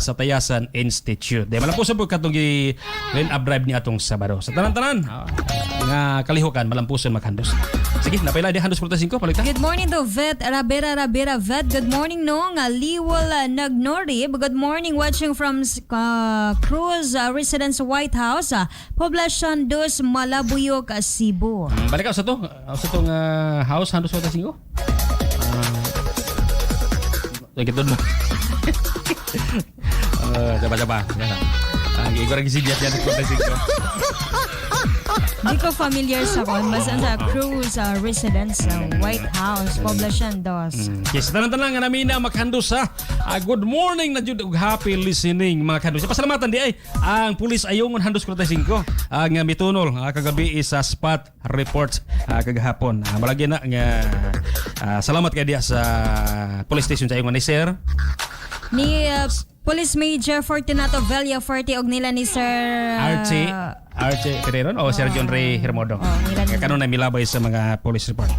Q: sa Tayasan Institute. Di malampuson po katong gi-line up drive ni atong Sabado. Sa tanan-tanan nga kalihukan malampuson maghandos. Sige, napaila di Handos 45 paligta.
G: Good morning to Vet Rabera Vet. Good morning no nga Liwal Nagnorib. Good morning watching from Cruz Residence White House, Poblacion 2, Malabuyok, Cebu.
Q: Balik ka sa to. Sa tong house Handos 45. Sakit mo. Coba. Lagi ko lagi sigat yan sa 45.
G: Di ko familiar sa kon. Basta sa Cruz residence sa White House, Poblacion 2.
Q: Okay, sa tanan-tanan nga namin na maghandos sa good morning na jud ug happy listening mga kandos. Pasalamatan di ay ang pulis Ayungon Handos 45 ang mitunol kagabi sa spot report kagahapon. Malagi na nga salamat kay diya sa police station sa Ayungon ni Sir.
G: Ni Police Major Fortunato Villafuerte og nila ni Sir
Q: Archie Pereron o Sir John Ray Hermodo. Kaya kanon na milabay sa mga police report.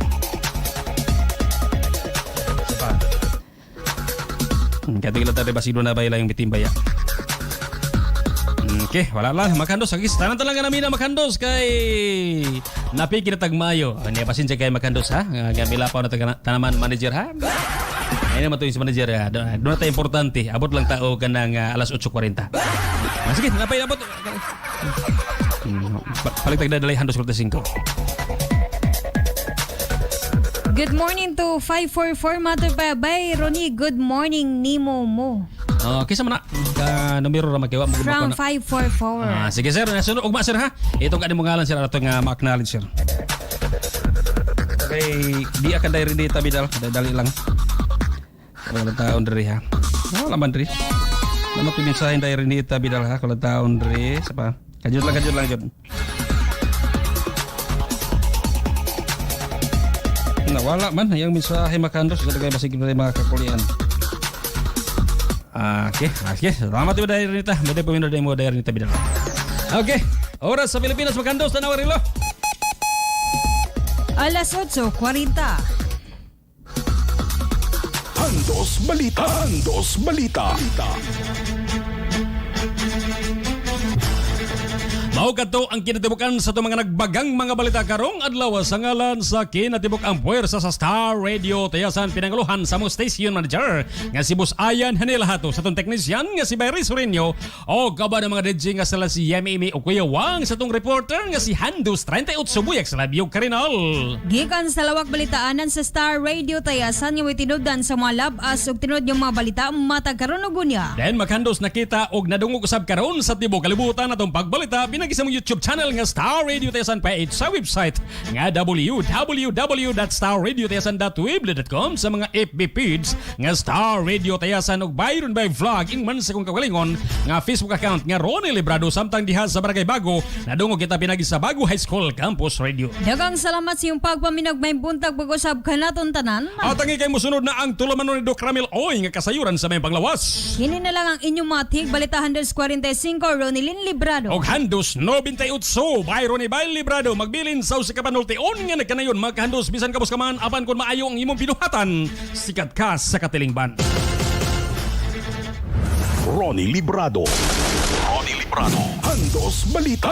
Q: Kaya tigil tayo basido na ba yung bitimbaya. Okay, wala lang. Makandos. Tanan talaga namin na makandos kay napiki na tagmayo. Hindi pasensya kay makandos ha. Gamila pa na tanaman manager ha. Ayun naman ito yung manager ha. Doon na tayo importante. Abot lang tao ka ng alas 8:40. Sige, napay abot. Paling tagdadalay Handos 45.
G: Good morning to 544 Mother Bay Ronnie. Good morning Nimo mo.
Q: Kisa man na numero ra magkiwa
G: from 544.
Q: Sige sir, nasunod ugma sir ha. Ito ka mo ngalan sir ato nga ma-acknowledge sir. Okay, di akan diary data bidal, dali lang. Kalau taon diri ha. Wala man diri. Naman to mensahe diary data bidal ha, kalau taon diri sapa. Kajud lang jud. Wala man yang mensahe makandos kada kay basig dari mga kakulian. Okay. Selamat ibu dari Nita. Beda pemindah demo dari Nita bidal. Okay. Oras sa Pilipinas makandos tanaw rilo.
G: Alas 8:40.
K: Handos Balita.
Q: Mao kadto ang kinatibukan sa mga nagbagang mga balita karong adlaw sa ngalan sa kinatibuk ang puwersa sa Star Radio tayasan pinanguluhan sa mong station manager nga si Boss Ayan Hanilahato sa tong technician nga si Barry Sorenio o kaba ng mga DJ nga sila si Yemi o Kuya Wang sa tong reporter nga si Handos 38 Buyak sa Labiyog Karinal.
G: Gikan sa lawak balitaanan sa Star Radio tayasan nga may tinubdan sa mga labas ug tinod yung mga balita matag karon og unya.
Q: Then maghandos nakita og nadungog usab karon sa tibok kalibutan atong pagbalita sa mong YouTube channel nga Star Radio Tayasan page sa website nga www.starradiotayasan.weebly.com sa mga FB page nga Star Radio Tayasan ug bayron by vlog ingman sa kong kagalingon nga Facebook account nga Ronnie Librado samtang diha sa Barangay Bago nadungog kita pinagi sa Bago High School Campus Radio.
G: Dagang salamat sa iyong pagpaminag may buntag pag-usab kanaton tanan.
Q: At ang ikay mosunod na ang tulumanon ni Doc Ramil Oy nga kasayuran sa may panglawas.
G: Kini na lang ang inyong matig balita Handos 45 Ronnie Librado.
Q: Og Handos 98 Byron Ibay Librado magbilin sa usa ka panultion nga nagkanayon magkahandos bisan kabus ka man apan kun maayo ang imong pinuhatan sikat ka sa katilingban.
K: Ronnie Librado. Handos Balita.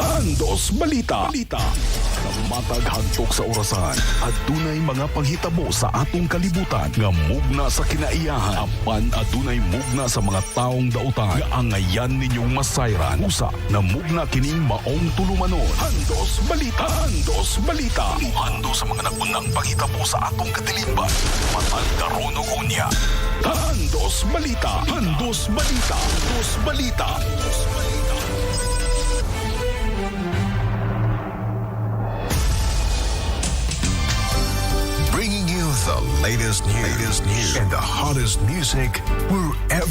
K: Matag hantok sa orasan at dunay mga panghitabo sa atong kalibutan nga mugna sa kinaiyahan apan adunay mugna sa mga taong dautan nga angayan ninyong masayran usa na mugna kining maong tulumanon. Handos Balita. Hando sa mga nagunang panghitabo sa atong katilingban matag karon og unya. Handos Balita.
N: Bringing you the latest news and the hottest music wherever